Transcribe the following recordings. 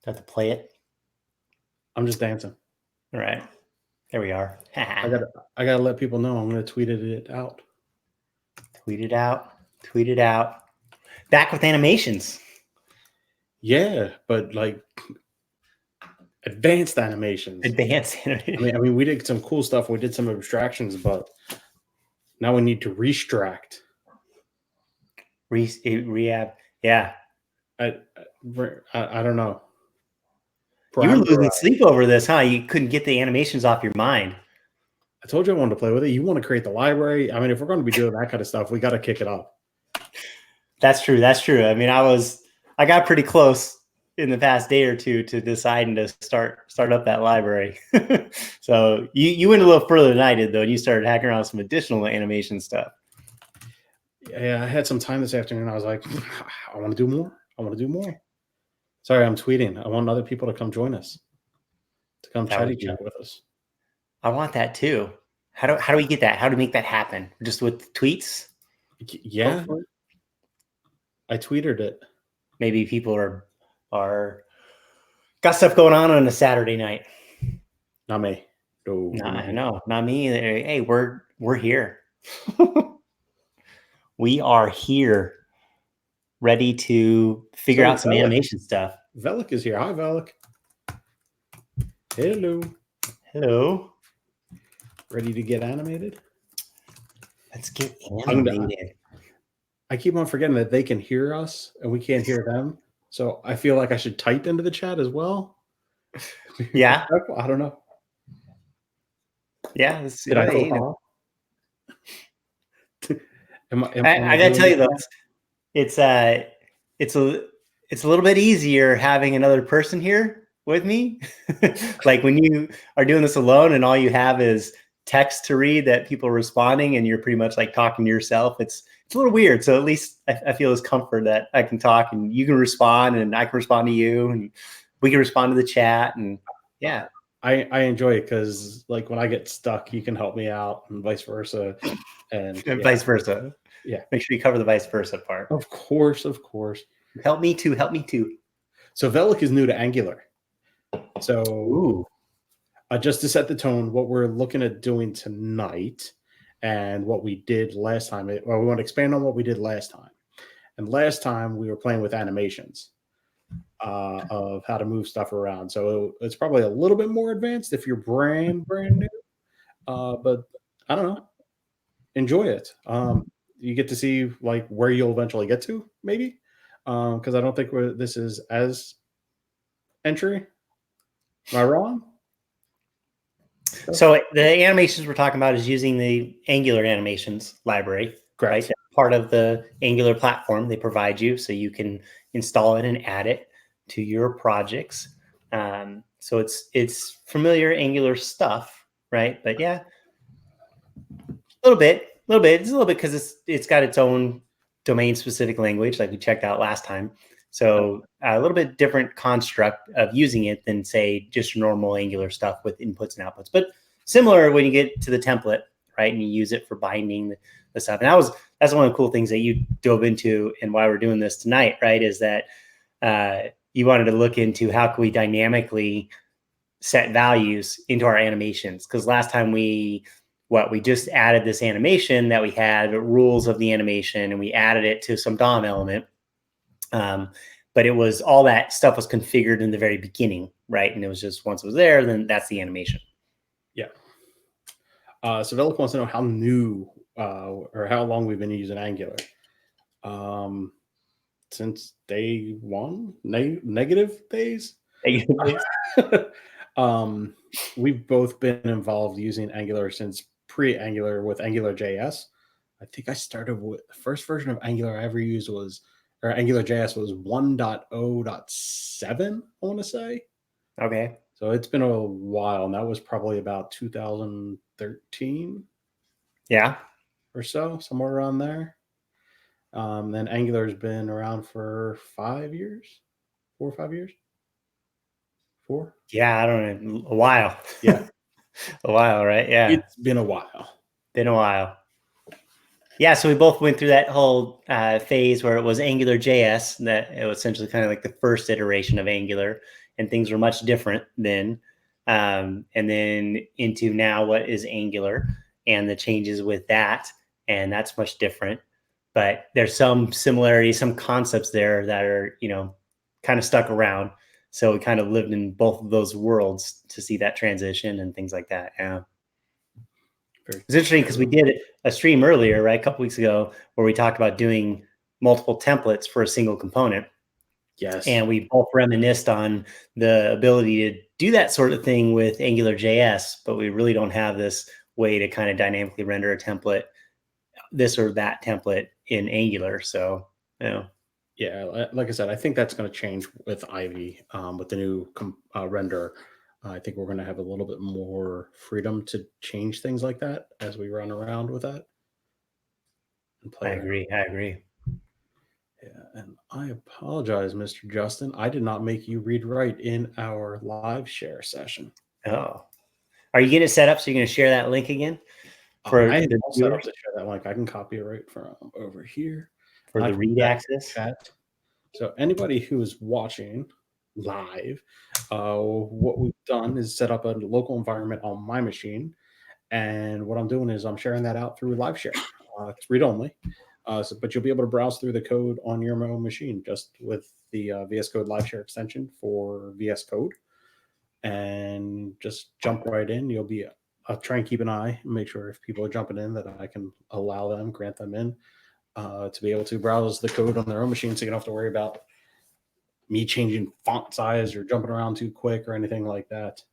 Have to play it. I'm just dancing. All right. There we are. I gotta let people know I'm gonna tweet it out. Tweet it out. Tweet it out. Back with animations. Yeah, but like advanced animations. Advanced animation. I mean, we did some cool stuff. We did some abstractions, but now we need to restract. Rehab. Yeah. I don't know. You were losing sleep over this, huh? You couldn't get the animations off your mind. I told you I wanted to play with it. You want to create the library. I mean, if we're going to be doing that kind of stuff, we got to kick it up. That's true. That's true. I mean, I got pretty close in the past day or two to deciding to start up that library. So you went a little further than I did, though, and you started hacking around some additional animation stuff. Yeah, I had some time this afternoon. I was like, I want to do more. I want to do more. Sorry, I'm tweeting. I want other people to come join us, to come chat with us. I want that too. How do we get that? How do we make that happen? Just with tweets? Yeah, hopefully. I tweeted it. Maybe people are got stuff going on a Saturday night. Not me. No, not me either. Hey, we're here. We are here, ready to figure out some animation stuff. Velik is here. Hi, Velik. Hello. Hello. Ready to get animated? Let's get animated. I keep on forgetting that they can hear us and we can't hear them. So I feel like I should type into the chat as well. Yeah. I don't know. Yeah. Did I go I gotta tell you though, it's a little bit easier having another person here with me. Like when you are doing this alone and all you have is text to read that people are responding and you're pretty much like talking to yourself. It's a little weird. So at least I feel this comfort that I can talk and you can respond and I can respond to you and we can respond to the chat. And yeah. I enjoy it because like when I get stuck, you can help me out and vice versa. And vice versa. Yeah. Make sure you cover the vice versa part. Of course. Help me too. So Velik is new to Angular. So just to set the tone, what we're looking at doing tonight and what we did last time, we want to expand on what we did last time. And last time we were playing with animations of how to move stuff around. So it's probably a little bit more advanced if you're brand new. But I don't know. Enjoy it. You get to see like where you'll eventually get to, maybe. Because I don't think this is as entry. Am I wrong? So the animations we're talking about is using the Angular animations library, right? That's part of the Angular platform they provide you, so you can install it and add it to your projects. So it's familiar Angular stuff, right? But yeah, a little bit. It's a little bit because it's got its own domain specific language, like we checked out last time. So a little bit different construct of using it than say just normal Angular stuff with inputs and outputs, but similar when you get to the template, right? And you use it for binding the stuff. And that's one of the cool things that you dove into and why we're doing this tonight, right? Is that you wanted to look into how can we dynamically set values into our animations? Because last time we just added this animation that we had rules of the animation and we added it to some DOM element. But it was all that stuff was configured in the very beginning, right? And it was just once it was there, then that's the animation. Yeah. So Velik wants to know how new or how long we've been using Angular. Since day one, negative days. We've both been involved using Angular since pre-Angular with AngularJS. I think I started with the first version of Angular I ever used or AngularJS was 1.0.7, I want to say. Okay. So it's been a while, and that was probably about 2013. Yeah. Or so, somewhere around there. Then Angular's been around for 5 years, 4 or 5 years. 4? Yeah, I don't know. A while. Yeah. A while, right? Yeah. It's been a while. Yeah, so we both went through that whole phase where it was AngularJS, that it was essentially kind of like the first iteration of Angular. and things were much different then. And then into now what is Angular and the changes with that, and that's much different. But there's some similarities, some concepts there that are, kind of stuck around. So we kind of lived in both of those worlds to see that transition and things like that. Yeah. It's interesting because we did a stream earlier, right, a couple weeks ago, where we talked about doing multiple templates for a single component. Yes. And we both reminisced on the ability to do that sort of thing with AngularJS, but we really don't have this way to kind of dynamically render a template, this or that template in Angular. So, yeah, like I said, I think that's going to change with Ivy, with the new render. I think we're going to have a little bit more freedom to change things like that as we run around with that. I agree. Yeah, and I apologize, Mr. Justin. I did not make you read write in our live share session. Oh, are you getting it set up so you're going to share that link again? I am all set up to share that link. I can copy it right from over here for the read access chat. So anybody who is watching live, what we've done is set up a local environment on my machine, and what I'm doing is I'm sharing that out through live share. It's read only, but you'll be able to browse through the code on your own machine just with the VS Code live share extension for VS Code, and just jump right in. I'll try and keep an eye and make sure if people are jumping in that I can allow them, grant them in, to be able to browse the code on their own machine, so you don't have to worry about me changing font size or jumping around too quick or anything like that.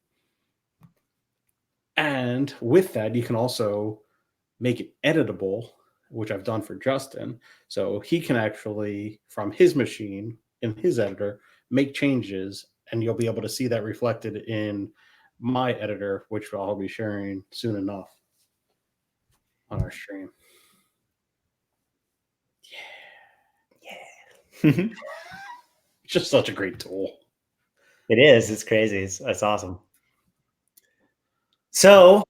And with that, you can also make it editable, which I've done for Justin. So he can actually, from his machine in his editor, make changes, and you'll be able to see that reflected in my editor, which I'll be sharing soon enough on our stream. Yeah. It's just such a great tool. It is. It's crazy. It's awesome. So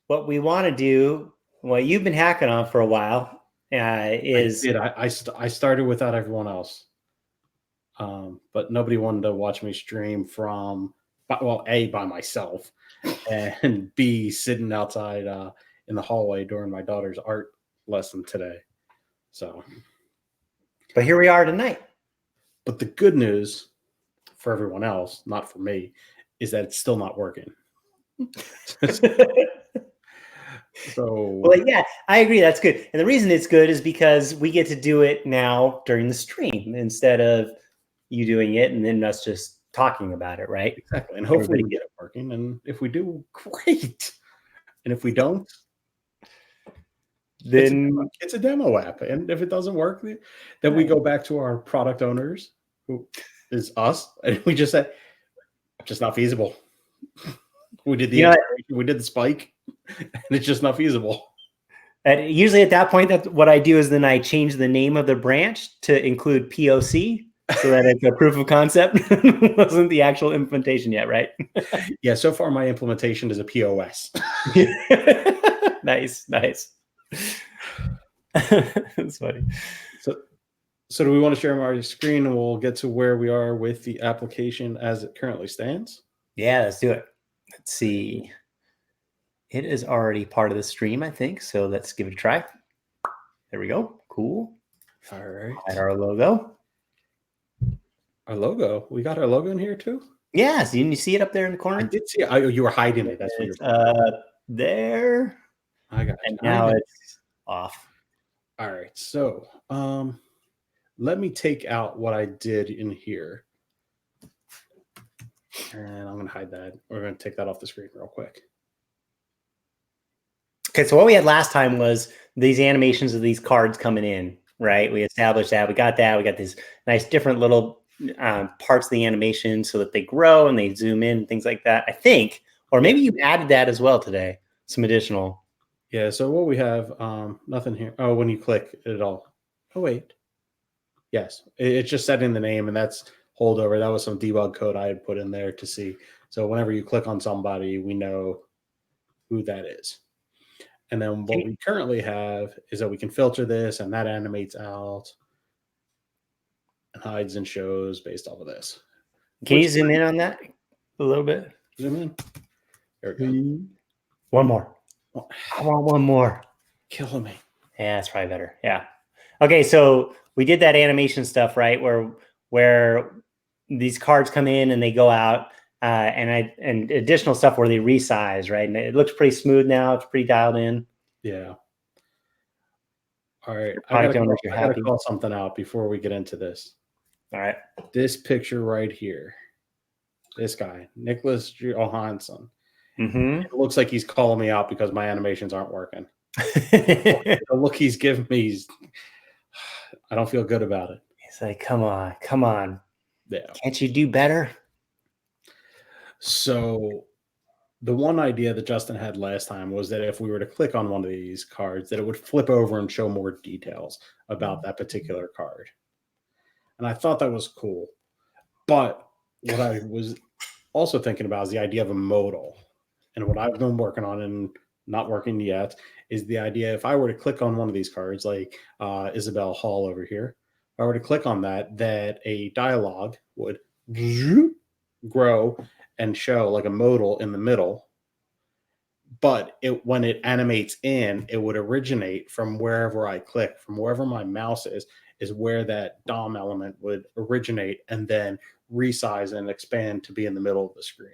what we want to do, what you've been hacking on for a while, is I started without everyone else, but nobody wanted to watch me stream from, well, A, by myself, and B, sitting outside in the hallway during my daughter's art lesson today. So, but here we are tonight. But the good news for everyone else, not for me, is that it's still not working. Well, yeah, I agree. That's good. And the reason it's good is because we get to do it now during the stream instead of you doing it and then us just talking about it, right? Exactly. And hopefully we get it working. And if we do, great. And if we don't, then it's a demo app. And if it doesn't work, then we go back to our product owners, who is us, and we just say, just not feasible. We did the spike, and it's just not feasible. And usually at that point, that's what I do is then I change the name of the branch to include POC so that it's a proof of concept. It wasn't the actual implementation yet, right? Yeah, so far my implementation is a POS. Nice. That's funny. So do we want to share our screen and we'll get to where we are with the application as it currently stands? Yeah, let's do it. Let's see. It is already part of the stream, I think. So let's give it a try. There we go. Cool. All right. Add our logo. Our logo. We got our logo in here too? Yeah. So you see it up there in the corner? I did see it. You were hiding it. That's what you're there. I got it. And now it's off. All right. So let me take out what I did in here. And I'm going to hide that. We're going to take that off the screen real quick. Okay, so what we had last time was these animations of these cards coming in, right? We established that. We got that. We got these nice different little parts of the animation so that they grow and they zoom in, things like that, I think. Or maybe you added that as well today, some additional. Yeah, so what we have, nothing here. Oh, when you click it all. Oh, wait. Yes, it's just setting the name, and that's holdover. That was some debug code I had put in there to see. So whenever you click on somebody, we know who that is. And then what we currently have is that we can filter this, and that animates out and hides and shows based off of this. Can you zoom in on that a little bit? Zoom in. There we go. One more. I want one more. Killing me. Yeah, that's probably better. Yeah. Okay, so we did that animation stuff, right? Where these cards come in and they go out, and additional stuff where they resize, right? And it looks pretty smooth now. It's pretty dialed in. Yeah. All right. I I gotta call something out before we get into this. All right. This picture right here. This guy, Nicholas Johansson. Mm-hmm. It looks like he's calling me out because my animations aren't working. The look he's giving me, I don't feel good about it. He's like, come on. Yeah. Can't you do better? So the one idea that Justin had last time was that if we were to click on one of these cards, that it would flip over and show more details about that particular card. And I thought that was cool. But what I was also thinking about is the idea of a modal. And what I've been working on and not working yet is the idea if I were to click on one of these cards, like Isabel Hall over here, if I were to click on that, that a dialogue would grow and show like a modal in the middle. But when it animates in, it would originate from wherever I click, from wherever my mouse is where that DOM element would originate and then resize and expand to be in the middle of the screen.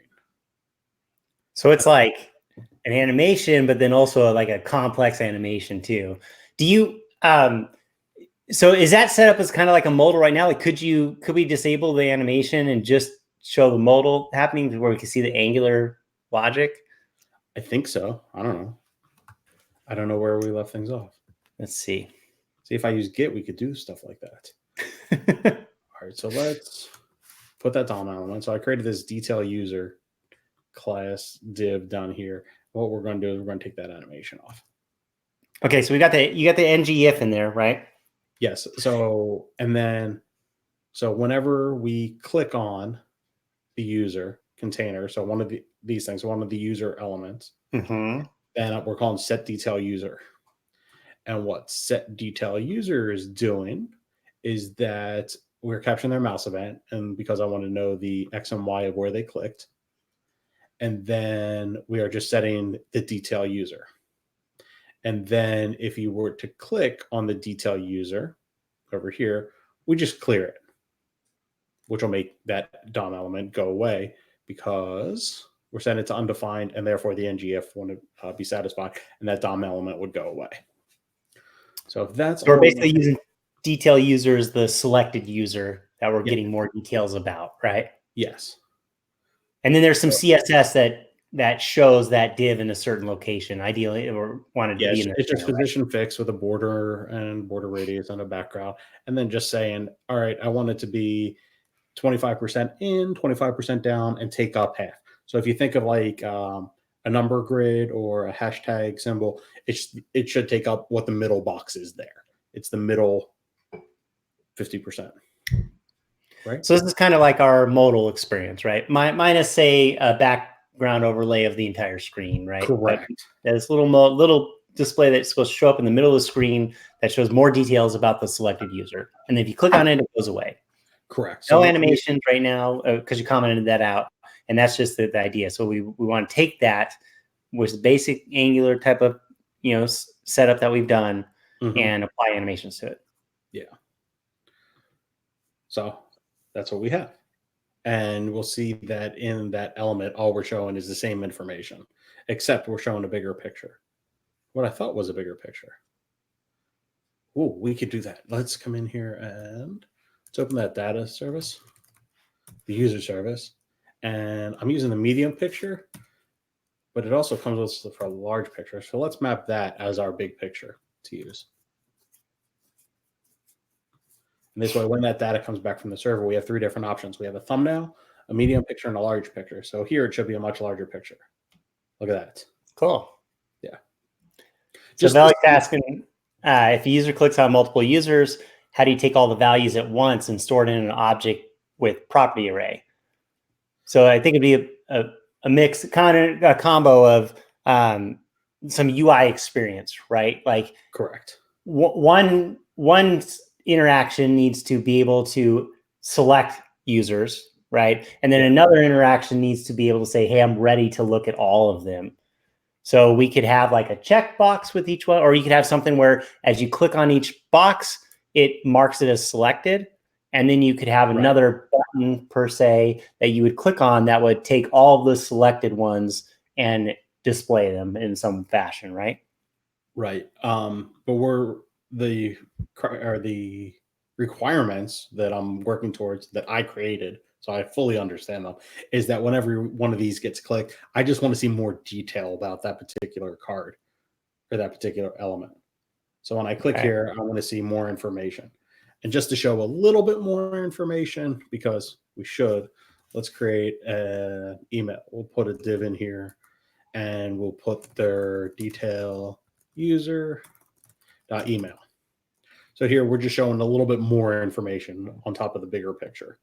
So it's like an animation, but then also like a complex animation too. Do you so is that set up as kind of like a modal right now? Like could we disable the animation and just show the modal happening where we can see the angular logic? I think so. I don't know. I don't know where we left things off. Let's see. See if I use Git, we could do stuff like that. All right, so let's put that DOM element. So I created this detail user class div down here. What we're going to do is we're going to take that animation off. Okay, so you got the ngIf in there, right? Yes. So whenever we click on the user container, so one of these things, one of the user elements, then we're calling set detail user. And what set detail user is doing is that we're capturing their mouse event, and because I want to know the X and Y of where they clicked. And then we are just setting the detail user. And then if you were to click on the detail user over here, we just clear it, which will make that DOM element go away because we're setting it to undefined, and therefore the ngIf wouldn't be satisfied, and that DOM element would go away. So if that's so we're basically using detail user as the selected user that we're getting more details about, right? Yes. And then there's some CSS that shows that div in a certain location, ideally, or wanted to be in there. It's just position fixed with a border and border radius and a background, and then just saying, all right, I want it to be 25% in, 25% down, and take up half. So if you think of like a number grid or a hashtag symbol, it should take up what the middle box is there. It's the middle 50%. Right. So this is kind of like our modal experience, right? Minus, say, a background overlay of the entire screen, right? Correct. There's little display that's supposed to show up in the middle of the screen that shows more details about the selected user. And if you click on it, it goes away. Correct. No animations right now because you commented that out. And that's just the idea. So we want to take that with the basic Angular type of setup that we've done and apply animations to it. Yeah. So that's what we have. And we'll see that in that element, all we're showing is the same information, except we're showing a bigger picture. What I thought was a bigger picture. Oh, we could do that. Let's come in here and let's open that data service, the user service. And I'm using the medium picture, but it also comes with for a large picture. So let's map that as our big picture to use. And this way, when that data comes back from the server, we have three different options. We have a thumbnail, a medium picture, and a large picture. So here it should be a much larger picture. Look at that. Cool. Yeah. So Velik's asking, if a user clicks on multiple users, how do you take all the values at once and store it in an object with property array? So I think it'd be a mix, kind of a combo of some UI experience, right? Like correct. One interaction needs to be able to select users right? And then another interaction needs to be able to say, hey, I'm ready to look at all of them. So we could have like a checkbox with each one, or you could have something where as you click on each box, it marks it as selected. And then you could have another button per se that you would click on that would take all the selected ones and display them in some fashion, right? Right. But the requirements that I'm working towards that I created, so I fully understand them, is that whenever one of these gets clicked, I just want to see more detail about that particular card or that particular element. So when I click here, I want to see more information. And just to show a little bit more information, because we should, let's create an email. We'll put a div in here and we'll put their detail user.email. So here we're just showing a little bit more information on top of the bigger picture.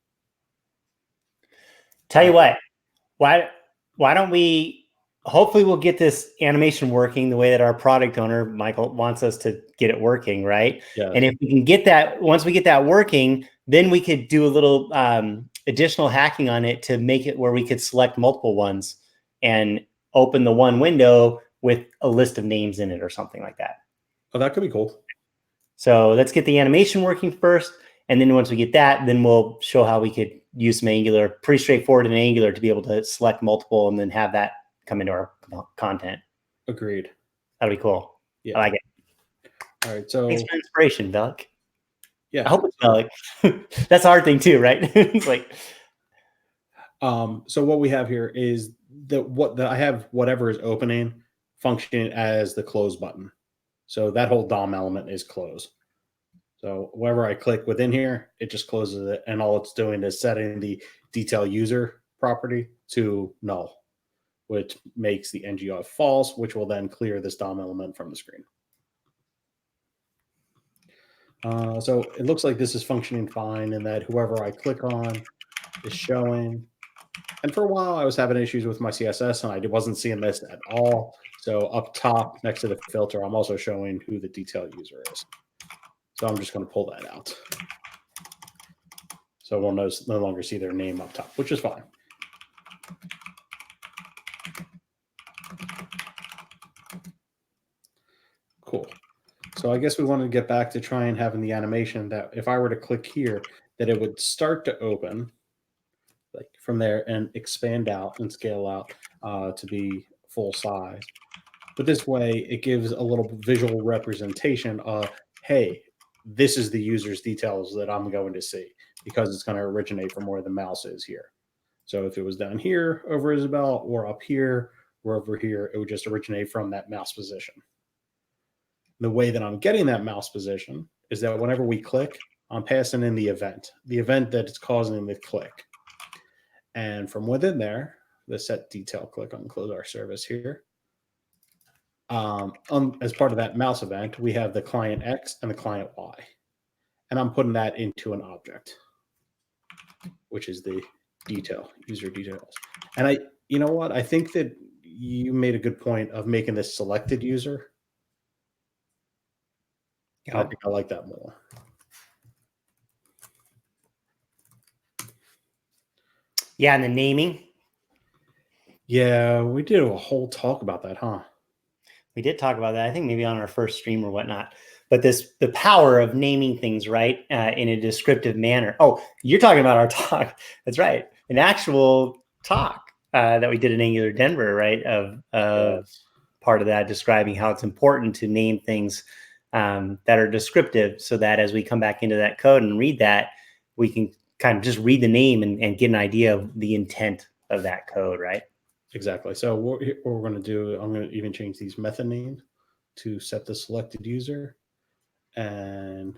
Tell you what, why don't we, hopefully we'll get this animation working the way that our product owner, Michael, wants us to get it working, right? Yeah. And if we can get that, once we get that working, then we could do a little additional hacking on it to make it where we could select multiple ones and open the one window with a list of names in it or something like that. Oh, that could be cool. So let's get the animation working first. And then once we get that, then we'll show how we could use some Angular, pretty straightforward in Angular to be able to select multiple and then have that come into our content. Agreed. That'll be cool. Yeah. I like it. All right. So thanks for inspiration, Velik. Yeah. I hope it's Velik. That's a hard thing too, right? It's like, so what we have here is I have whatever is opening functioning as the close button. So that whole DOM element is close. So wherever I click within here, it just closes it. And all it's doing is setting the detail user property to null, which makes the ngOf false, which will then clear this DOM element from the screen. So it looks like this is functioning fine in that whoever I click on is showing. And for a while, I was having issues with my CSS, and I wasn't seeing this at all. So up top, next to the filter, I'm also showing who the detail user is. So I'm just going to pull that out. So we'll no longer see their name up top, which is fine. Cool. So I guess we wanted to get back to trying having the animation that if I were to click here, that it would start to open like from there and expand out and scale out to be full size. But this way, it gives a little visual representation of, hey, this is the user's details that I'm going to see because it's going to originate from where the mouse is here. So if it was down here over Isabel or up here or over here, it would just originate from that mouse position. The way that I'm getting that mouse position is that whenever we click, I'm passing in the event that is causing the click. And from within there, the set detail click on close our service here. As part of that mouse event, we have the client X and the client Y. And I'm putting that into an object, which is the user details. And you know what? I think that you made a good point of making this selected user. Yep. I think I like that more. Yeah, and the naming. Yeah, we did a whole talk about that, huh? We did talk about that, I think maybe on our first stream or whatnot. But the power of naming things, right, in a descriptive manner. Oh, you're talking about our talk. That's right. An actual talk that we did in Angular Denver, right, of yes. Part of that describing how it's important to name things that are descriptive so that as we come back into that code and read that, we can kind of just read the name and get an idea of the intent of that code, right? Exactly. So what we're going to do, I'm going to even change these method names to set the selected user and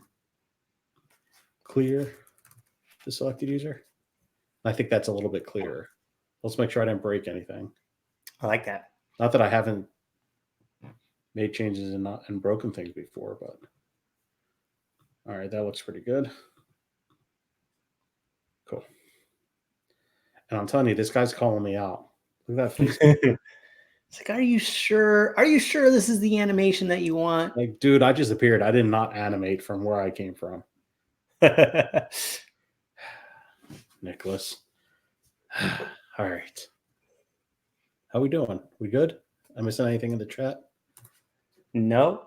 clear the selected user. I think that's a little bit clearer. Let's make sure I didn't break anything. I like that. Not that I haven't made changes and broken things before, but all right, that looks pretty good. Cool. And I'm telling you, this guy's calling me out. Look at that face. It's like, are you sure? Are you sure this is the animation that you want? Like, dude, I just appeared. I did not animate from where I came from. Nicholas. All right. How we doing? We good? Am I missing anything in the chat? No.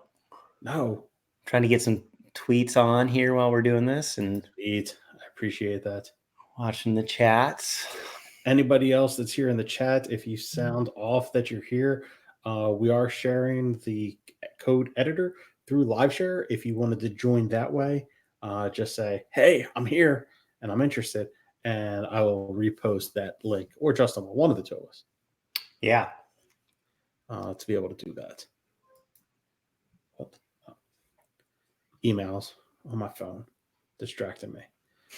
No. Trying to get some tweets on here while we're doing this and Sweet. I appreciate that. watching the chats. Anybody else that's here in the chat, if you sound off that you're here, we are sharing the code editor through LiveShare. If you wanted to join that way, just say, hey, I'm here and I'm interested, and I will repost that link, or Justin, one of the two of us. Yeah. To be able to do that. Emails on my phone distracting me.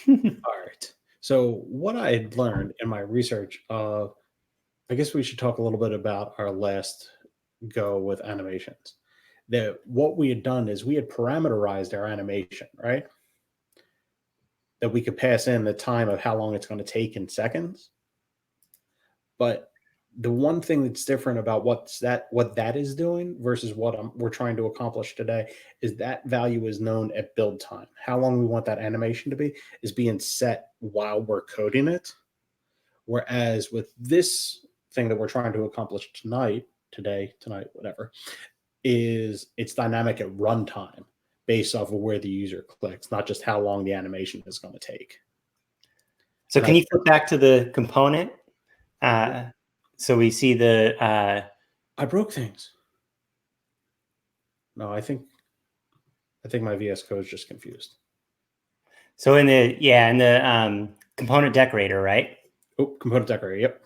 All right. So what I had learned in my research, I guess we should talk a little bit about our last go with animations. That what we had done is we had parameterized our animation, right? That we could pass in the time of how long it's going to take in seconds. But the one thing that's different about what that is doing versus what we're trying to accomplish today is that value is known at build time. How long we want that animation to be is being set while we're coding it. Whereas with this thing that we're trying to accomplish tonight, whatever, is it's dynamic at runtime based off of where the user clicks, not just how long the animation is going to take. So can you flip back to the component? So we see the... I broke things. No, I think my VS Code is just confused. So in the component decorator, right? Oh, component decorator, yep.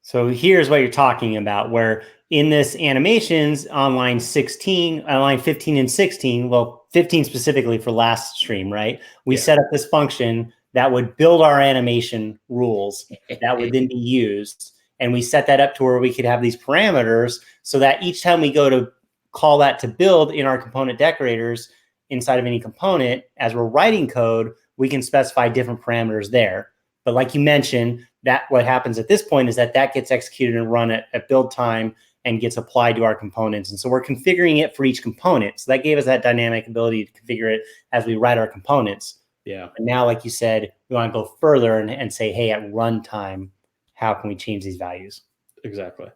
So here's what you're talking about, where in this animations on line 15 and 16, well, 15 specifically for last stream, right? We set up this function that would build our animation rules that would then be used. And we set that up to where we could have these parameters so that each time we go to call that to build in our component decorators inside of any component, as we're writing code, we can specify different parameters there. But like you mentioned, that what happens at this point is that gets executed and run at build time and gets applied to our components. And so we're configuring it for each component. So that gave us that dynamic ability to configure it as we write our components. Yeah. And now, like you said, we want to go further and say, hey, at runtime, how can we change these values? Exactly.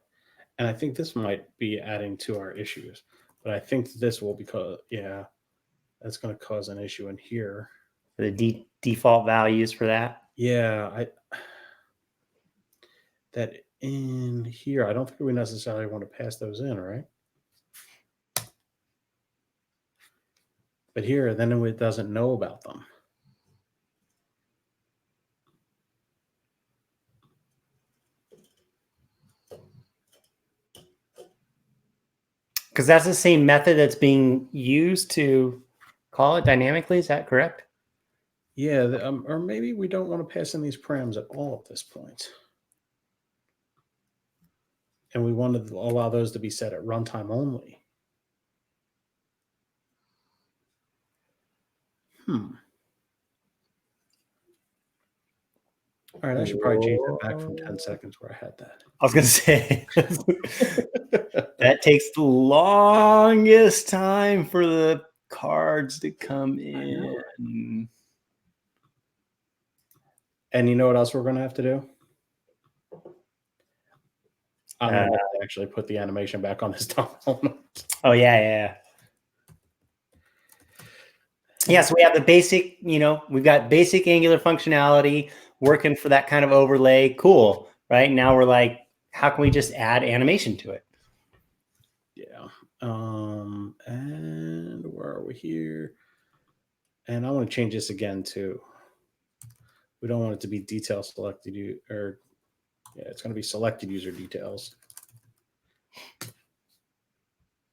And I think this might be adding to our issues, but I think this will that's going to cause an issue in here. The default values for that? Yeah. That in here, I don't think we necessarily want to pass those in, right? But here, then it doesn't know about them. Because that's the same method that's being used to call it dynamically. Is that correct? Yeah, or maybe we don't want to pass in these params at all at this point. And we want to allow those to be set at runtime only. All right, I should probably change that back from 10 seconds where I had that. I was going to say, that takes the longest time for the cards to come in. And you know what else we're going to have to do? I'm going to actually put the animation back on this domino. Oh, yeah. Yeah, so we have the basic, we've got basic Angular functionality working for that kind of overlay. Cool, right? Now we're like, how can we just add animation to it? Yeah. And where are we here? And I want to change this again too. We don't want it to be detail selected, it's going to be selected user details.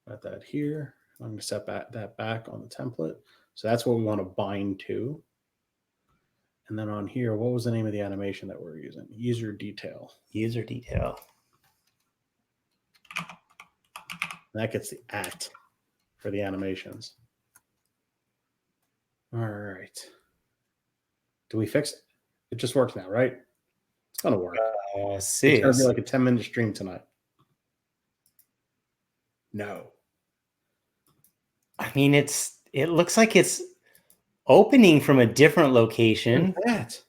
Got that here. I'm going to set that back on the template. So that's what we want to bind to. And then on here, what was the name of the animation that we're using? User detail. User detail. That gets the at for the animations. All right. Do we fix it? It just works now, right? It's going to work. See. It's going to be like a 10-minute stream tonight. No. I mean, it looks like it's opening from a different location. That.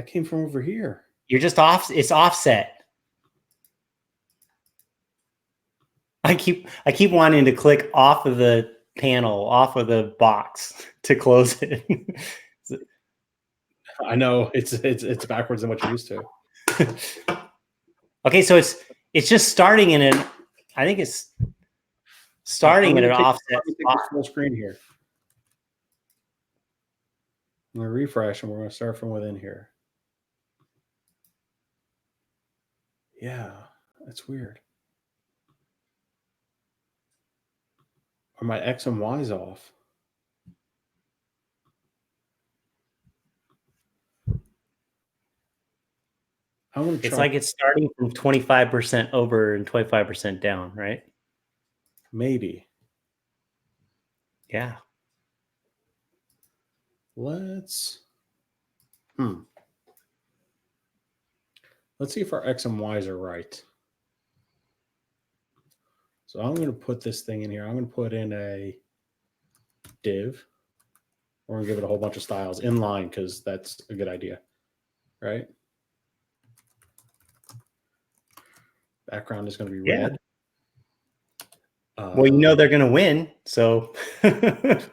That came from over here. You're just off. It's offset. I keep wanting to click off of the panel, off of the box to close it. I know it's backwards than what you're used to. Okay, so it's just starting in an. I think it's starting in an offset spot. Full screen here. I'm gonna refresh, and we're gonna start from within here. Yeah, that's weird. Are my X and Y's off? I want to. It's like it's starting from 25% over and 25% down, right? Maybe. Yeah. Let's see if our X and Y's are right. So I'm going to put this thing in here. I'm going to put in a div. We're going to give it a whole bunch of styles inline because that's a good idea, right? Background is going to be red. Well, you know they're going to win, so there's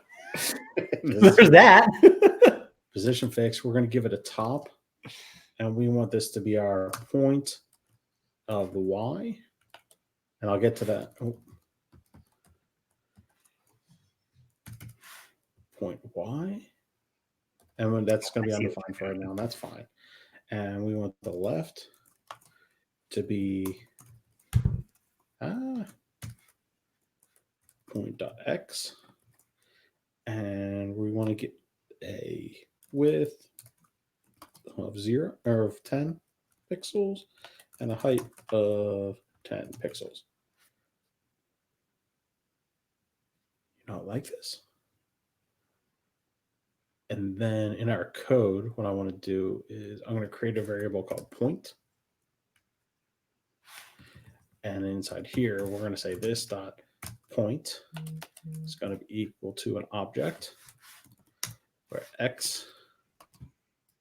that. Position fix. We're going to give it a top, and we want this to be our point of the Y. And I'll get to that. Oh. Point Y. And when that's going to be undefined for right now, and that's fine. And we want the left to be point.x. And we want to get a width of 0 or of 10 pixels and a height of 10 pixels. You not like this? And then in our code, what I want to do is I'm going to create a variable called point. And inside here, we're going to say this dot point is going to be equal to an object where x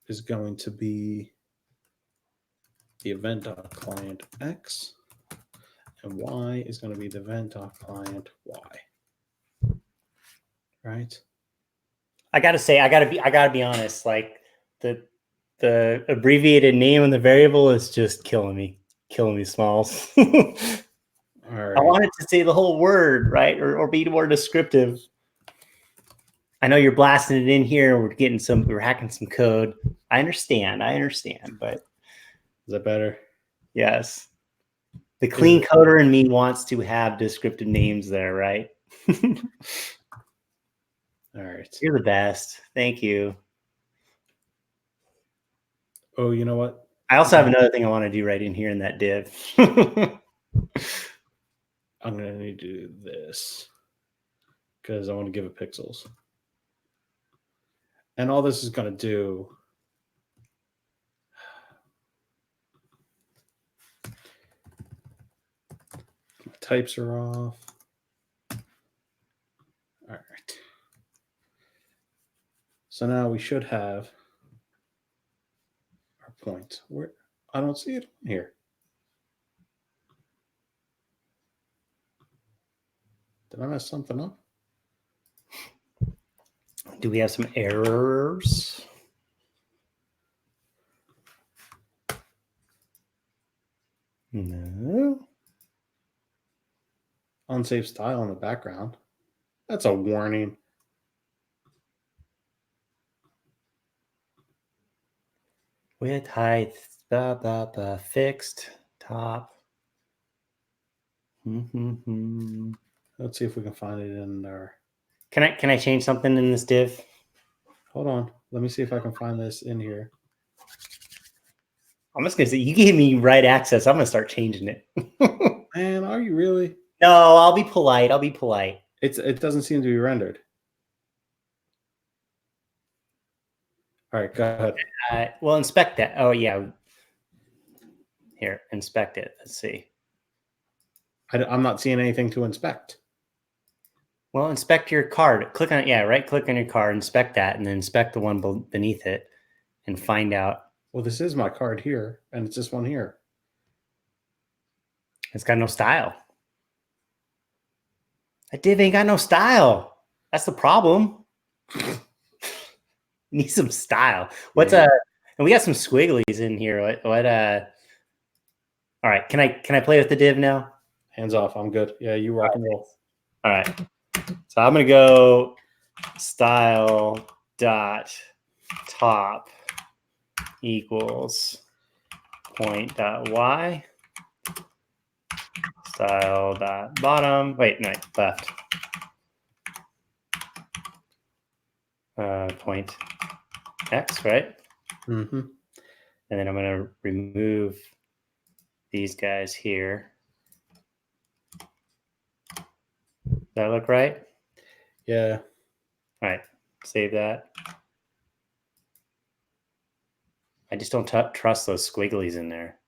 is going to be the event.client x and y is going to be the event.client y. Right? I gotta be honest. Like the abbreviated name of the variable is just killing me, Smalls. All right. I wanted to say the whole word, right, or be more descriptive. I know you're blasting it in here. We're hacking some code. I understand, but is that better? Yes. The clean coder in me wants to have descriptive names there, right? All right. You're the best. Thank you. Oh, you know what? I also have another thing I want to do right in here in that div. I'm going to need to do this because I want to give it pixels. And all this is going to do my types are off. All right. So now we should have our point. Where I don't see it here. Did I mess something up? Do we have some errors? No. Unsafe style in the background. That's a warning. Width, height, fixed, top. Let's see if we can find it in our. Can I change something in this div? Hold on. Let me see if I can find this in here. I'm just gonna say you gave me right access. I'm gonna start changing it. Man, are you really? No, I'll be polite. It doesn't seem to be rendered. All right, go ahead. Well, inspect that. Oh yeah. Here, inspect it. Let's see. I'm not seeing anything to inspect. Well, inspect your card. Click on it. Yeah, right click on your card, inspect that, and then inspect the one beneath it and find out. Well, this is my card here, and it's this one here. It's got no style. That div ain't got no style. That's the problem. Need some style. What's Yeah. and we got some squigglies in here. What all right, can I play with the div now? Hands off. I'm good. Yeah, you rock and roll. All right. So I'm gonna go style dot top equals point dot y style dot bottom. Wait, no, left. Point x, right? Mm-hmm. And then I'm gonna remove these guys here. Does that look right? Yeah. All right, save that. I just don't trust those squigglies in there.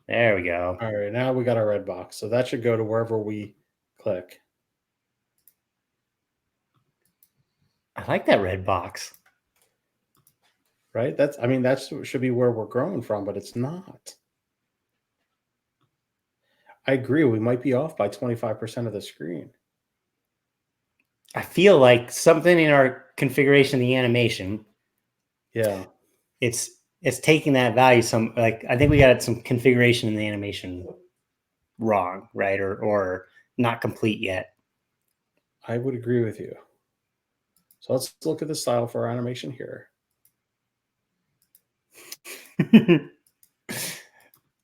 There we go. All right, now we got our red box. So that should go to wherever we click. I like that red box. Right? That should be where we're growing from, but it's not. I agree. We might be off by 25% of the screen. I feel like something in our configuration of the animation. Yeah. It's taking that value I think we got some configuration in the animation wrong, right? Or not complete yet. I would agree with you. So let's look at the style for our animation here.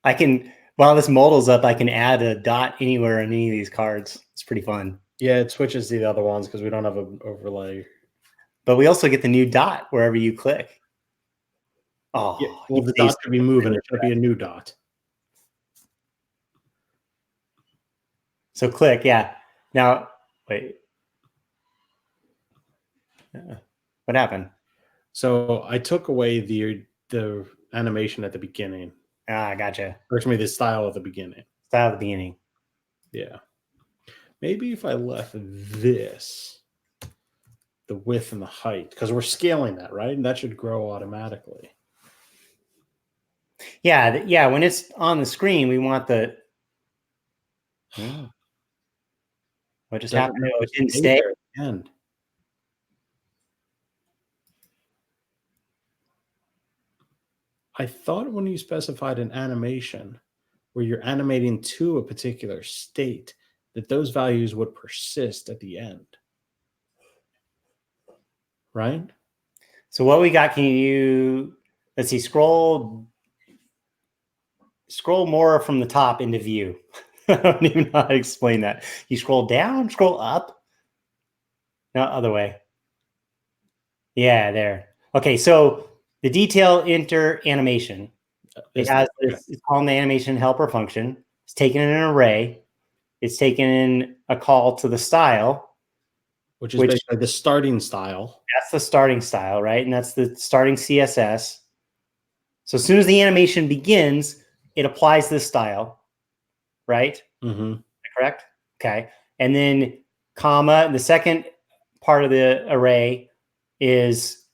I can, while this model's up, I can add a dot anywhere on any of these cards. It's pretty fun. Yeah, it switches to the other ones because we don't have an overlay. But we also get the new dot wherever you click. Oh, yeah, well, the dot should be moving. It should be a new dot. So click, yeah. Now, wait. What happened? So I took away the animation at the beginning. Ah, gotcha. Or excuse me, the style at the beginning. Style at the beginning. Yeah. Maybe if I left this, the width and the height, because we're scaling that, right? And that should grow automatically. Yeah, yeah. When it's on the screen, we want the. What just happened? No, it didn't stay. End. I thought when you specified an animation where you're animating to a particular state, that those values would persist at the end. Right? So what we got, let's see, scroll more from the top into view. I don't even know how to explain that. You scroll down, scroll up. No, other way. Yeah, there. Okay, so the detail enter animation. It's called the animation helper function. It's taken in an array. It's taken in a call to the style. Which is basically the starting style. That's the starting style, right? And that's the starting CSS. So as soon as the animation begins, it applies this style, right? Mm-hmm. Correct? Okay. And then comma, the second part of the array is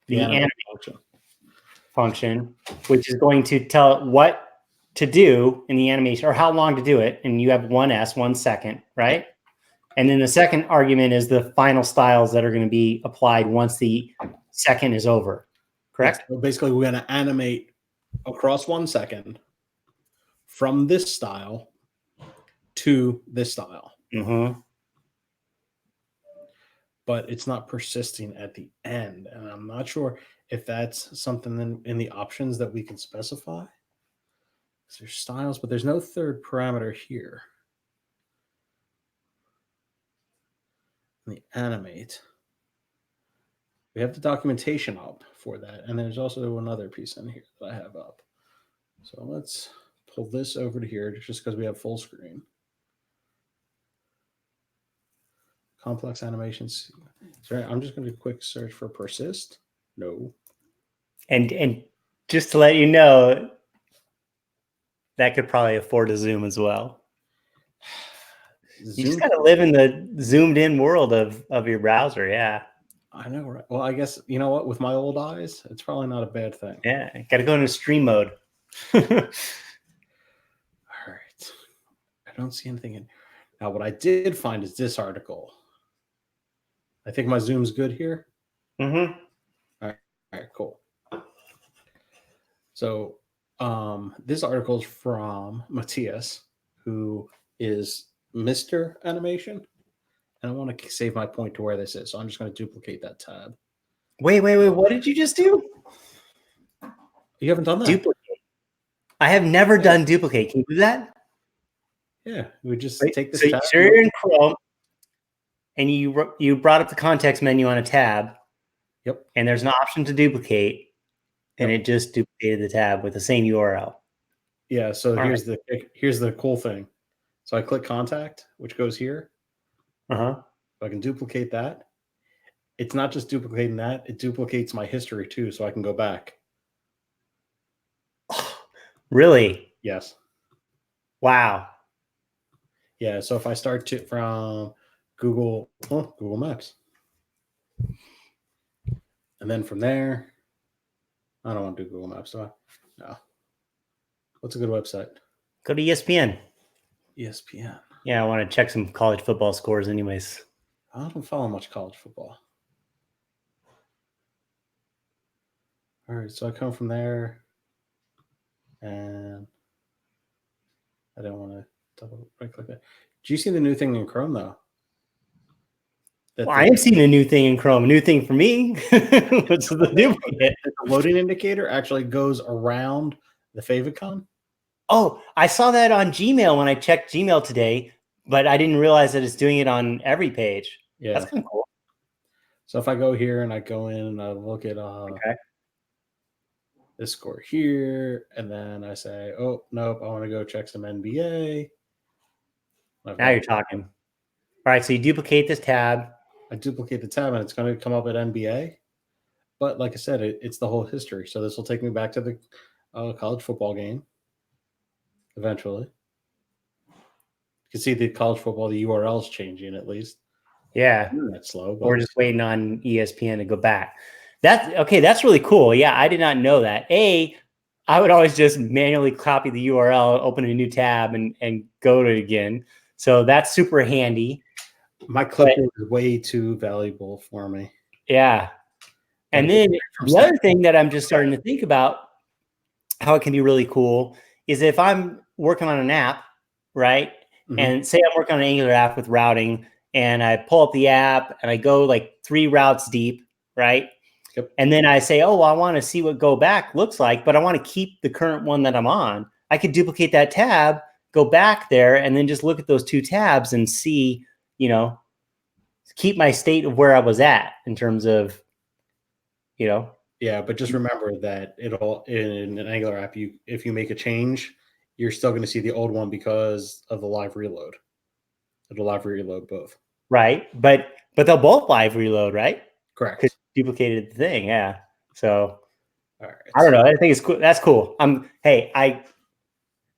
the animate function, which is going to tell it what to do in the animation or how long to do it. And you have 1 second, right? And then the second argument is the final styles that are going to be applied once the second is over. Correct? So basically, we're going to animate across 1 second from this style to this style. Mm-hmm. But it's not persisting at the end. And I'm not sure if that's something in the options that we can specify. There's styles, but there's no third parameter here. The animate. We have the documentation up for that. And there's also another piece in here that I have up. So let's pull this over to here just because we have full screen. Complex animations. Sorry, I'm just going to do a quick search for persist. No. And just to let you know, that could probably afford a zoom as well. You just got to live in the zoomed in world of your browser. Yeah. I know, right? Well, I guess, you know what? With my old eyes, it's probably not a bad thing. Yeah, got to go into stream mode. All right. I don't see anything in. Now, what I did find is this article. I think my zoom's good here. Mm-hmm. All right, cool. So, this article is from Matthias, who is Mr. Animation. And I want to save my point to where this is. So I'm just going to duplicate that tab. Wait. What did you just do? You haven't done that? Duplicate. I have never done duplicate. Can you do that? Yeah, we just take this so tab. you're in Chrome, and you brought up the context menu on a tab. Yep. And there's an option to duplicate, and it just duplicated the tab with the same URL. Yeah. So here's the cool thing. So I click contact, which goes here. Uh-huh. So I can duplicate that. It's not just duplicating that; it duplicates my history too, so I can go back. Really? Yes. Wow. Yeah. So if I start from Google Maps, and then from there, I don't want to do Google Maps, do I? No. What's a good website? Go to ESPN. ESPN. Yeah, I want to check some college football scores anyways. I don't follow much college football. All right, so I come from there, and I don't want to double right click that. Do you see the new thing in Chrome though? I am seeing a new thing in Chrome. A new thing for me. What's the duplicate? The loading indicator actually goes around the favicon. Oh, I saw that on Gmail when I checked Gmail today, but I didn't realize that it's doing it on every page. Yeah, that's kind of cool. So if I go here and I go in and I look at this score here, and then I say, oh nope, I want to go check some NBA. Now you're talking. All right, so you duplicate this tab. I duplicate the tab, and it's going to come up at NBA. But like I said, it's the whole history. So this will take me back to the college football game. Eventually, you can see the college football, the URL is changing at least. Yeah, that's slow. But we're just waiting on ESPN to go back. That's really cool. Yeah, I did not know that. I would always just manually copy the URL, open a new tab, and go to it again. So that's super handy. My clipboard is way too valuable for me. Yeah. And then the other thing that I'm just starting to think about, how it can be really cool, is if I'm working on an app, right? Mm-hmm. And say I'm working on an Angular app with routing, and I pull up the app and I go like 3 routes deep, right? Yep. And then I say, oh, well, I want to see what go back looks like, but I want to keep the current one that I'm on. I could duplicate that tab, go back there, and then just look at those 2 tabs and see, keep my state of where I was at in terms of, Yeah, but just remember that it'll in an Angular app, if you make a change, you're still going to see the old one because of the live reload. It'll live reload both. Right, but they'll both live reload, right? Correct. Because duplicated the thing, yeah. So all right. I don't know. I think it's cool. That's cool.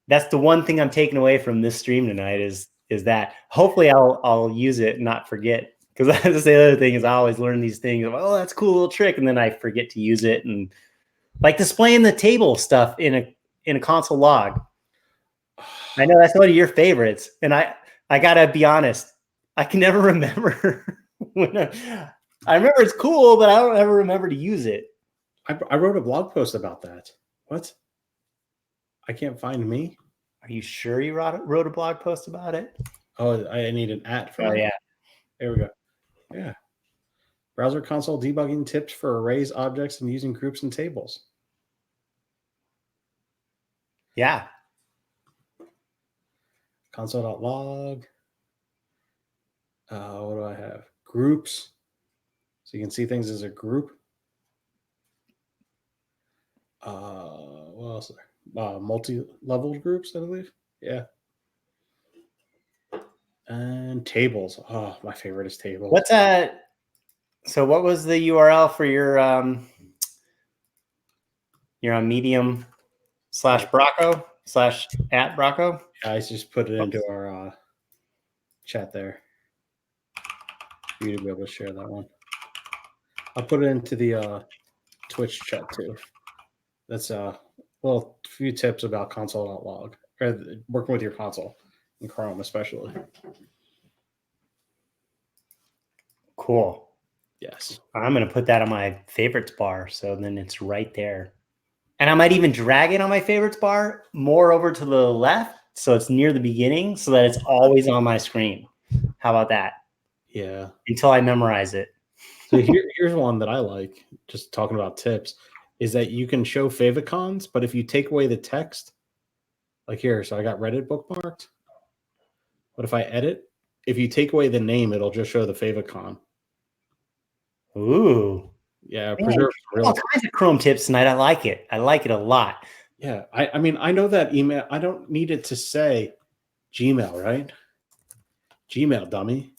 That's the one thing I'm taking away from this stream tonight is that hopefully I'll use it and not forget. Because that's the other thing is I always learn these things. Oh, that's a cool little trick, and then I forget to use it. And like displaying the table stuff in a console log. I know that's one of your favorites, and I gotta be honest. I can never remember when I remember it's cool, but I don't ever remember to use it. I wrote a blog post about that. What? I can't find me. Are you sure you wrote a blog post about it? Oh, I need an @ for yeah. There we go. Yeah. Browser console debugging tips for arrays, objects, and using groups and tables. Yeah. Console.log. What do I have? Groups. So you can see things as a group. What else? Multi-level groups, I believe. Yeah. And tables. Oh, my favorite is tables. What's that? So what was the URL for your you're on Medium /Brocco /@Brocco? I just put it into our chat there for you to be able to share that one. I'll put it into the Twitch chat too. That's well, a few tips about console.log or working with your console in Chrome, especially. Cool. Yes. I'm going to put that on my favorites bar. So then it's right there. And I might even drag it on my favorites bar more over to the left. So it's near the beginning so that it's always on my screen. How about that? Yeah. Until I memorize it. So here's one that I like, just talking about tips, is that you can show favicons, but if you take away the text, like here, so I got Reddit bookmarked. But if I edit, if you take away the name, it'll just show the favicon. Ooh. Yeah, Man, preserve all kinds of Chrome tips tonight. I like it. I like it a lot. Yeah, I mean, I know that email. I don't need it to say Gmail, right? Gmail, dummy.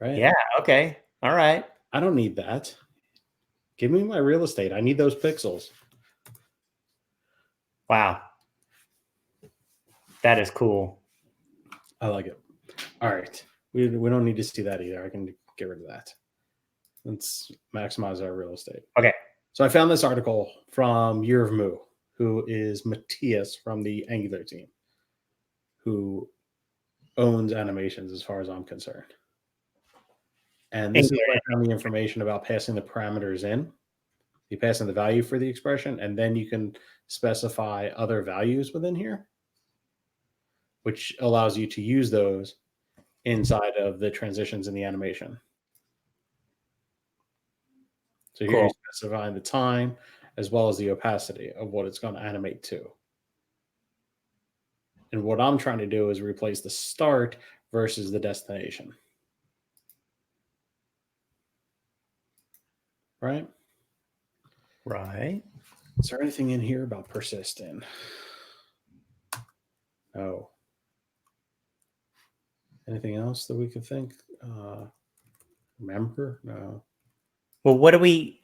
Right? Yeah. Okay. All right. I don't need that. Give me my real estate. I need those pixels. Wow. That is cool. I like it. All right. We don't need to see that either. I can get rid of that. Let's maximize our real estate. Okay. So I found this article from Year of Moo, who is Matthias from the Angular team, who owns animations as far as I'm concerned. And this is where I found the information about passing the parameters in. You pass in the value for the expression, and then you can specify other values within here, which allows you to use those inside of the transitions in the animation. So here you're specifying the time as well as the opacity of what it's going to animate to. And what I'm trying to do is replace the start versus the destination. Right? Right. Is there anything in here about persisting? No. Anything else that we could think? Remember? No. Well, what do we...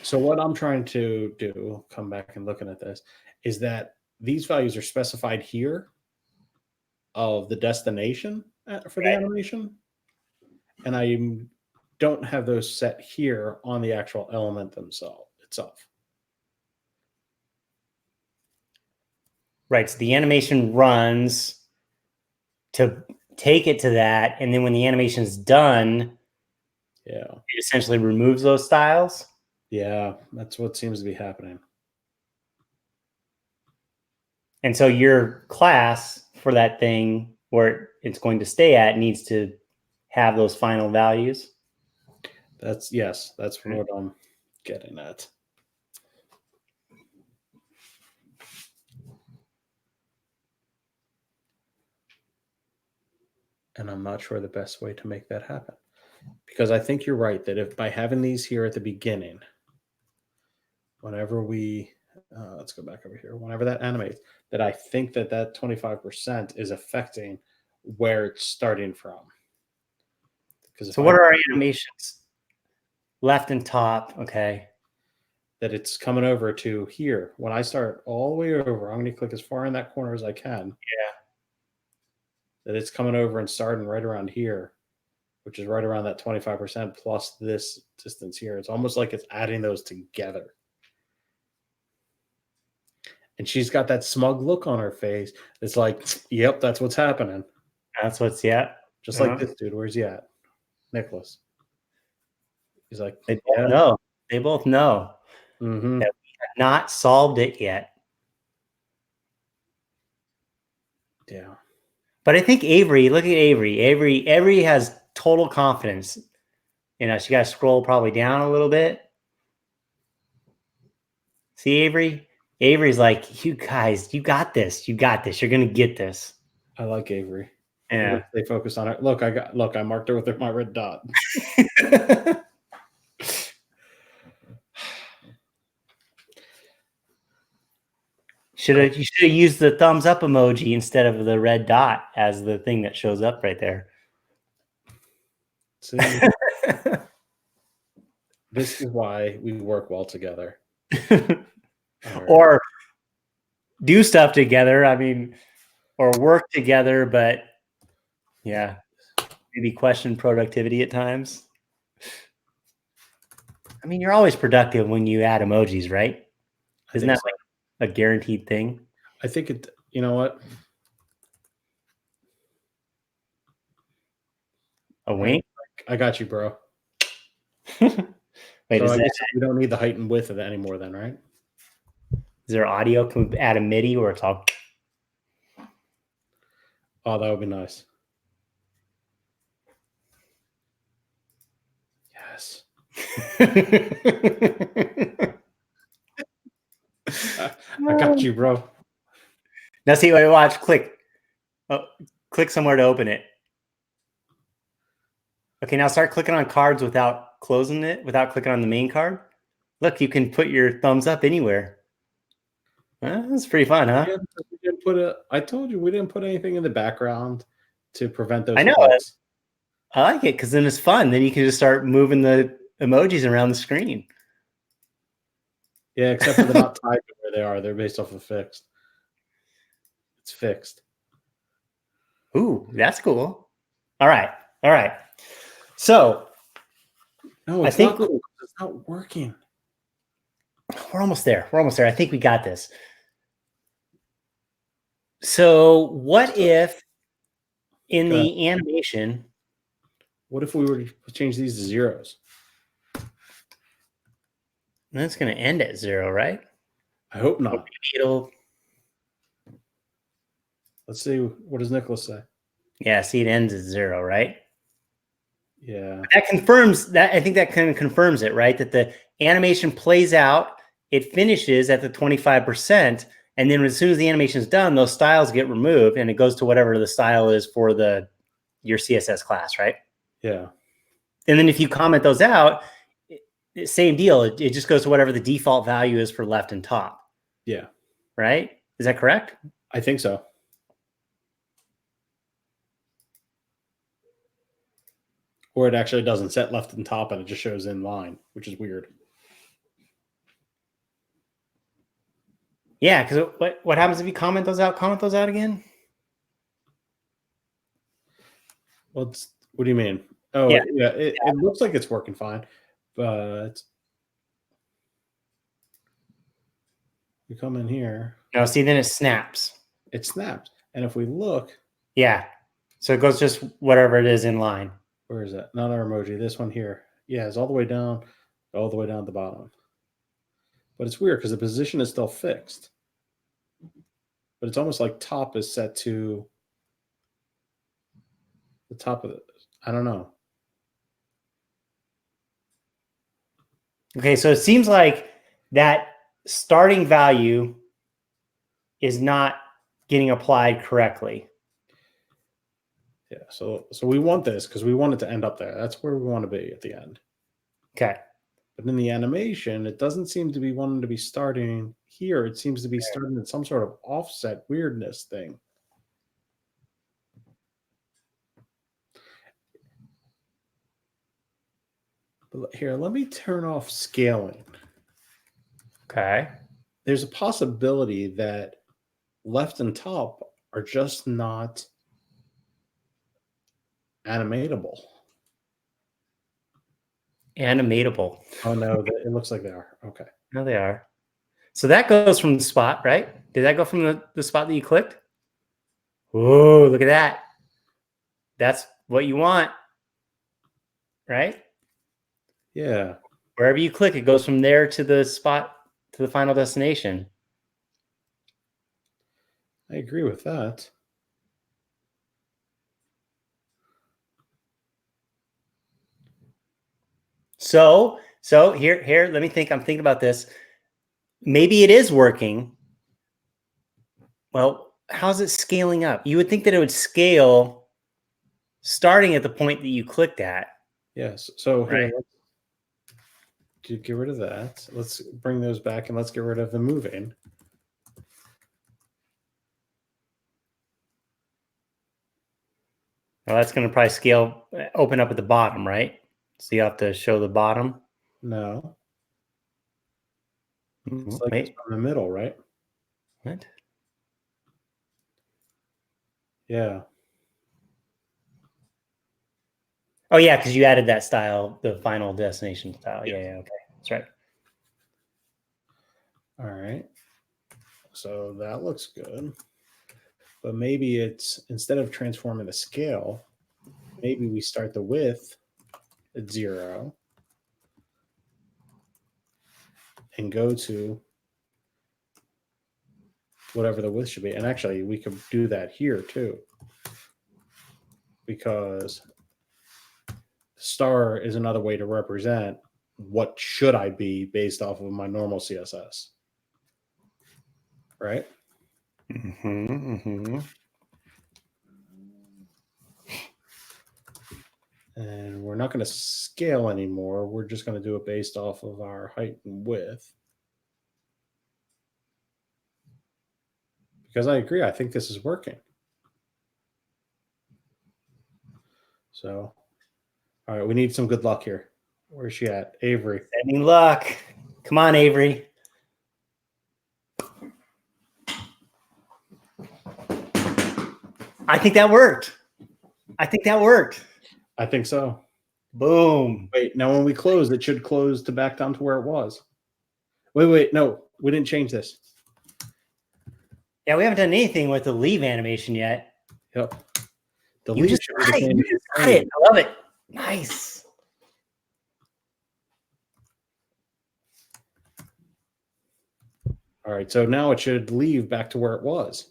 So what I'm trying to do, come back and looking at this, is that these values are specified here of the destination for the animation. And I don't have those set here on the actual element itself. Right. So the animation runs to take it to that. And then when the animation is done, yeah, it essentially removes those styles. Yeah, that's what seems to be happening. And so your class for that thing where it's going to stay at needs to have those final values. That's what I'm getting at. And I'm not sure the best way to make that happen. Because I think you're right that if by having these here at the beginning, whenever we, let's go back over here, whenever that animates, that I think that 25% is affecting where it's starting from. So what are our animations? Left and top, okay. That it's coming over to here. When I start all the way over, I'm going to click as far in that corner as I can. Yeah. That it's coming over and starting right around here, which is right around that 25% plus this distance here. It's almost like it's adding those together. And she's got that smug look on her face. It's like, yep, that's what's happening. That's what's, yeah. Just like this dude. Where's he at? Nicholas. He's like, they both know. They both know that we have not solved it yet. Yeah. But I think Avery, look at Avery. Avery has total confidence. You know, she got to scroll probably down a little bit. See Avery? Avery's like, you guys, you got this. You got this. You're going to get this. I like Avery. Yeah. They focus on it. Look, I marked her with my red dot. You should have used the thumbs up emoji instead of the red dot as the thing that shows up right there. See? This is why we work well together. Right. Or do stuff together. I mean, or work together, but yeah, maybe question productivity at times. I mean, you're always productive when you add emojis, right? Isn't that so. like a guaranteed thing? I think it. You know what? A wink? I got you, bro. Wait, So is I guess we don't need the height and width of it anymore, then, right? there audio? Can we add a MIDI where it's all? Oh, that would be nice. Yes. I got you, bro. Now see, wait, watch. Click. Oh, click somewhere to open it. Okay, now start clicking on cards without closing it, without clicking on the main card. Look, you can put your thumbs up anywhere. That's pretty fun, huh? We didn't put I told you we didn't put anything in the background to prevent those. I know. Clicks. I like it because then it's fun. Then you can just start moving the emojis around the screen. Yeah, except for they're not tied to where they are. They're based off of fixed. It's fixed. Ooh, that's cool. All right. All right. So no, it's not cool. It's not working. We're almost there. We're almost there. I think we got this. So what if in the animation, what if we were to change these to zeros? That's going to end at 0, right? I hope not. It'll. Let's see. What does Nicholas say? Yeah, see, it ends at 0, right? Yeah. That confirms that. I think that kind of confirms it, right? That the animation plays out, it finishes at the 25%, and then as soon as the animation is done, those styles get removed, and it goes to whatever the style is for your CSS class, right? Yeah. And then if you comment those out, same deal. It just goes to whatever the default value is for left and top. Yeah. Right? Is that correct? I think so. Or it actually doesn't set left and top and it just shows in line, which is weird. Yeah, because what happens if you comment those out? Comment those out again? What do you mean? Oh, yeah. It looks like it's working fine, but we come in here. No, see, then it snaps. It snaps. And if we look. Yeah. So it goes just whatever it is in line. Where is that? Not our emoji. This one here. Yeah, it's all the way down at the bottom. But it's weird because the position is still fixed. But it's almost like top is set to the top of it. I don't know. Okay, so it seems like that starting value is not getting applied correctly. Yeah, so we want this because we want it to end up there. That's where we want to be at the end. Okay. But in the animation, it doesn't seem to be wanting to be starting here. It seems to be starting at some sort of offset weirdness thing. But here, let me turn off scaling. Okay. There's a possibility that left and top are just not animatable. Animatable. Oh, no, it looks like they are. Okay. No, they are. So that goes from the spot, right? Did that go from the spot that you clicked? Oh, look at that. That's what you want, right? Yeah. Wherever you click, it goes from there to the spot, to the final destination. I agree with that. So here, let me think. I'm thinking about this. Maybe it is working. Well, how's it scaling up? You would think that it would scale starting at the point that you clicked at. Yes. So here, right. To get rid of that, let's bring those back and let's get rid of the moving. Well, that's going to probably scale, open up at the bottom, right? So you have to show the bottom. No. It's like Wait. it's in the middle, right? What? Yeah. Oh, yeah, because you added that style, the final destination style. Yeah, okay. That's right. All right. So that looks good. But maybe it's, instead of transforming the scale, maybe we start the width at 0 and go to whatever the width should be. And actually, we could do that here too, because star is another way to represent what should I be based off of my normal CSS. Right? Mm-hmm, mm-hmm. And we're not going to scale anymore. We're just going to do it based off of our height and width. Because I agree, I think this is working. So, all right, we need some good luck here. Where's she at? Avery. Any luck? Come on, Avery. I think that worked. I think that worked. I think so. Boom. Wait, now when we close, it should close to back down to where it was. Wait, no, we didn't change this. Yeah, we haven't done anything with the leave animation yet. Yep. The You just got it. You just got it. I love it. Nice. All right, so now it should leave back to where it was.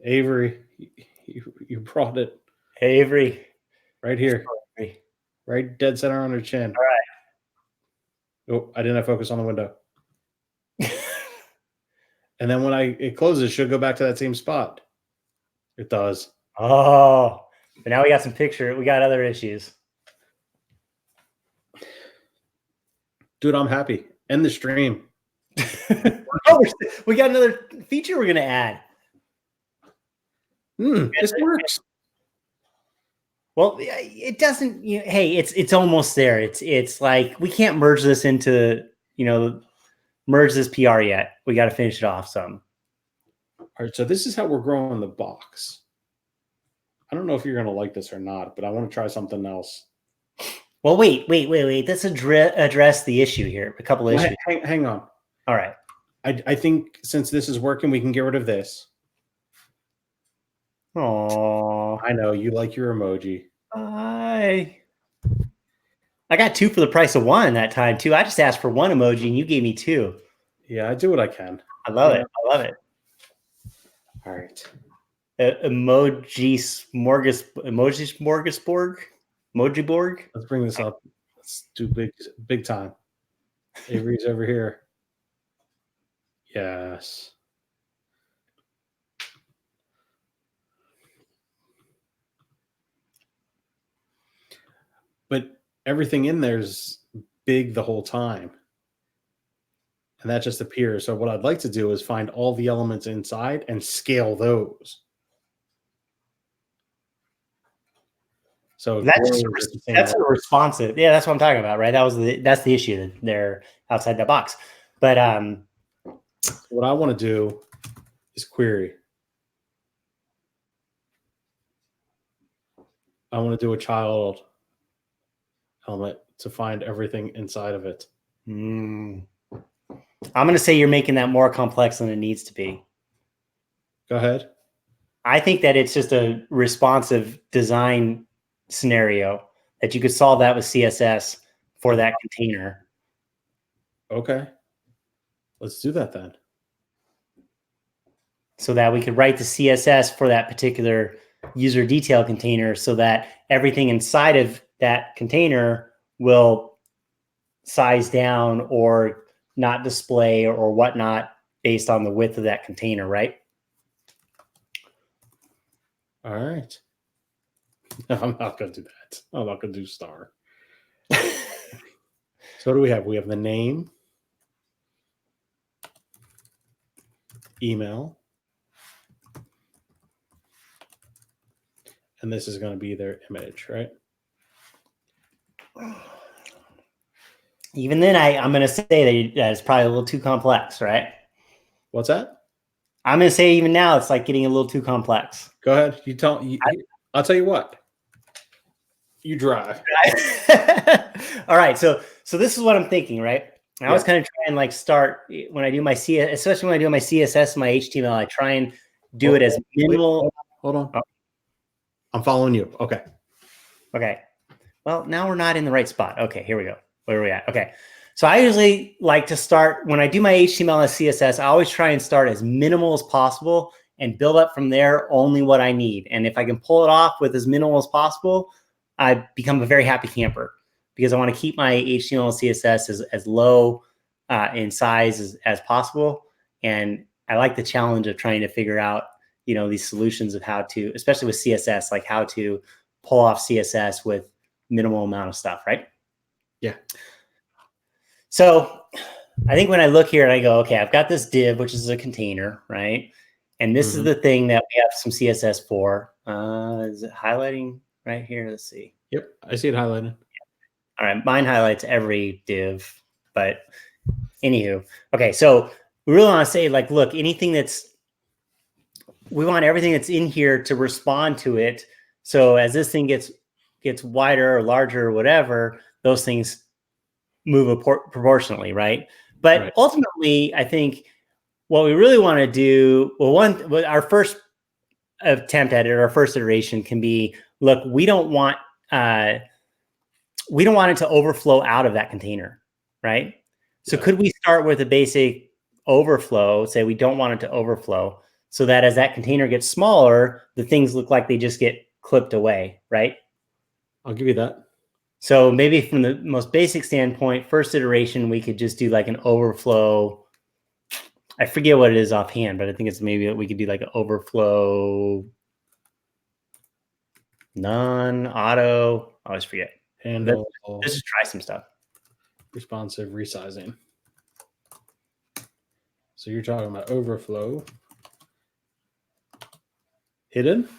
Avery, you brought it. Hey, Avery. Right here. Avery. Right dead center on her chin. All right. Oh, I didn't have focus on the window. And then when it closes, it should go back to that same spot. It does. Oh, but now we got some picture. We got other issues. Dude, I'm happy. End the stream. Oh, we got another feature we're going to add. This works. Well, it doesn't. Hey, it's almost there. It's like we can't merge this into merge this PR yet. We got to finish it off some. All right, so this is how we're growing the box. I don't know if you're going to like this or not, but I want to try something else. Well, wait. Let's address the issue here. A couple issues. Hang on. All right. I think since this is working, we can get rid of this. Oh, I know you like your emoji. I got 2 for the price of 1 that time too. I just asked for 1 emoji and you gave me 2. Yeah, I do what I can. I love it. I love it. All right. Emoji smorgasbord. Let's bring this up. Let's do big time. Avery's over here. Yes. But everything in there's big the whole time. And that just appears. So what I'd like to do is find all the elements inside and scale those. So that's a responsive. Yeah, that's what I'm talking about, right? That's the issue that they're outside the box. But what I want to do is query. I want to do a child element to find everything inside of it. I'm going to say you're making that more complex than it needs to be. Go ahead. I think that it's just a responsive design scenario that you could solve that with CSS for that container. Okay. Let's do that then. So that we could write the CSS for that particular user detail container so that everything inside of that container will size down or not display or whatnot based on the width of that container, right? All right. I'm not going to do that. I'm not going to do star. So what do we have? We have the name, email, and this is going to be their image, right? Even then, I'm going to say that it's probably a little too complex, right? What's that? I'm going to say even now it's like getting a little too complex. Go ahead. I'll tell you what. You drive. All right. So this is what I'm thinking, right? I always kind of try and like start when I do my CSS, especially when I do my CSS, my HTML, I try and do it as minimal. Hold on. Oh. I'm following you. Okay. Okay. Well, now we're not in the right spot. Okay, here we go. Where are we at? Okay. So I usually like to start when I do my HTML and CSS, I always try and start as minimal as possible and build up from there only what I need. And if I can pull it off with as minimal as possible, I become a very happy camper because I want to keep my HTML and CSS as low in size as possible. And I like the challenge of trying to figure out, these solutions of how to, especially with CSS, like how to pull off CSS with minimal amount of stuff, right? Yeah. So I think when I look here and I go, okay, I've got this div, which is a container, right? And this is the thing that we have some CSS for. Is it highlighting right here? Let's see. Yep, I see it highlighted. All right, mine highlights every div, but anywho. Okay, so we really want to say, like, look, we want everything that's in here to respond to it. So as this thing gets wider or larger or whatever, those things move proportionally, right? But ultimately, I think what we really want to do, our first attempt at it, our first iteration can be, look, we don't want it to overflow out of that container, right? So could we start with a basic overflow, say we don't want it to overflow, so that as that container gets smaller, the things look like they just get clipped away, right? I'll give you that. So maybe from the most basic standpoint, first iteration, we could just do like an overflow. I forget what it is offhand, but I think it's maybe we could do like an overflow none, auto. I always forget. Handle. Let's just try some stuff. Responsive resizing. So you're talking about overflow. Hidden?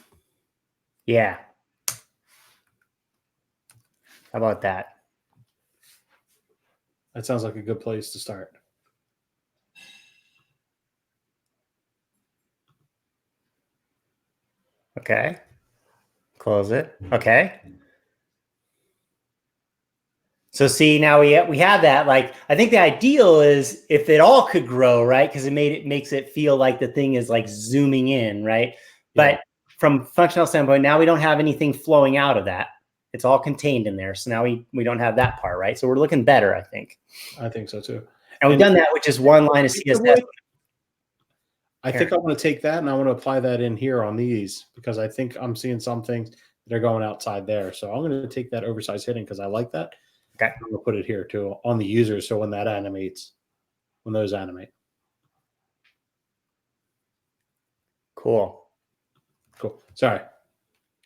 Yeah. How about that? That sounds like a good place to start. Okay. Close it. Okay. So see, now we have that. Like, I think the ideal is if it all could grow, right? Because it makes it feel like the thing is like zooming in, right? Yeah. But from functional standpoint, now we don't have anything flowing out of that. It's all contained in there. So now we don't have that part, right? So we're looking better, I think. I think so too. And we've done that with just one line of CSS. I think I want to take that and I want to apply that in here on these because I think I'm seeing some things that are going outside there. So I'm going to take that oversized hidden because I like that. Okay. I'm going to put it here too on the user. So when those animate. Cool. Sorry.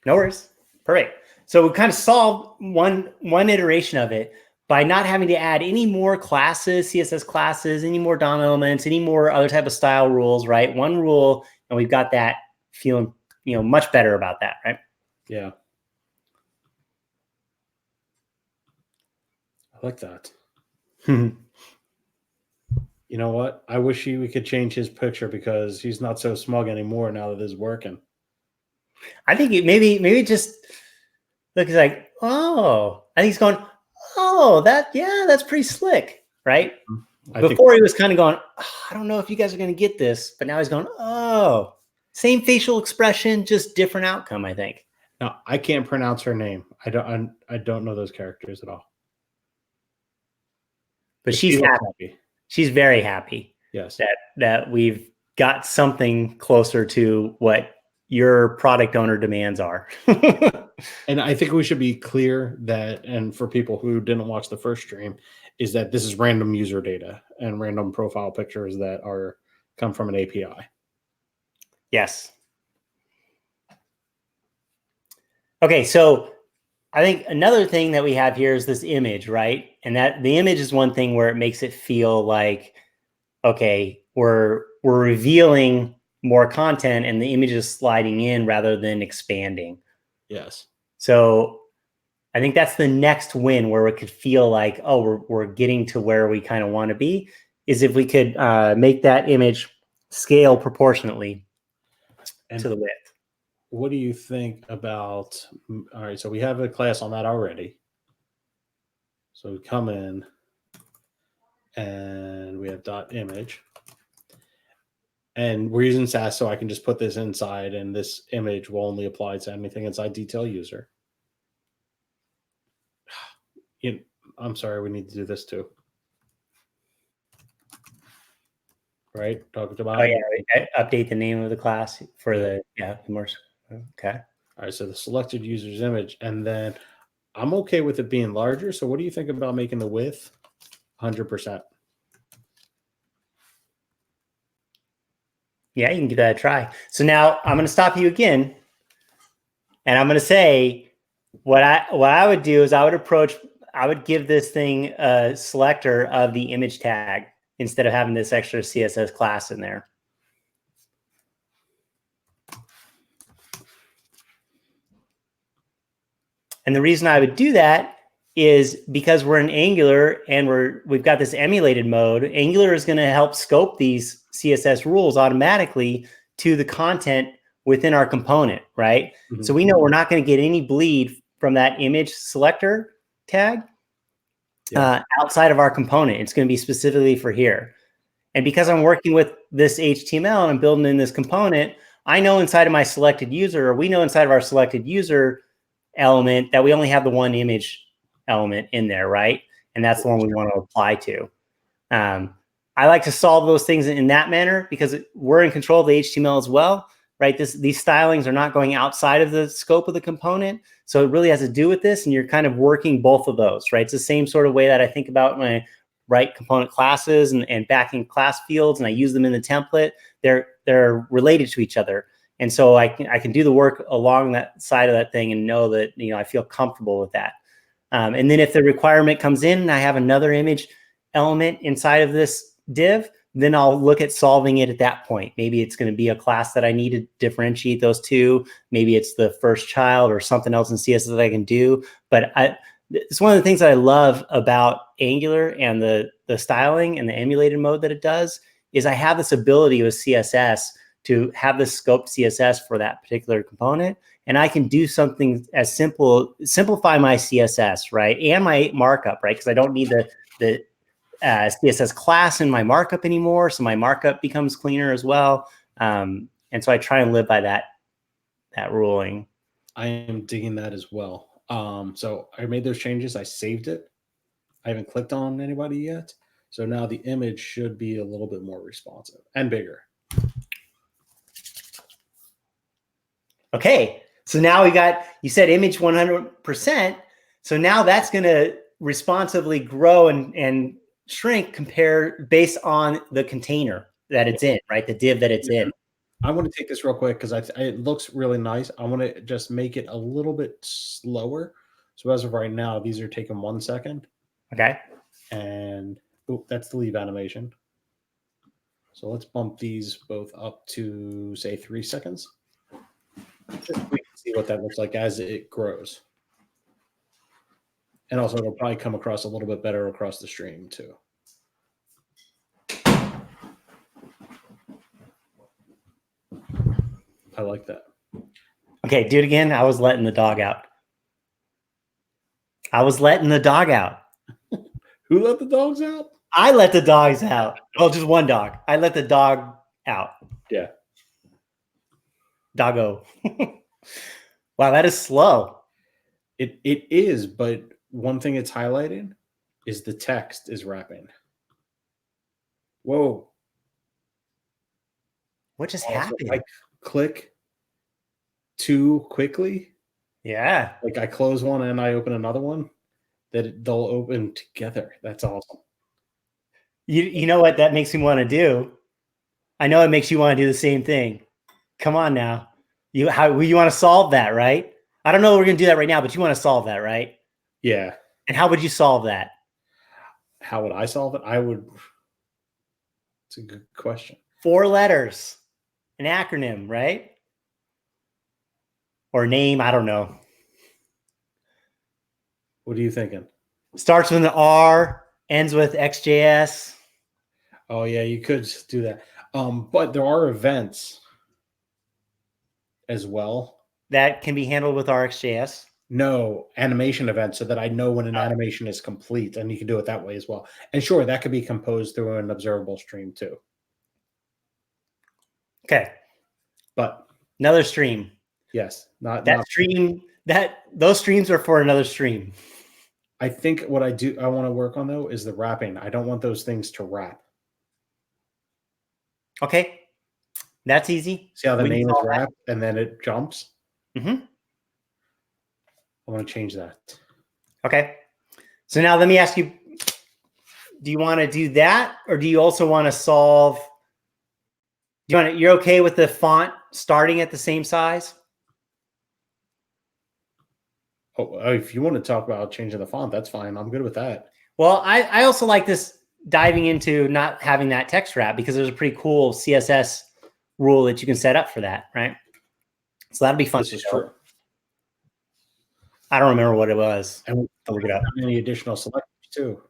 No worries. Perfect. So we kind of solved one iteration of it by not having to add any more classes, CSS classes, any more DOM elements, any more other type of style rules, right? One rule, and we've got that feeling, much better about that, right? Yeah. I like that. You know what? I wish we could change his picture because he's not so smug anymore now that this is working. I think maybe just looks like, oh, I think he's going, oh, that's pretty slick, right? Before he was kind of going, oh, I don't know if you guys are going to get this, but now he's going, oh, same facial expression, just different outcome, I think. Now, I can't pronounce her name. I don't know those characters at all. But she's happy. She's very happy. Yes. That we've got something closer to what your product owner demands are. And I think we should be clear that, and for people who didn't watch the first stream, is that this is random user data and random profile pictures that come from an API. Yes. Okay, so I think another thing that we have here is this image, right? And that the image is one thing where it makes it feel like, okay, we're revealing more content and the image is sliding in rather than expanding. Yes. So I think that's the next win where it could feel like, oh, we're getting to where we kind of want to be, is if we could make that image scale proportionately to the width. what do you think about? All right, so we have a class on that already. So we come in and we have dot image. And we're using Sass, so I can just put this inside, and this image will only apply to anything inside detail user. I'm sorry, we need to do this too. Right? Talk about update the name of the class for the more. Okay. All right, so the selected user's image, and then I'm okay with it being larger. So what do you think about making the width 100%? Yeah, you can give that a try. So now I'm going to stop you again, and I'm going to say what I would do is I would give this thing a selector of the image tag instead of having this extra CSS class in there. And the reason I would do that is because we're in Angular and we've got this emulated mode. Angular is going to help scope these CSS rules automatically to the content within our component, right? Mm-hmm. So we know we're not going to get any bleed from that image selector tag outside of our component. It's going to be specifically for here. And because I'm working with this HTML and I'm building in this component, I know inside of my selected user, or we know inside of our selected user element that we only have the one image element in there, right? And that's the one we want to apply to. I like to solve those things in that manner because we're in control of the HTML as well, right? These stylings are not going outside of the scope of the component. So it really has to do with this, and you're kind of working both of those, right? It's the same sort of way that I think about when I write component classes and backing class fields, and I use them in the template. They're related to each other. And so I can do the work along that side of that thing and know that, I feel comfortable with that. And then if the requirement comes in and I have another image element inside of this div, then I'll look at solving it at that point. Maybe it's going to be a class that I need to differentiate those two. Maybe it's the first child or something else in CSS that I can do. But it's one of the things that I love about Angular and the styling and the emulated mode that it does is I have this ability with CSS to have the scoped CSS for that particular component. And I can do something as simplify my CSS, right? And my markup, right? Because I don't need the CSS class in my markup anymore. So my markup becomes cleaner as well. And so I try and live by that ruling. I am digging that as well. So I made those changes. I saved it. I haven't clicked on anybody yet. So now the image should be a little bit more responsive and bigger. Okay, so now you said image 100%. So now that's going to responsively grow and shrink based on the container that it's in, right? The div that it's in. I want to take this real quick because it looks really nice. I want to just make it a little bit slower. So as of right now, these are taking 1 second. Okay. And that's the leave animation. So let's bump these both up to, say, 3 seconds. Just we can see what that looks like as it grows. And also it'll probably come across a little bit better across the stream too. I like that. Okay, do it again. I was letting the dog out. Who let the dogs out? I let the dogs out. Well, just one dog. I let the dog out. Yeah. Doggo. Wow, that is slow. It is, but one thing it's highlighting is the text is wrapping. Whoa. What just happened? I click too quickly. Yeah. Like I close one and I open another one, they'll open together. That's awesome. You know what that makes me want to do? I know it makes you want to do the same thing. Come on now. You want to solve that, right? I don't know if we're going to do that right now, but you want to solve that, right? Yeah. And how would you solve that? How would I solve it? It's a good question. 4 letters, an acronym, right? Or name, I don't know. What are you thinking? Starts with an R, ends with XJS. Oh yeah, you could do that. But there are events as well. that can be handled with RxJS. No, animation events so that I know when an animation is complete, and you can do it that way as well. And sure, that could be composed through an observable stream too. Okay. But another stream. Yes, not stream. Those streams are for another stream. I think what I want to work on though is the wrapping. I don't want those things to wrap. Okay, that's easy. See how the name is wrapped and then it jumps? Mm-hmm. I want to change that. Okay. So now let me ask you, do you want to do that, or do you also want to solve, you're okay with the font starting at the same size? Oh, if you want to talk about changing the font, that's fine. I'm good with that. Well, I also like this diving into not having that text wrap, because there's a pretty cool CSS rule that you can set up for that, right? So that'll be fun. This is true. I don't remember what it was. And I'll look it up. Any additional selectors too.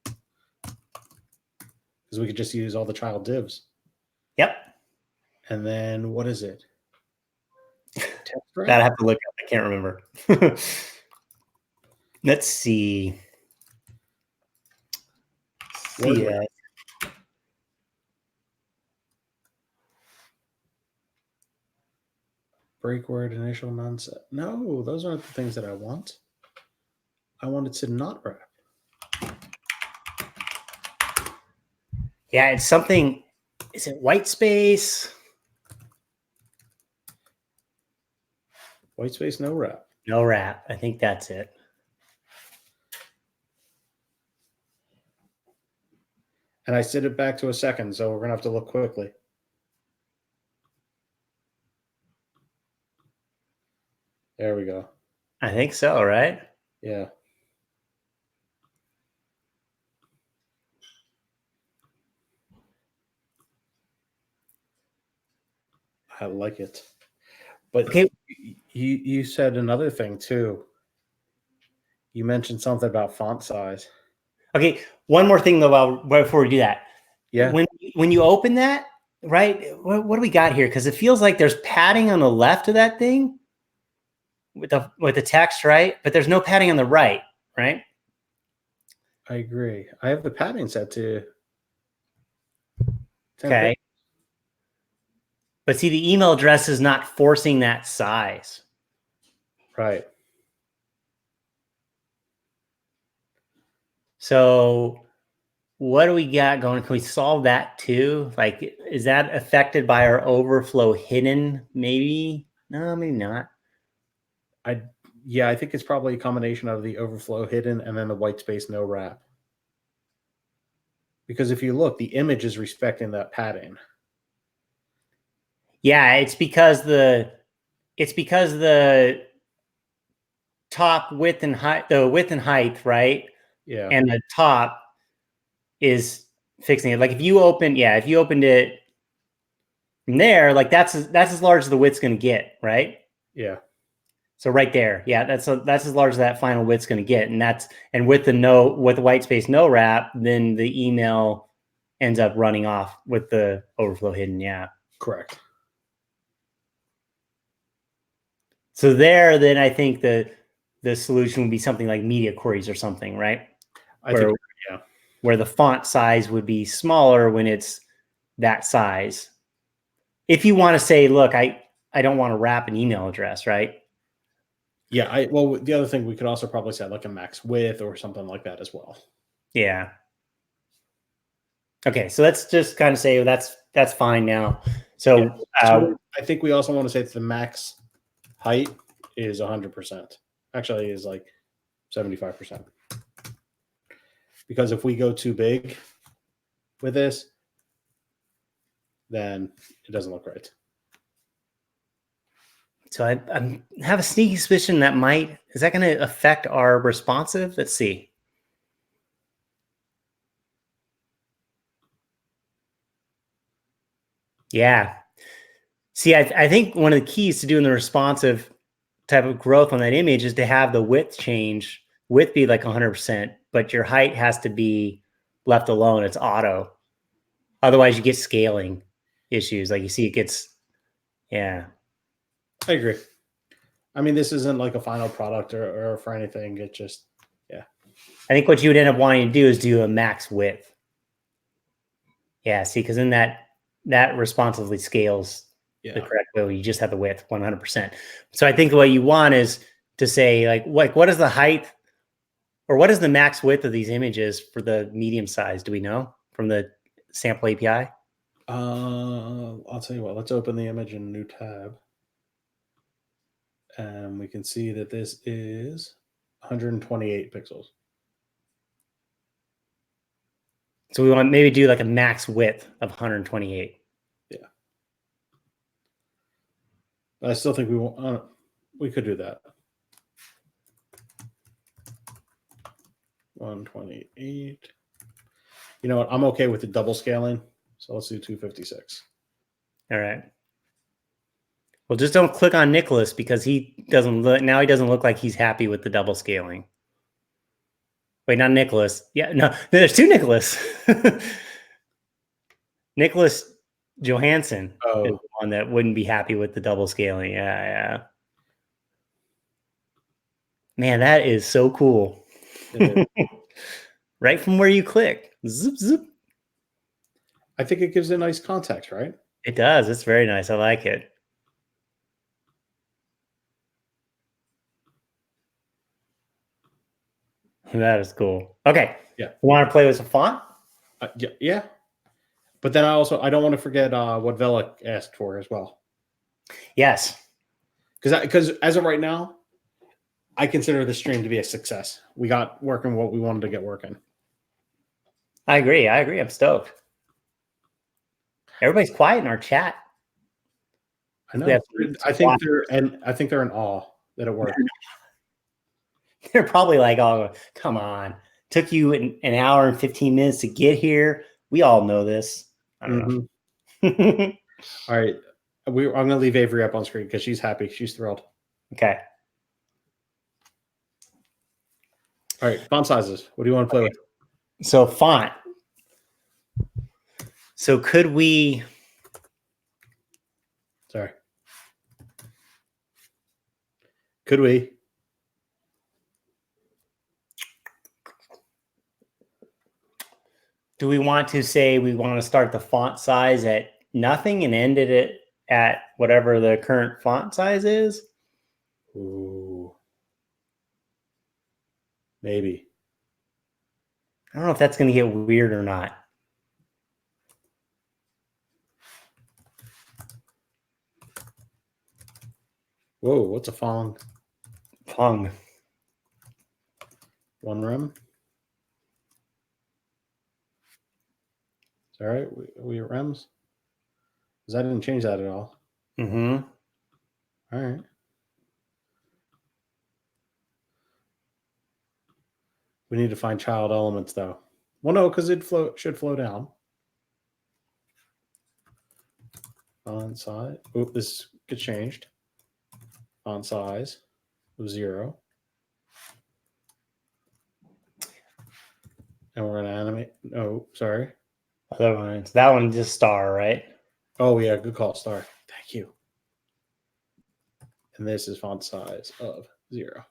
Because we could just use all the child divs. Yep. And then what is it? That I have to look up. I can't remember. Let's see. Break word, initial nonset. No, those aren't the things that I want. I wanted to not wrap. Yeah, it's something. Is it white space? White space, no wrap. No wrap. I think that's it. And I set it back to a second, so we're going to have to look quickly. There we go. I think so, right? Yeah. I like it. But okay, you said another thing too. You mentioned something about font size. Okay, one more thing though, before we do that. Yeah. When you open that, right? What do we got here? Because it feels like there's padding on the left of that thing with the text, right? But there's no padding on the right, right? I agree. I have the padding set to 10 okay. Pixels. But see, the email address is not forcing that size. Right. So what do we got going? Can we solve that too? Like, is that affected by our overflow hidden? Maybe? No, maybe not. Yeah, I think it's probably a combination of the overflow hidden and then the white space no wrap. Because if you look, the image is respecting that padding. Yeah, it's because the top width and height, right? Yeah. And the top is fixing it. Like if you opened it from there, like that's as large as the width's going to get, right? Yeah. So right there, yeah, that's as large as that final width's going to get, and with the white space no wrap, then the email ends up running off with the overflow hidden. Yeah, correct. So there, then I think the solution would be something like media queries or something, right? Where the font size would be smaller when it's that size. If you want to say, look, I don't want to wrap an email address, right? Yeah, well, the other thing we could also probably set like a max width or something like that as well. Yeah. Okay, so let's just kind of say that's fine now. So, so I think we also want to say that the max height is 100%. Actually, is like 75%. Because if we go too big with this, then it doesn't look right. So I have a sneaky suspicion is that going to affect our responsive? Let's see. Yeah. See, I think one of the keys to doing the responsive type of growth on that image is to have the width change. Width be like 100%, but your height has to be left alone. It's auto. Otherwise, you get scaling issues. Like you see, it gets, yeah. I agree. I mean, this isn't like a final product or for anything. It just, yeah. I think what you would end up wanting to do is do a max width. Yeah, see, because then that responsively scales the correct way. You just have the width 100%. So I think what you want is to say like what is the height or what is the max width of these images for the medium size? Do we know from the sample API? I'll tell you what. Let's open the image in a new tab, and we can see that this is 128 pixels. So we want maybe do like a max width of 128. Yeah. But I still think we could do that. 128. You know what? I'm okay with the double scaling. So let's do 256. All right. Well, just don't click on Nicholas because he doesn't look like he's happy with the double scaling. Wait, not Nicholas. Yeah, no, there's two Nicholas. Nicholas Johansson is the one that wouldn't be happy with the double scaling. Yeah. Man, that is so cool. Right from where you click. Zip, zip. I think it gives a nice context, right? It does. It's very nice. I like it. That is cool. Okay. Yeah. You want to play with some font? Yeah. But then I don't want to forget what Velik asked for as well. Yes. Because as of right now, I consider the stream to be a success. We got working what we wanted to get working. I agree. I'm stoked. Everybody's quiet in our chat. I know. I think they're in awe that it worked. They're probably like, "Oh, come on! Took you an hour and 15 minutes to get here. We all know this." I don't know. All right, I'm going to leave Avery up on screen because she's happy. She's thrilled. Okay. All right, font sizes. What do you want to play with? So font. So could we? Sorry. Could we? Do we want to say we want to start the font size at nothing and end it at whatever the current font size is? Ooh. Maybe. I don't know if that's going to get weird or not. Whoa, what's a Fong? Fong. One rem. Is that right? We at rems? Because I didn't change that at all. Mm-hmm. All right. We need to find child elements, though. Well, no, because it should flow down. Font size. Oh, this gets changed. Font size of 0. And we're going to animate. Oh, sorry. Other ones. That one just star, right? Oh, yeah. Good call, star. Thank you. And this is font size of 0.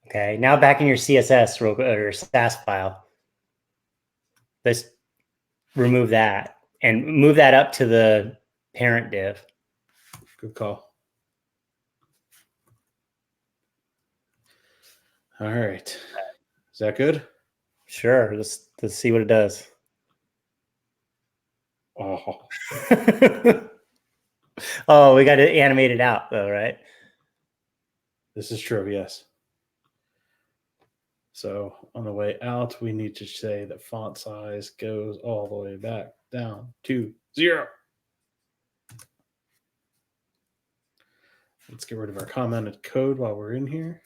Okay. Now back in your CSS or Sass file. Let's remove that and move that up to the parent div. Good call. All right. Is that good? Sure. Let's see what it does. Oh. Oh, we got to animate it out though, right? This is true, yes. So on the way out, we need to say that font size goes all the way back down to 0. Let's get rid of our commented code while we're in here.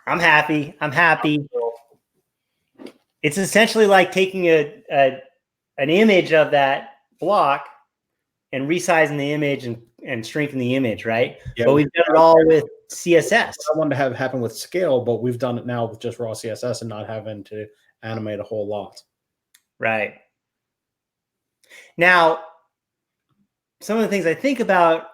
I'm happy. It's essentially like taking an image of that block and resizing the image and strengthen the image, right? Yeah, but we've done it all with CSS. I wanted to have happen with scale, but we've done it now with just raw CSS and not having to animate a whole lot. Right. Now, some of the things I think about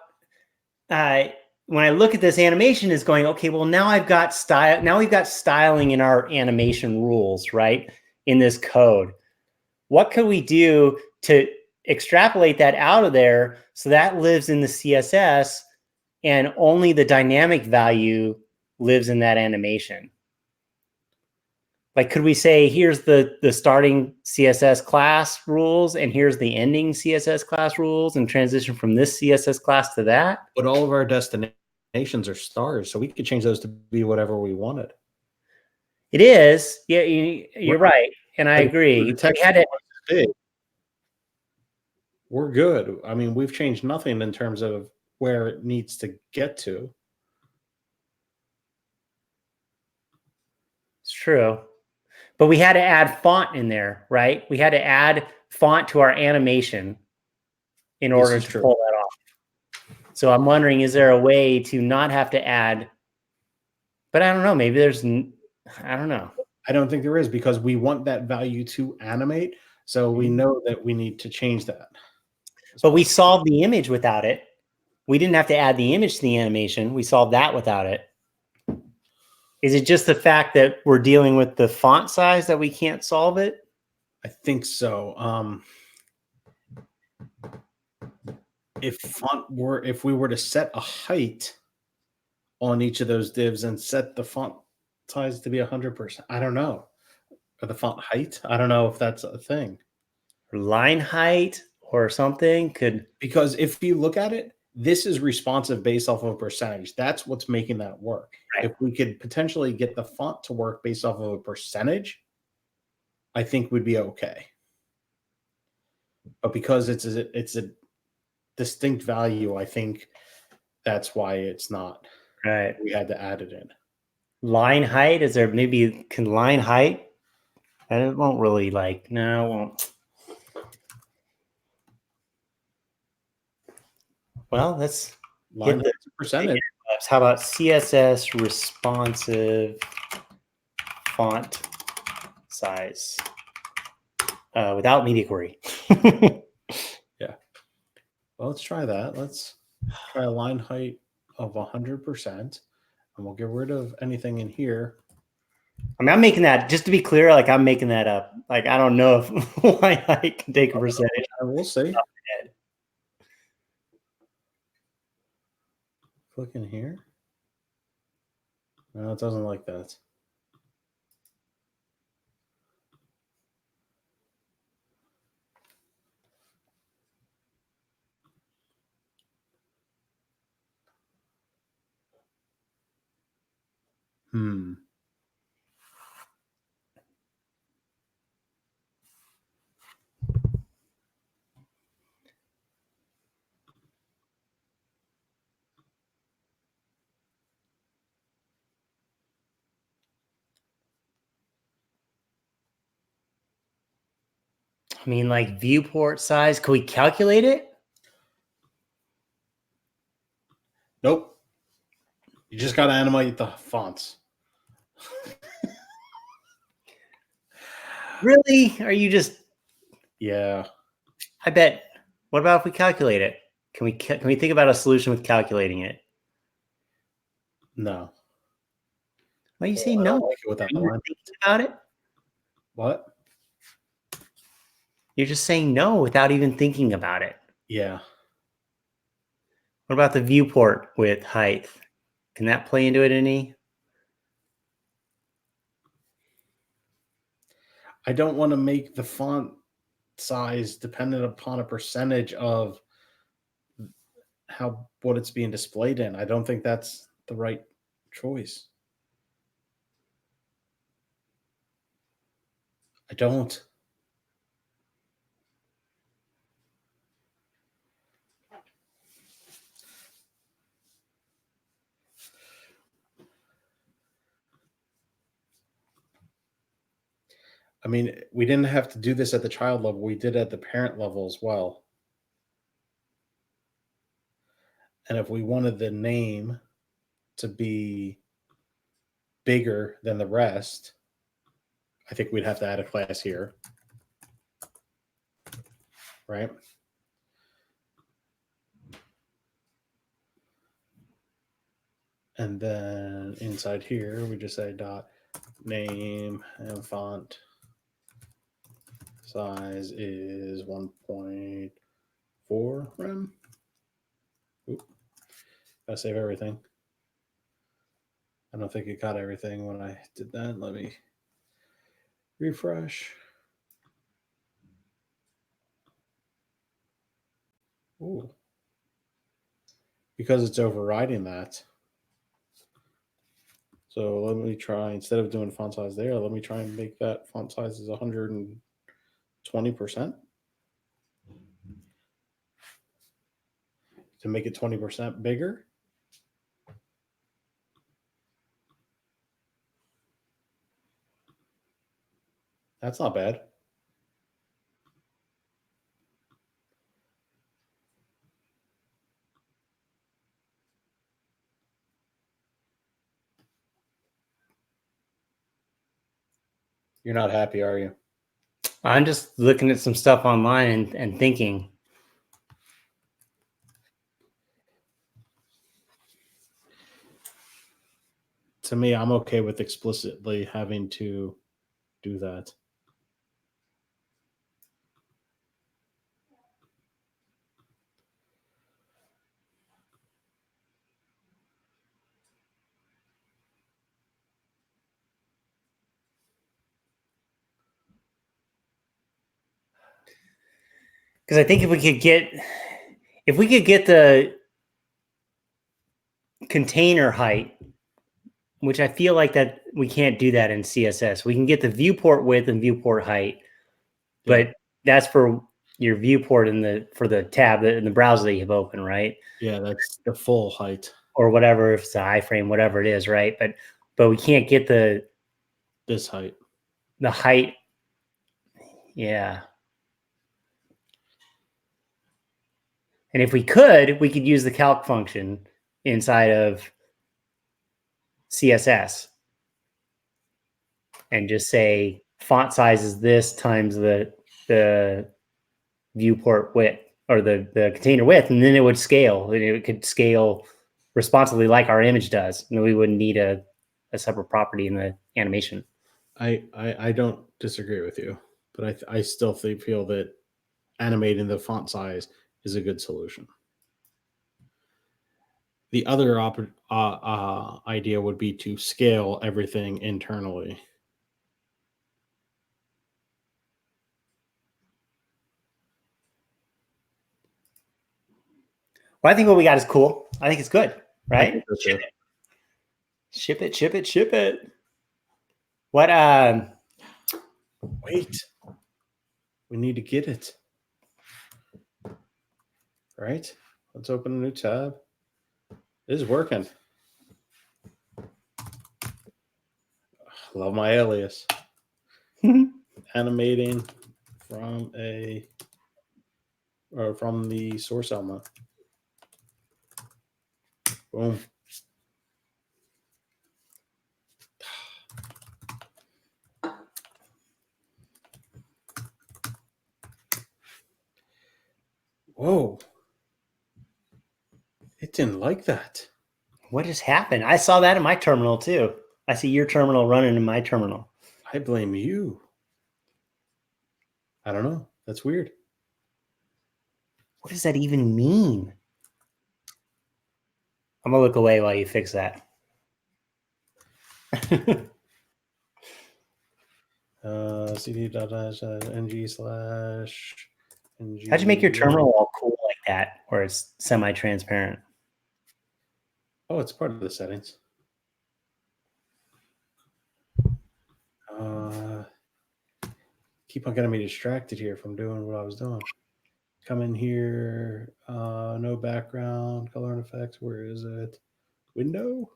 when I look at this animation is going, okay, well, now I've got style. Now we've got styling in our animation rules, right? In this code. What could we do to extrapolate that out of there so that lives in the CSS and only the dynamic value lives in that animation? Like, could we say, here's the starting CSS class rules, and here's the ending CSS class rules, and transition from this CSS class to that? But all of our destinations are stars, so we could change those to be whatever we wanted. It is. Yeah, you're right. And I agree. The text big. We're good. I mean, we've changed nothing in terms of where it needs to get to. It's true. But we had to add font in there, right? We had to add font to our animation in order to pull that off. So I'm wondering, is there a way to not have to add? But I don't know. Maybe there's, I don't know. I don't think there is, because we want that value to animate. So we know that we need to change that. But we solved the image without it. We didn't have to add the image to the animation. We solved that without it. Is it just the fact that we're dealing with the font size that we can't solve it? I think so. If we were to set a height on each of those divs and set the font size to be 100%, I don't know. Or the font height, I don't know if that's a thing. Or line height or something could. Because if you look at it, this is responsive based off of a percentage. That's what's making that work. Right. If we could potentially get the font to work based off of a percentage, I think we'd be okay. But because it's a distinct value, I think that's why it's not. Right. We had to add it in. Line height, is there maybe, can line height? And it won't really like, no, it won't. Well, let's line height percentage. How about CSS responsive font size without media query? Yeah. Well, let's try that. Let's try a line height of 100%, and we'll get rid of anything in here. I mean, I'm making that, just to be clear, like I'm making that up. Like, I don't know if line height can take a percentage. We'll see. Click in here. No, it doesn't like that. I mean, like viewport size, can we calculate it? Nope. You just got to animate the fonts. Really? Are you just? Yeah. I bet. What about if we calculate it? Can we think about a solution with calculating it? No. Why you say no? Like it without the line. Thinking about it? What? You're just saying no without even thinking about it. Yeah. What about the viewport with height? Can that play into it any? I don't want to make the font size dependent upon a percentage of what it's being displayed in. I don't think that's the right choice. I don't. I mean, we didn't have to do this at the child level. We did at the parent level as well. And if we wanted the name to be bigger than the rest, I think we'd have to add a class here. Right? And then inside here, we just say dot name and font size is 1.4 rem. Oop. Gotta save everything. I don't think it got everything when I did that. Let me refresh. Ooh. Because it's overriding that. So let me try, instead of doing font size there, let me try and make that font size is 120%. To make it 20% bigger. That's not bad. You're not happy, are you? I'm just looking at some stuff online and thinking. To me, I'm okay with explicitly having to do that. Because I think if we could get the container height, which I feel like that we can't do that in CSS. We can get the viewport width and viewport height, but that's for your viewport for the tab in the browser that you have open, right? Yeah, that's the full height. Or whatever, if it's an iframe, whatever it is, right? But we can't get this height. The height. Yeah. And if we could use the calc function inside of CSS and just say font size is this times the viewport width or the container width, and then it would scale. It could scale responsively like our image does. And we wouldn't need a separate property in the animation. I don't disagree with you, but I still feel that animating the font size is a good solution. The other idea would be to scale everything internally. Well, I think what we got is cool. I think it's good, right? So Ship it. What? Wait. We need to get it. Right? Let's open a new tab. It is working. Love my alias. Animating from the source element. Boom. Whoa. It didn't like that. What just happened? I saw that in my terminal too. I see your terminal running in my terminal. I blame you. I don't know. That's weird. What does that even mean? I'm gonna look away while you fix that. cd.ng/ng. How'd you make your terminal all cool like that, or it's semi-transparent? Oh, it's part of the settings. Keep on getting me distracted here from doing what I was doing. Come in here, no background, color and effects. Where is it? Window?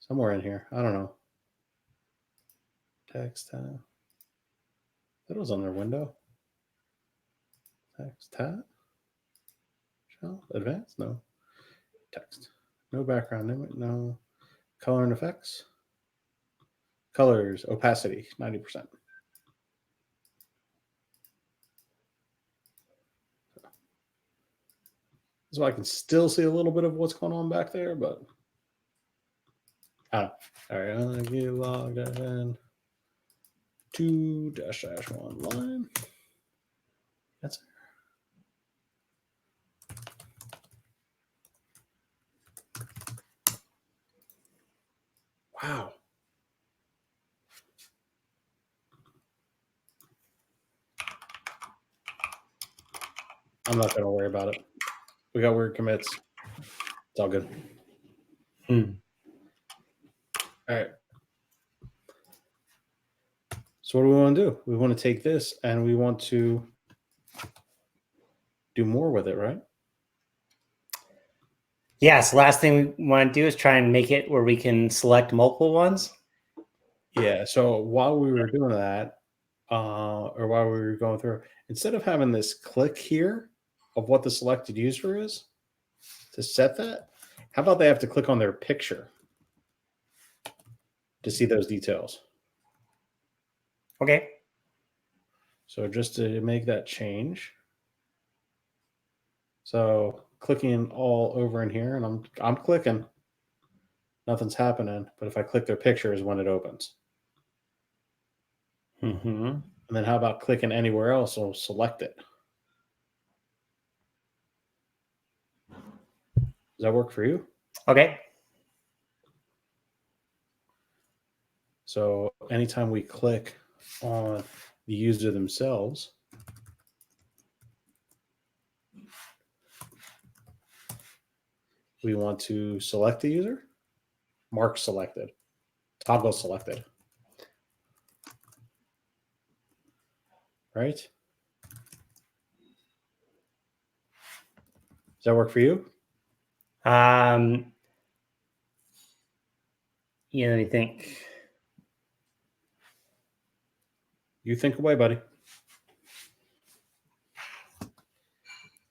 Somewhere in here. I don't know. Text tab. That was on their window. Text tab. No. Advanced? No. Text. No background image. No. Color and effects. Colors. Opacity. 90%. So I can still see a little bit of what's going on back there, but all right, I'm gonna get logged in 2-1 line. That's it. Wow. I'm not gonna worry about it. We got weird commits. It's all good. All right. So what do we want to do? We want to take this and we want to do more with it, right? Yeah, so last thing we want to do is try and make it where we can select multiple ones. Yeah, so while we were doing that, or while we were going through, instead of having this click here of what the selected user is to set that, how about they have to click on their picture to see those details? Okay. So just to make that change. So clicking all over in here, and I'm clicking, nothing's happening. But if I click their picture is when it opens. And then how about clicking anywhere else? I'll select it. Does that work for you? Okay. So anytime we click on the user themselves, we want to select the user, mark selected, toggle selected. Right? Does that work for you? Yeah, let me think. You think away, buddy.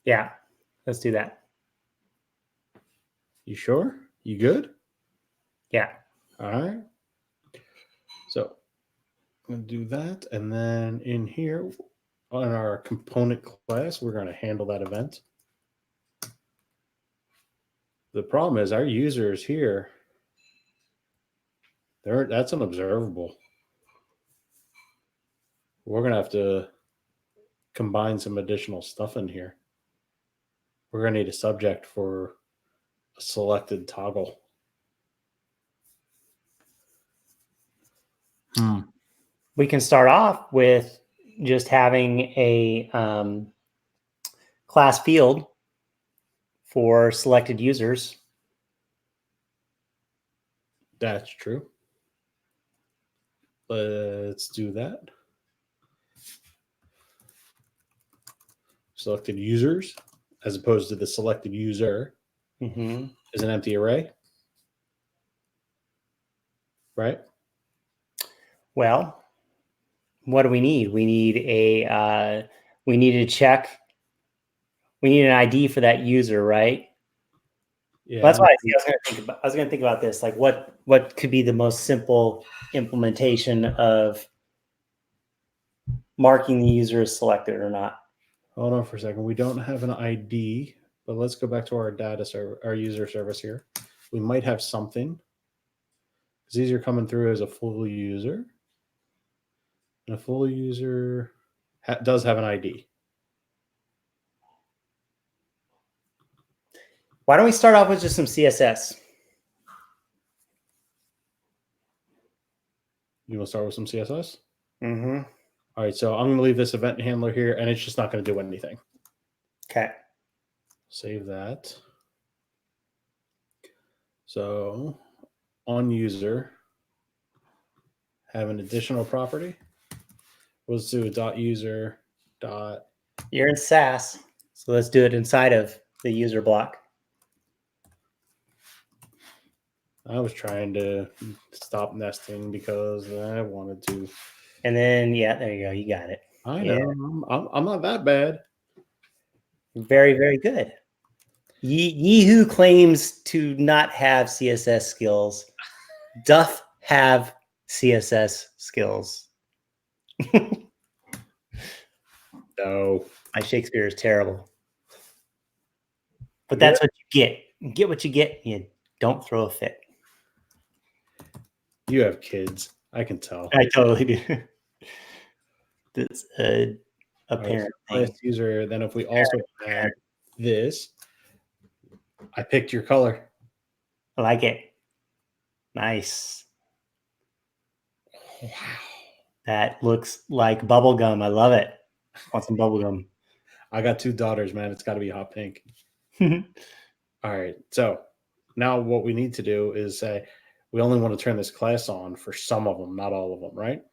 Yeah, let's do that. You sure? You good? Yeah. All right. So I'm going to do that. And then in here on our component class, we're going to handle that event. The problem is our users here, that's an observable. We're going to have to combine some additional stuff in here. We're going to need a subject for a selected toggle. We can start off with just having a class field for selected users. That's true. Let's do that. Selected users, as opposed to the selected user, is an empty array. Right? Well, what do we need? We need we need to check. We need an ID for that user, right? Yeah. That's why I was going to think about this. Like, what could be the most simple implementation of marking the user as selected or not? Hold on for a second. We don't have an ID, but let's go back to our data server, our user service here. We might have something because these are coming through as a full user, and a full user does have an ID. Why don't we start off with just some CSS? You want to start with some CSS? Mm-hmm. All right, so I'm going to leave this event handler here, and it's just not going to do anything. Okay. Save that. So on user, have an additional property. Let's do a .user . You're in Sass, so let's do it inside of the user block. I was trying to stop nesting because I wanted to. And then, yeah, there you go. You got it. I know. I'm not that bad. Very, very good. Ye who claims to not have CSS skills doth have CSS skills. No. My Shakespeare is terrible. But Yeah. that's what you get. You get what you get. You don't throw a fit. You have kids. I can tell. I totally do. That's a parent Class thing. user. Then if we also add this, I picked your color. I like it. Nice. Wow. That looks like bubble gum. I love it. I want some bubble gum. I got 2 daughters, man. It's got to be hot pink. All right. So now what we need to do is say we only want to turn this class on for some of them, not all of them, right?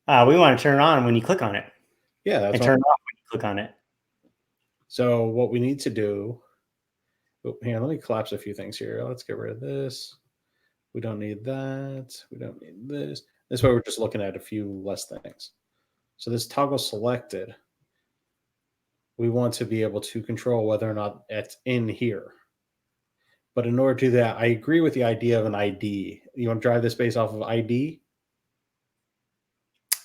We want to turn it on when you click on it. Yeah, that's and turn it off when you click on it. So what we need to do, here, let me collapse a few things here. Let's get rid of this. We don't need that. We don't need this. This way we're just looking at a few less things. So this toggle selected, we want to be able to control whether or not it's in here. But in order to do that, I agree with the idea of an ID. You want to drive this based off of ID?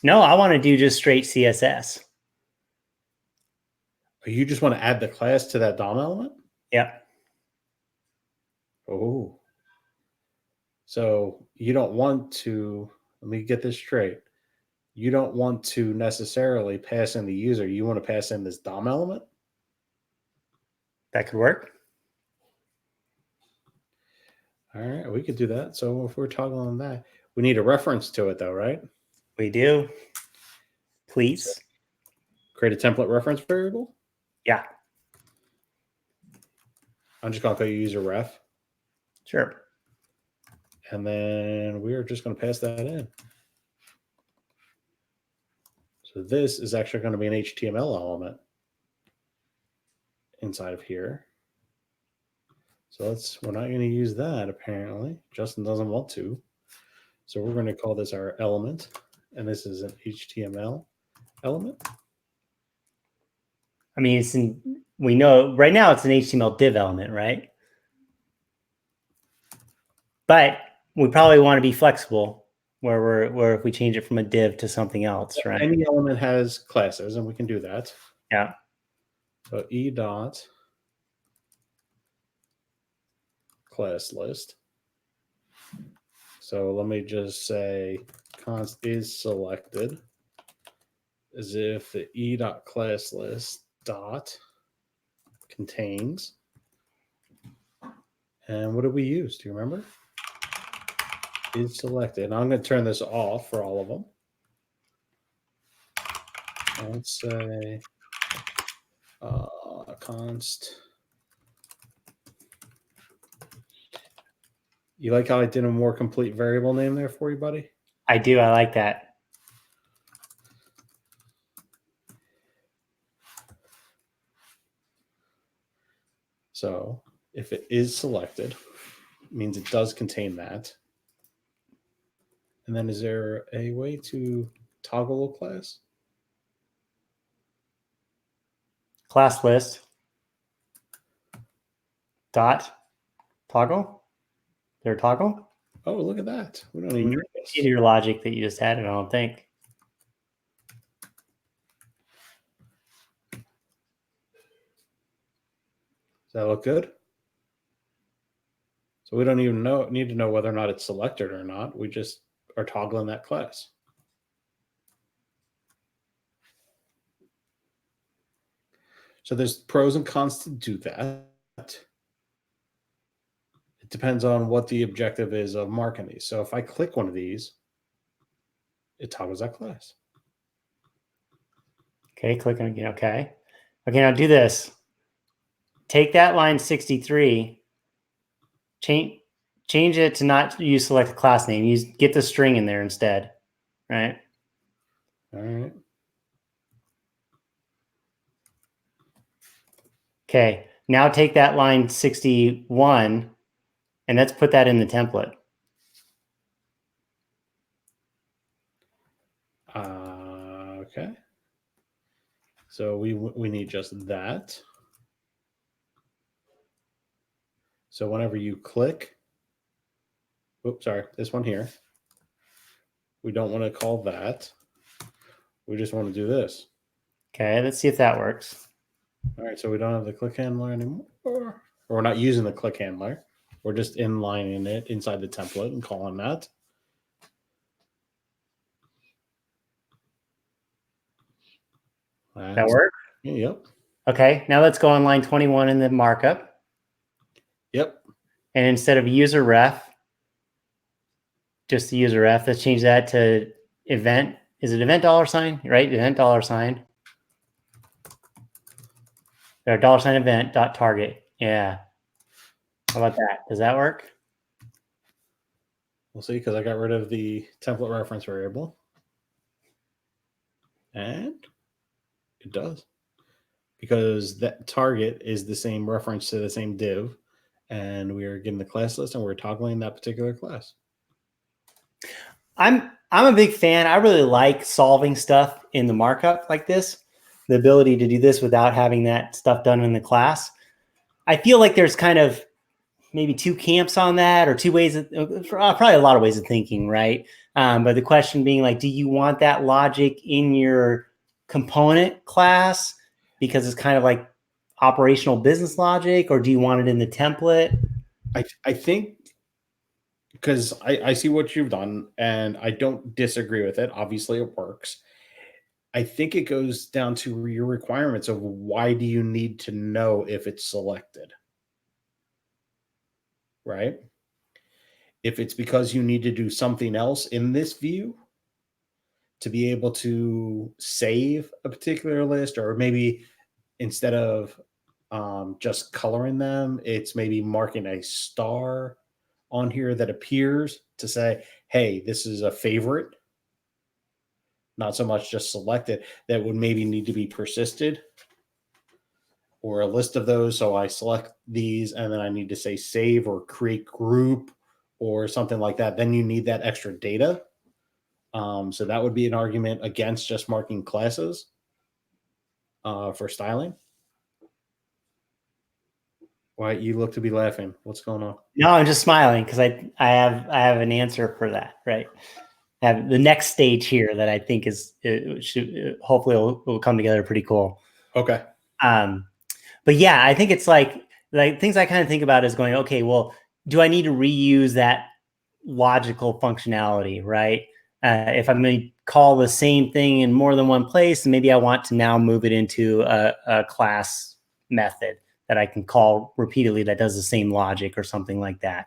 No, I want to do just straight CSS. Or you just want to add the class to that DOM element? Yep. Oh. So you don't want to, let me get this straight. You don't want to necessarily pass in the user. You want to pass in this DOM element? That could work. All right, we could do that. So if we're toggling that, we need a reference to it though, right? We do. Please. So create a template reference variable? Yeah. I'm just going to call you user ref. Sure. And then we're just going to pass that in. So this is actually going to be an HTML element inside of here. So we're not going to use that apparently. Justin doesn't want to. So we're going to call this our element. And this is an HTML element. I mean, we know right now it's an HTML div element, right? But we probably want to be flexible where if we change it from a div to something else, right? Any element has classes, and we can do that. Yeah. So e dot class list. So let me just say const is selected as if the e dot class list dot contains. And what did we use? Do you remember? Is selected. And I'm going to turn this off for all of them. Let's say const. You like how I did a more complete variable name there for you, buddy? I do. I like that. So if it is selected, it means it does contain that. And then is there a way to toggle a class? Class list dot toggle. There toggle? Oh, look at that. We don't even See your logic that you just added, I don't think. Does that look good? So we don't even need to know whether or not it's selected or not. We just are toggling that class. So there's pros and cons to do that. It depends on what the objective is of marking these. So if I click one of these, it toggles that class. Okay, click on again. Okay. Okay, now do this. Take that line 63, change it to not use select a class name. Get the string in there instead, right? All right. Okay, now take that line 61 and let's put that in the template. Okay. So we need just that. So whenever you click, oops, sorry, this one here, we don't want to call that. We just want to do this. Okay, let's see if that works. All right, so we don't have the click handler anymore, or we're not using the click handler. We're just inlining it inside the template and calling that. That work? Yep. Okay, now let's go on line 21 in the markup. Yep. And instead of user ref, just the user ref, let's change that to event. Is it event $, right? Event $. Or $ event dot target. Yeah. How about that? Does that work? We'll see, because I got rid of the template reference variable. And it does. Because that target is the same reference to the same div. And we are getting the class list and we're toggling that particular class. I'm a big fan. I really like solving stuff in the markup like this. The ability to do this without having that stuff done in the class. I feel like there's kind of maybe two camps on that, or two ways, probably a lot of ways of thinking, right? But the question being like, do you want that logic in your component class because it's kind of like operational business logic, or do you want it in the template? I think, because I see what you've done and I don't disagree with it. Obviously it works. I think it goes down to your requirements of why do you need to know if it's selected, right? If it's because you need to do something else in this view to be able to save a particular list, or maybe instead of just coloring them, it's maybe marking a star on here that appears to say, hey, this is a favorite. Not so much just selected, that would maybe need to be persisted, or a list of those. So I select these and then I need to say save or create group or something like that. Then you need that extra data. So that would be an argument against just marking classes for styling. Why, you look to be laughing? What's going on? No, I'm just smiling because I have an answer for that, right? I have the next stage here that I think is hopefully will come together pretty cool. Okay. But yeah, I think it's like things I kind of think about is going, okay, well, do I need to reuse that logical functionality, right? If I'm going to call the same thing in more than one place, maybe I want to now move it into a class method that I can call repeatedly that does the same logic or something like that.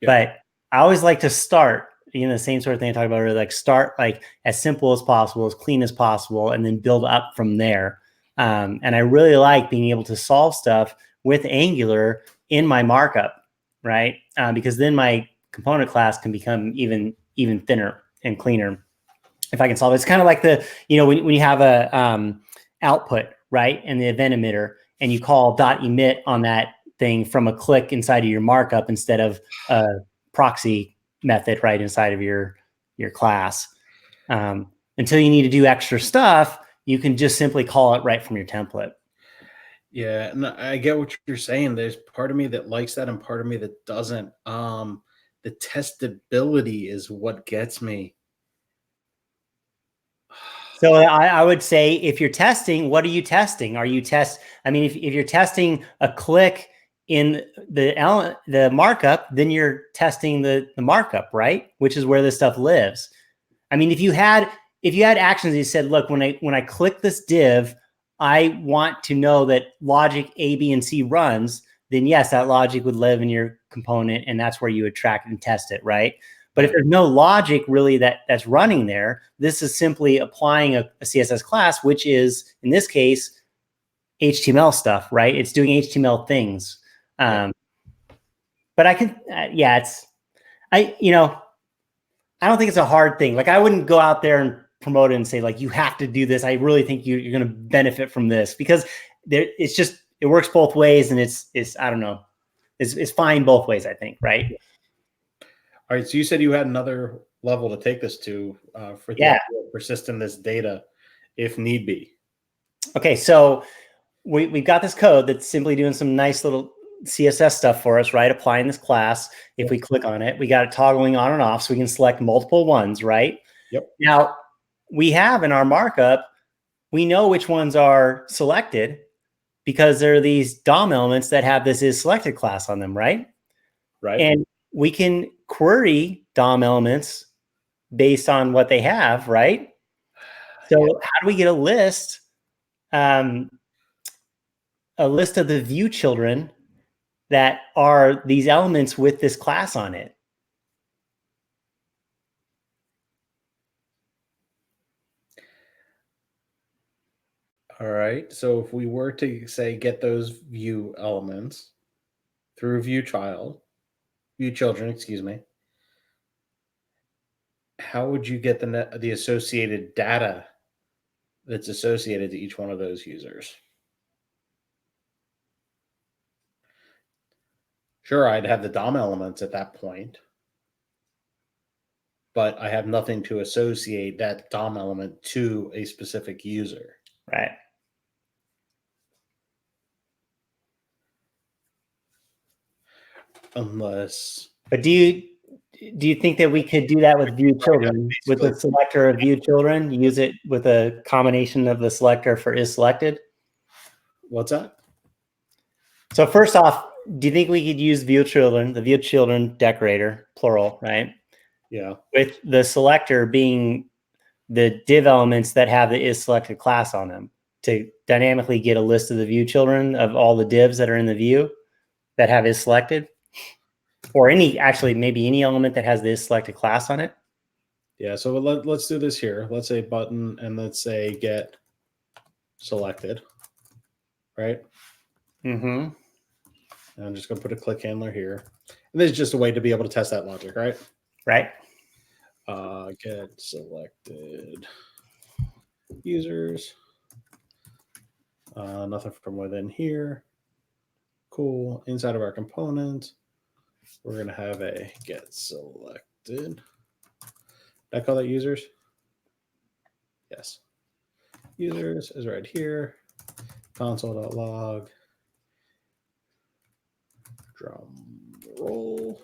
Yeah. But I always like to start, the same sort of thing I talked about earlier, like start like as simple as possible, as clean as possible, and then build up from there. And I really like being able to solve stuff with Angular in my markup, right? Because then my component class can become even thinner and cleaner if I can solve it. It's kind of like when you have a output, right, and the event emitter, and you call .emit on that thing from a click inside of your markup instead of a proxy method right inside of your class. Until you need to do extra stuff, you can just simply call it right from your template. Yeah, and I get what you're saying. There's part of me that likes that and part of me that doesn't. The testability is what gets me. So I would say, if you're testing, what are you testing? Are you if you're testing a click in the markup, then you're testing the markup, right? Which is where this stuff lives. I mean, if you had actions, you said, look, when I click this div, I want to know that logic A, B, and C runs, then yes, that logic would live in your component, and that's where you would track and test it, right? But if there's no logic really that's running there, this is simply applying a CSS class, which is, in this case, HTML stuff, right? It's doing HTML things. But I can, I don't think it's a hard thing. Like, I wouldn't go out there and promote it and say, like, you have to do this. I really think you're going to benefit from this, because it works both ways, and it's I don't know, it's fine both ways, I think, right? All right, so you said you had another level to take this to for persisting this data if need be. Okay, so we've got this code that's simply doing some nice little CSS stuff for us, right? Applying this class. If we click on it, we got it toggling on and off so we can select multiple ones, right? Yep. Now, we have in our markup, we know which ones are selected because there are these DOM elements that have this is selected class on them, right? Right. And we can query DOM elements based on what they have, right? So how do we get a list of the view children that are these elements with this class on it? All right. So if we were to say get those view elements through view children, excuse me, how would you get the associated data that's associated to each one of those users? Sure, I'd have the DOM elements at that point, but I have nothing to associate that DOM element to a specific user. Right. Unless. But do you think that we could do that with view children, with the selector of view children, use it with a combination of the selector for is selected? What's that? So first off, do you think we could use view children, the view children decorator, plural, right? Yeah. With the selector being the div elements that have the is selected class on them to dynamically get a list of the view children of all the divs that are in the view that have is selected, or maybe any element that has the is selected class on it. Yeah. So let's do this here. Let's say button and let's say get selected, right? Mm-hmm. And I'm just going to put a click handler here. And this is just a way to be able to test that logic, right? Right. Get selected users. Nothing from within here. Cool. Inside of our component, we're going to have a get selected. Did I call that users? Yes. Users is right here. Console.log. Drum roll.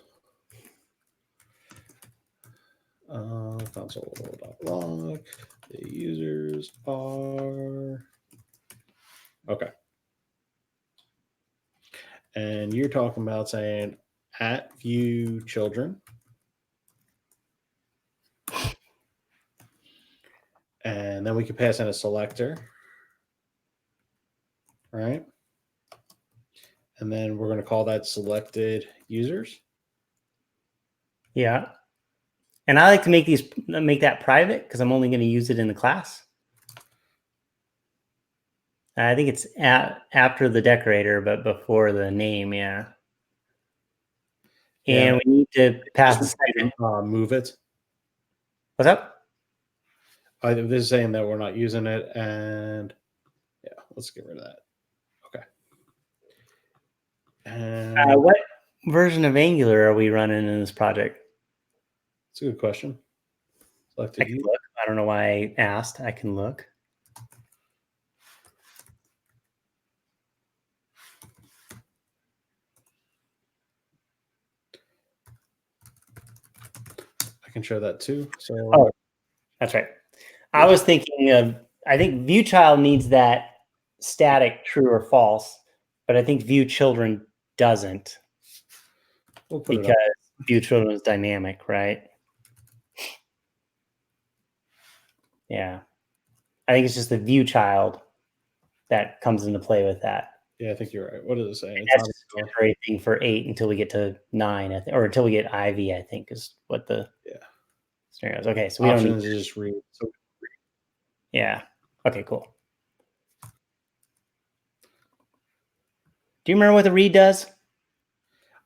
Console.log. The users are. Okay. And you're talking about saying at view children. And then we can pass in a selector. Right. And then we're going to call that selected users. Yeah. And I like to make that private because I'm only going to use it in the class. I think it's after the decorator, but before the name. Yeah. And we need to pass the second. Move it. What's up? This is saying that we're not using it. And yeah, let's get rid of that. Okay. And What version of Angular are we running in this project? that's a good question. I can look. I don't know why I asked. I can look. I can show that too. So oh, that's right. I was thinking of, I think view child needs that static true or false, but I think view children doesn't. we'll put because view children is dynamic, right? Yeah. I think it's just the view child that comes into play with that. Yeah, I think you're right. What does it say? It's That's just a temporary thing for 8 until we get to 9, or until we get Ivy, I think is what the scenario is. Okay, so we don't need to just read. So, yeah. Okay, cool. Do you remember what the read does?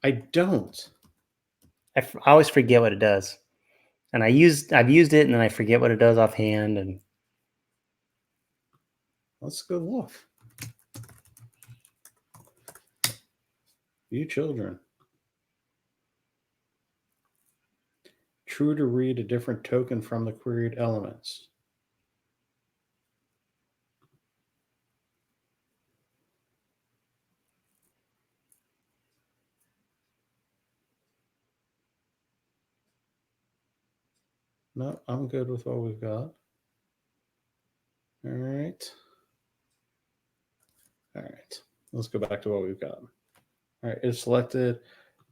I don't. I always forget what it does, and I've used it, and then I forget what it does offhand. And let's go look. View children. True to read a different token from the queried elements. No, I'm good with what we've got. All right. All right. Let's go back to what we've got. All right. It's selected,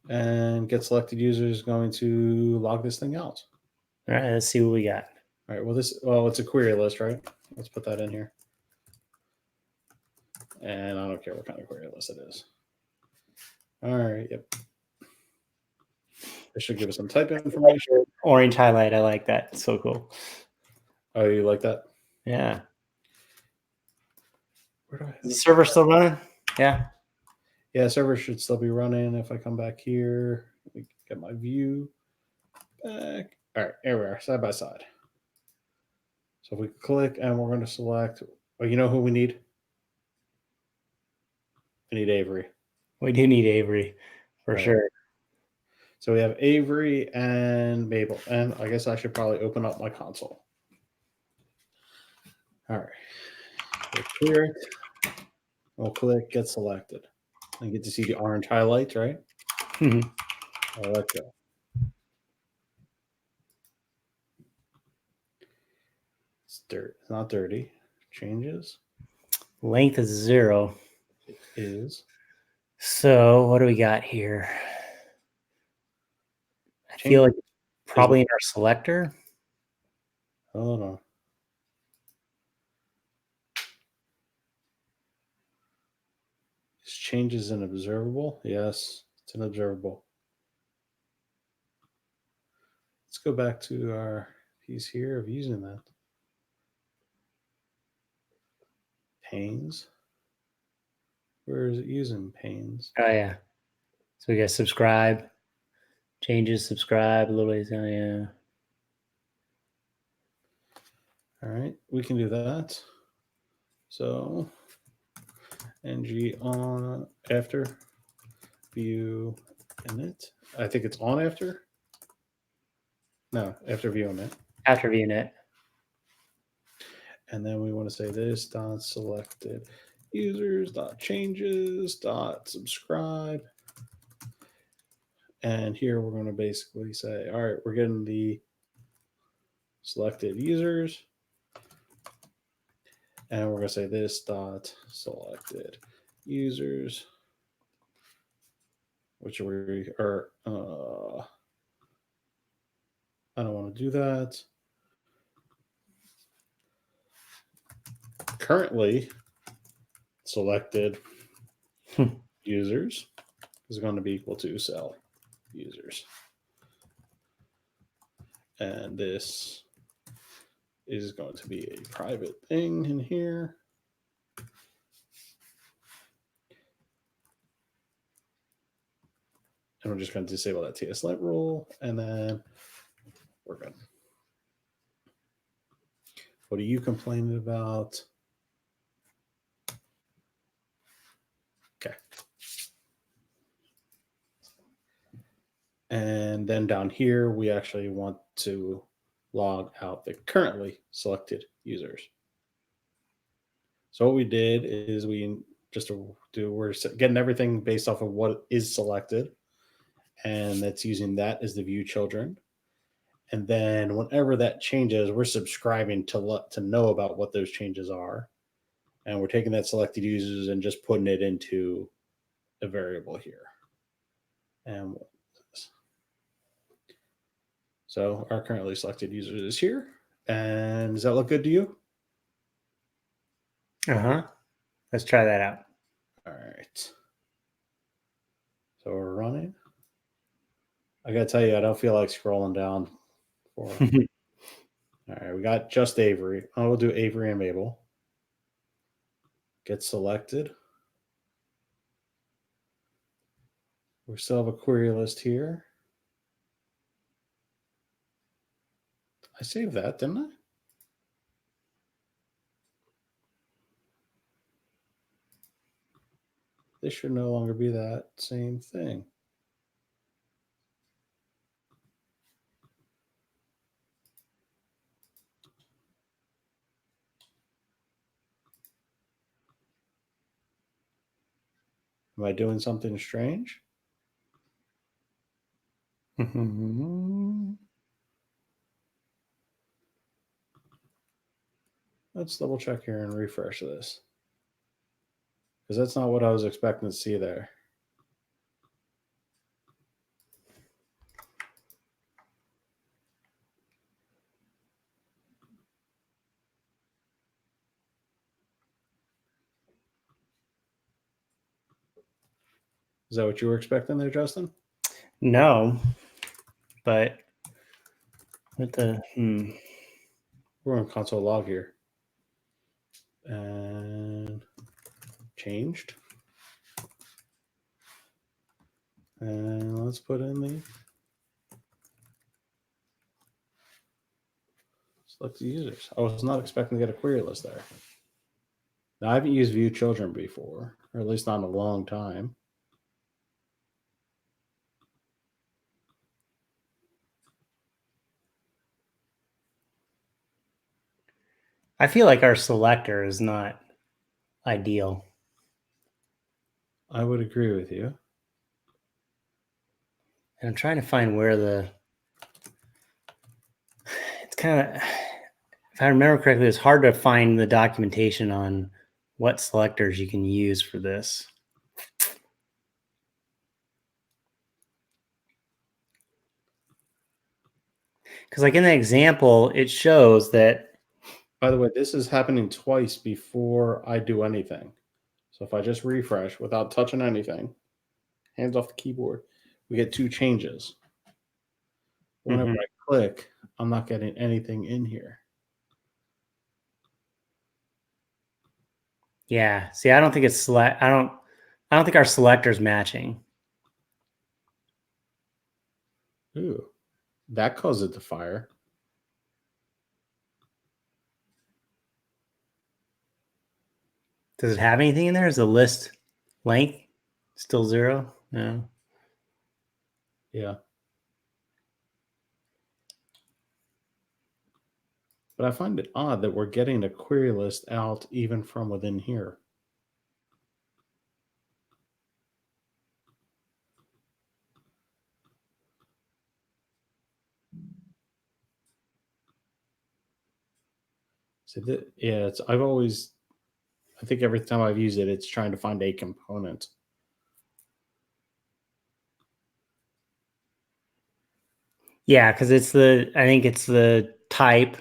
and get selected user is going to log this thing out. All right, let's see what we got. All right. Well, it's a query list, right? Let's put that in here. And I don't care what kind of query list it is. All right. Yep. It should give us some type information. Orange highlight, I like that. So cool. Oh, you like that? Yeah. Where do I Is the server still running? Yeah. Yeah, server should still be running. If I come back here, we get my view back. All right, here we are, side by side. So if we click and we're going to select, well, you know who we need? We need Avery. We do need Avery for Right. sure. So we have Avery and Mabel. And I guess I should probably open up my console. All right. We'll clear it. We'll click get selected. And get to see the orange highlights, right? Mhm. All right, let's go. It's not dirty. Changes. Length is 0. It is. So what do we got here? I feel like probably in our selector. Hold on. This changes an observable. Yes, it's an observable. Let's go back to our piece here of using that. Panes. Where is it using panes? Oh yeah. So we got subscribe, changes, subscribe, a little ways down. Yeah. All right, we can do that. So ng on after view init. I think it's on after. No, after view init. After VNet. And then we want to say this dot selected users dot changes dot subscribe. And here we're going to basically say, all right, we're getting the selected users. And we're going to say this dot selected users, which we are, I don't want to do that. Currently selected users is going to be equal to cell users. And this is going to be a private thing in here. And we're just going to disable that TSLint rule, and then we're good. What are you complaining about? Okay. And then down here, we actually want to log out the currently selected users. So what we did is we're getting everything based off of what is selected, and that's using that as the view children. And then whenever that changes, we're subscribing to know about what those changes are. And we're taking that selected users and just putting it into a variable here. And so our currently selected user is here. And does that look good to you? Uh-huh. Let's try that out. All right. So we're running. I got to tell you, I don't feel like scrolling down. All right. We got just Avery. We'll do Avery and Mabel. Get selected. We still have a query list here. I saved that, didn't I? This should no longer be that same thing. Am I doing something strange? Let's double check here and refresh this. Because that's not what I was expecting to see there. Is that what you were expecting there, Justin? No, but what the We're on console log here. And changed. And let's put in the select the users. I was not expecting to get a query list there. Now, I haven't used view children before, or at least not in a long time. I feel like our selector is not ideal. I would agree with you. And I'm trying to find where it's kind of, if I remember correctly, it's hard to find the documentation on what selectors you can use for this. Because like in the example, it shows that. By the way, this is happening twice before I do anything. So if I just refresh without touching anything, hands off the keyboard, we get 2 changes. Whenever I click, I'm not getting anything in here. Yeah. See, I don't think it's I don't think our selector's matching. Ooh, that caused it to fire. Does it have anything in there? Is the list length still 0? No. Yeah. But I find it odd that we're getting a query list out even from within here. So yeah, I think every time I've used it, it's trying to find a component. Yeah, because I think it's the type,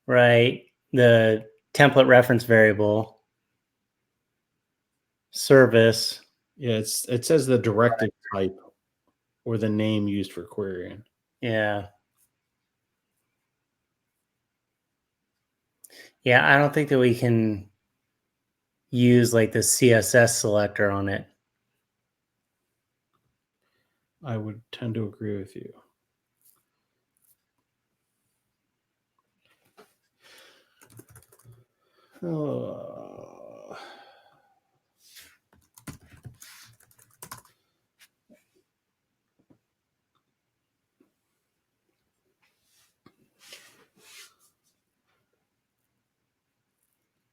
right? The template reference variable, service. Yeah, it says the directive type or the name used for querying. Yeah. Yeah, I don't think that we can use like the CSS selector on it. I would tend to agree with you.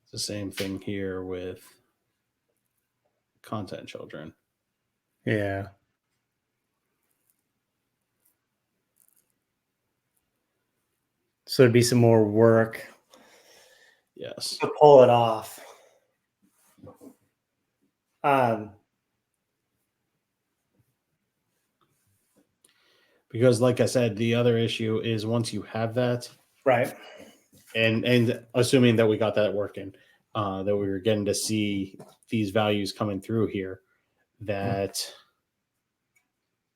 It's the same thing here with content children. Yeah. So it'd be some more work. Yes. To pull it off. Because like I said, the other issue is once you have that, right, and assuming that we got that working, that we were getting to see these values coming through here, that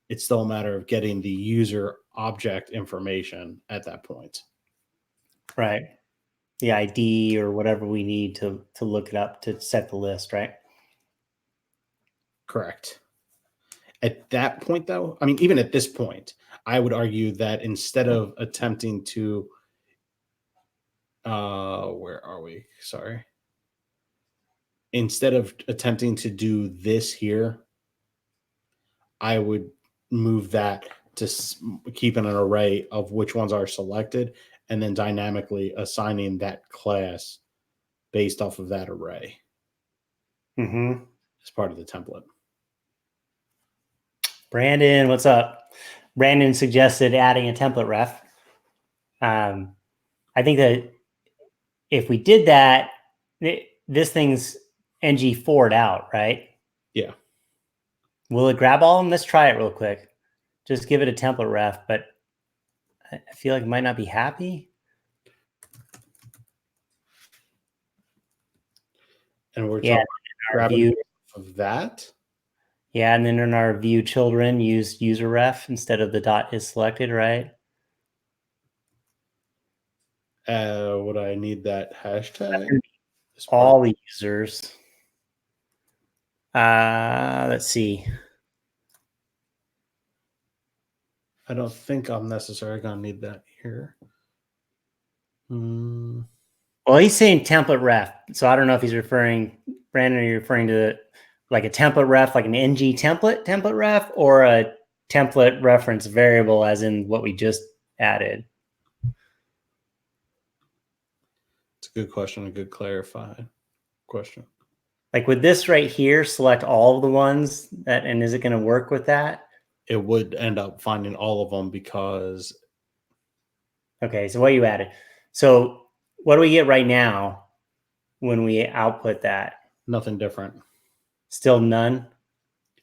it's still a matter of getting the user object information at that point. Right. The ID or whatever we need to look it up to set the list, right? Correct. At that point, though, I mean, even at this point, I would argue that instead of attempting to, where are we? Sorry. Instead of attempting to do this here, I would move that to keeping an array of which ones are selected and then dynamically assigning that class based off of that array as part of the template. Brandon, what's up? Brandon suggested adding a template ref. I think that if we did that, this thing's ng4'd out, right? Yeah. Will it grab all of them? Let's try it real quick. Just give it a template ref, but I feel like it might not be happy. And we're talking our view of that. Yeah, and then in our view children, use user ref instead of the dot is selected, right? Would I need that hashtag? All the users. Let's see. I don't think I'm necessarily going to need that here. Well, he's saying template ref. So I don't know if he's referring, Brandon, are you referring to like a template ref, like an ng template ref, or a template reference variable as in what we just added? It's a good question, a good clarifying question. Like with this right here, select all of the ones that, and is it going to work with that? It would end up finding all of them because. Okay, so what you added. So what do we get right now when we output that? Nothing different. Still none?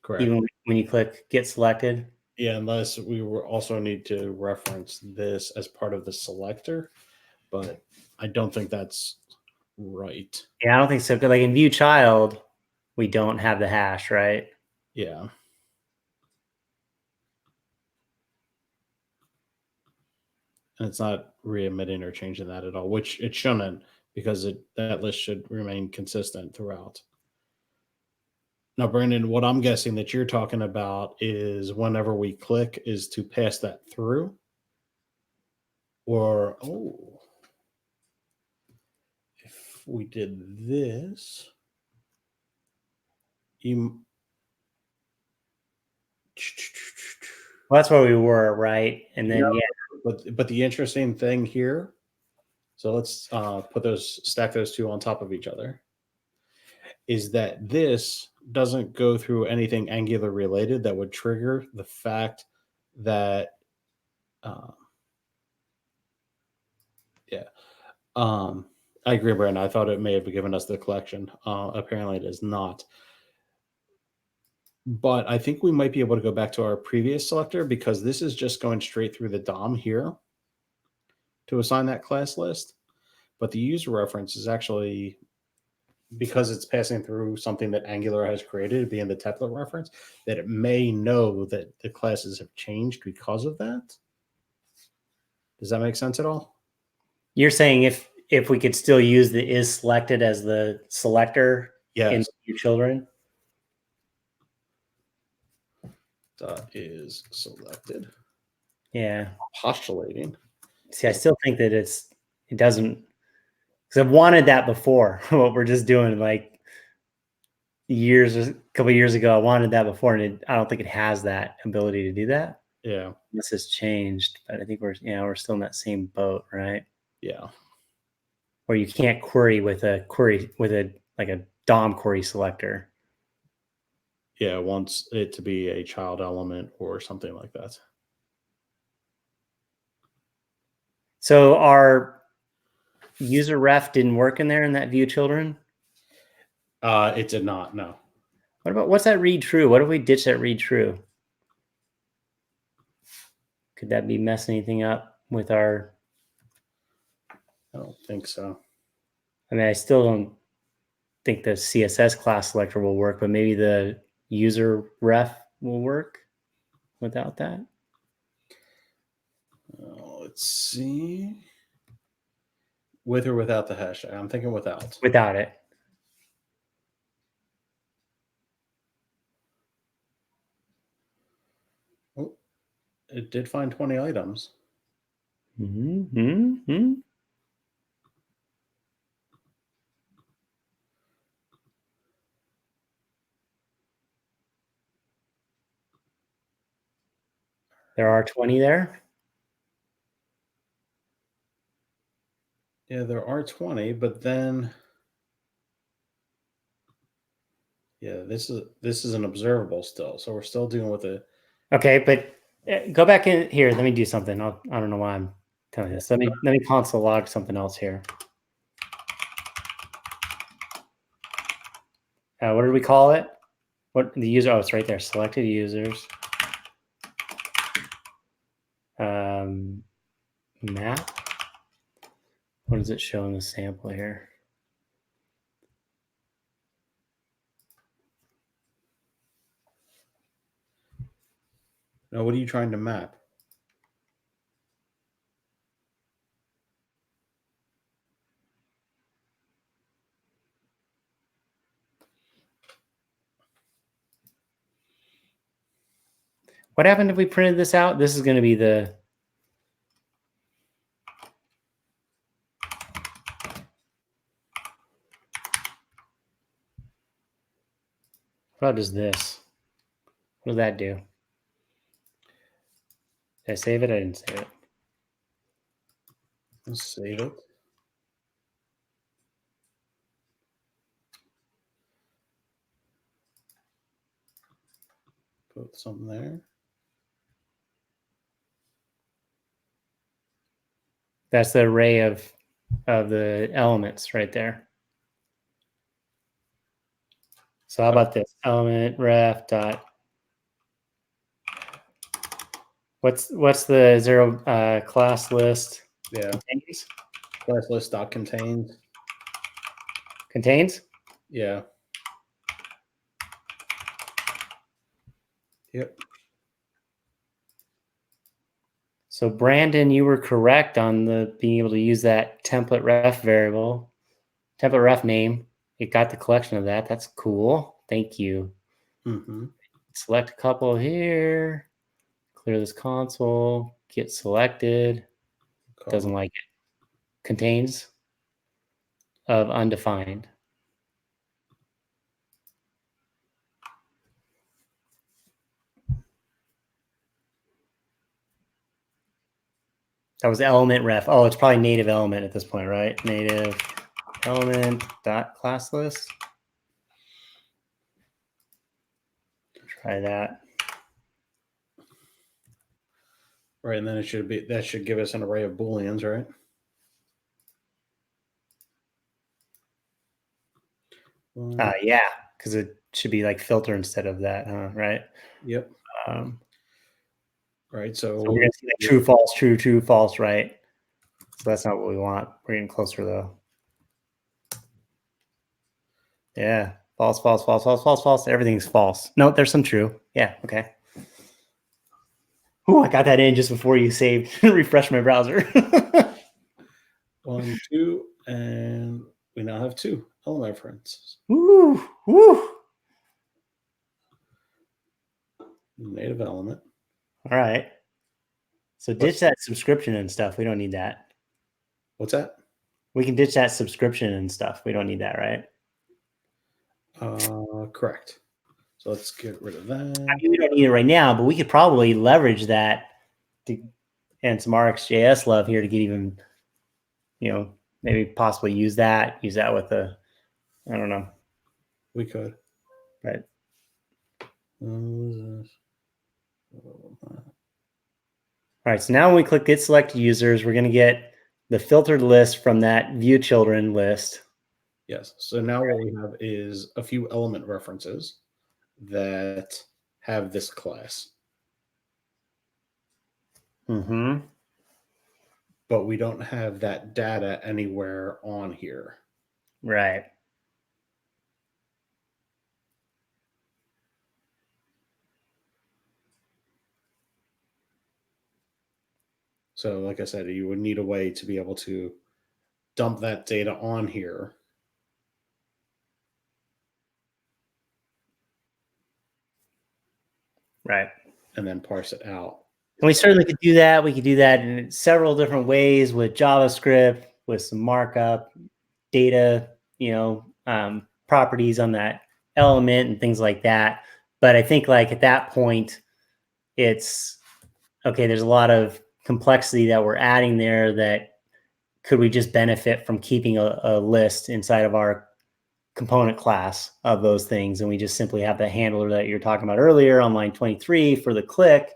Correct. Even when you click get selected? Yeah, unless we also need to reference this as part of the selector, but I don't think that's right. Yeah, I don't think so. Because like in view child, we don't have the hash, right? Yeah. And it's not re-emitting or changing that at all, which it shouldn't, because that list should remain consistent throughout. Now, Brandon, what I'm guessing that you're talking about is whenever we click is to pass that through. Or, if we did this, well, that's where we were, right? And then, But the interesting thing here, so let's stack those two on top of each other, is that this doesn't go through anything Angular related that would trigger the fact that, I agree, Brandon. I thought it may have given us the collection. Apparently, it is not. But I think we might be able to go back to our previous selector because this is just going straight through the DOM here to assign that class list. But the user reference is actually, because it's passing through something that Angular has created, being the template reference, that it may know that the classes have changed because of that. Does that make sense at all? You're saying if we could still use the is selected as the selector in view children? Is selected. Yeah. Postulating. See, I still think that it doesn't, because I've wanted that before. What we're just doing, like a couple of years ago, I wanted that before, and I don't think it has that ability to do that. Yeah, this has changed, but I think we're still in that same boat, right? Yeah. Where you can't query with a like a DOM query selector. Yeah, wants it to be a child element or something like that. So our user ref didn't work in there in that view children? It did not, no. What's that read true? What if we ditch that read true? Could that be messing anything up with our? I don't think so. I mean, I still don't think the CSS class selector will work, but maybe the user ref will work without that. Let's see. With or without the hashtag? I'm thinking without. Without it. Oh, it did find 20 items. Mm-hmm. There are 20 there? Yeah, there are 20, but then yeah, this is an observable still. So we're still dealing with it. Okay, but go back in here. Let me do something. I don't know why I'm telling you this. Let me console log something else here. what did we call it? What the user? Oh, it's right there. Selected users. Map. What does it show in the sample here? Now, what are you trying to map? What happened if we printed this out? This is going to be the... What does this? What does that do? Did I save it? I didn't save it. Let's save it. Put something there. That's the array of the elements right there. So how about this? Element ref dot. What's the zero class list? Yeah. Contains? Class list dot contains. Contains? Yeah. Yep. So Brandon, you were correct on the being able to use that template ref variable, template ref name. It got the collection of that. That's cool. Thank you. Mm-hmm. Select a couple here. Clear this console. Get selected. Doesn't like it. Contains of undefined. That was element ref. Oh, it's probably native element at this point, right? Native element dot class list. Try that. Right, and then it should be, that should give us an array of booleans, right? Yeah, because it should be like filter instead of that, huh? Right. Yep. Right. So we're gonna see like true, false, true, true, false, right? So that's not what we want. We're getting closer though. Yeah, false, false, false, false, false, false. Everything's false. No, there's some true. Yeah. Okay. Oh, I got that in just before you saved. Refresh my browser. 1, 2, and we now have 2 element references. Woo, woo. Native element. All right. So ditch that subscription and stuff. We don't need that. What's that? We can ditch that subscription and stuff. We don't need that, right? Correct. So let's get rid of that. I mean, we don't need it right now, but we could probably leverage that and some RxJS love here to get even, maybe possibly use that with I don't know. We could. Right. All right. So now when we click get selected users, we're going to get the filtered list from that view children list. Yes. So now what we have is a few element references that have this class. Mm-hmm. But we don't have that data anywhere on here. Right. So like I said, you would need a way to be able to dump that data on here. Right. And then parse it out. And we certainly could do that. We could do that in several different ways with JavaScript, with some markup, data, properties on that element and things like that. But I think like at that point, it's okay. There's a lot of complexity that we're adding there that could we just benefit from keeping a list inside of our component class of those things. And we just simply have the handler that you're talking about earlier on line 23 for the click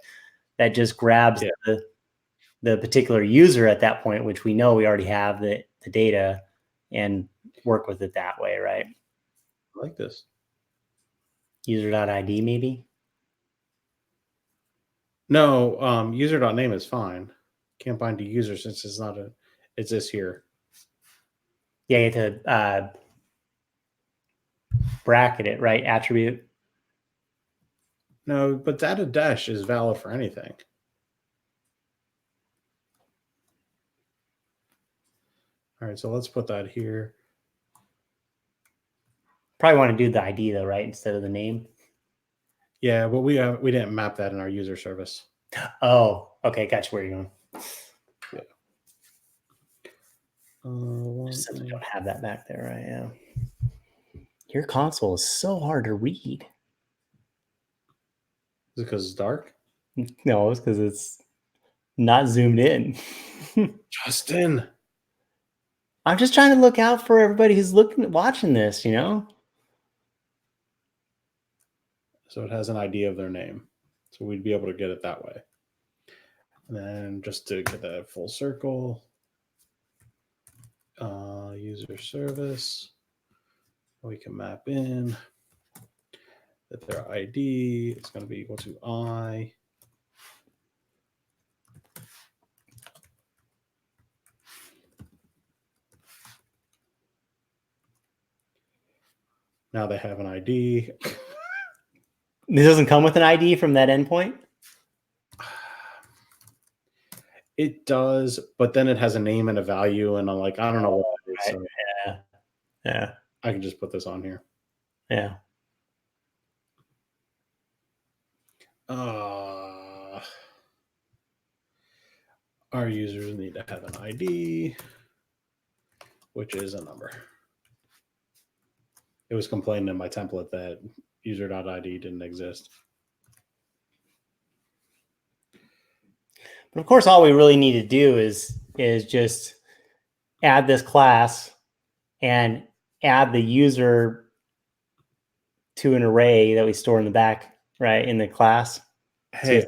that just grabs the particular user at that point, which we know we already have the data and work with it that way. Right. I like this. User.id maybe. No, user.name is fine. Can't bind to user since it's not it's this here. Yeah, you have to bracket it, right? Attribute. No, but data dash is valid for anything. All right, so let's put that here. Probably want to do the ID though, right? Instead of the name. Yeah, but we didn't map that in our user service. Oh, okay. Gotcha where you're going. Yeah. Simply don't have that back there, right? Yeah. Your console is so hard to read. Is it because it's dark? No, it's because it's not zoomed in. Justin. I'm just trying to look out for everybody who's watching this, you know? So it has an ID of their name. So we'd be able to get it that way. And then just to get that full circle, user service, we can map in that their ID is going to be equal to I. Now they have an ID. This doesn't come with an ID from that endpoint? It does, but then it has a name and a value, and I'm like, I don't know what it is. Right. So Yeah. I can just put this on here. Yeah. Our users need to have an ID, which is a number. It was complaining in my template that user.id didn't exist. But of course, all we really need to do is just add this class and add the user to an array that we store in the back, right, in the class. Hey,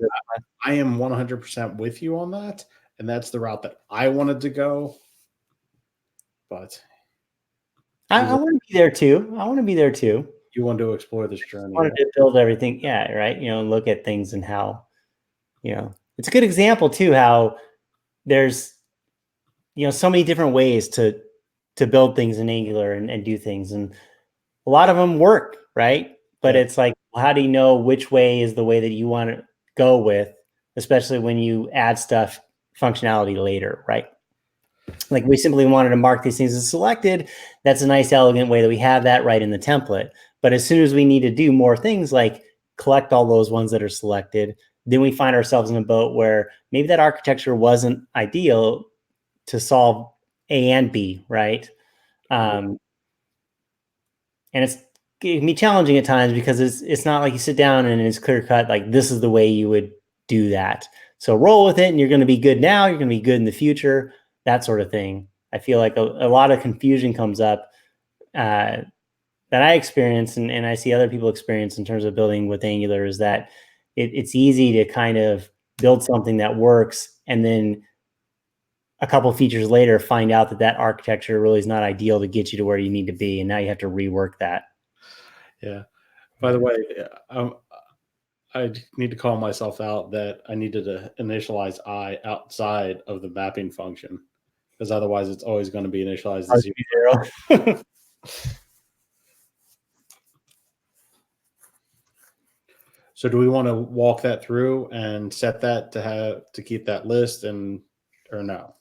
I am 100% with you on that, and that's the route that I wanted to go. But I want to be there too. I want to be there too. You want to explore this journey. I wanted to build everything, yeah, right. You know, look at things and how, you know, it's a good example too. How there's, you know, so many different ways to build things in Angular and do things, and a lot of them work, right? But it's like, well, how do you know which way is the way that you want to go with, especially when you add stuff functionality later, right? Like we simply wanted to mark these things as selected. That's a nice, elegant way that we have that right in the template. But as soon as we need to do more things like collect all those ones that are selected, then we find ourselves in a boat where maybe that architecture wasn't ideal to solve A and B, right? And it can be challenging at times because it's not like you sit down and it's clear cut, like this is the way you would do that. So roll with it and you're going to be good now, you're going to be good in the future, that sort of thing. I feel like a lot of confusion comes up that I experience and I see other people experience in terms of building with Angular is that it's easy to kind of build something that works and then a couple of features later find out that that architecture really is not ideal to get you to where you need to be. And now you have to rework that. Yeah. By the way, I need to call myself out that I needed to initialize I outside of the mapping function because otherwise it's always going to be initialized as 0. So do we want to walk that through and set that to keep that list or no?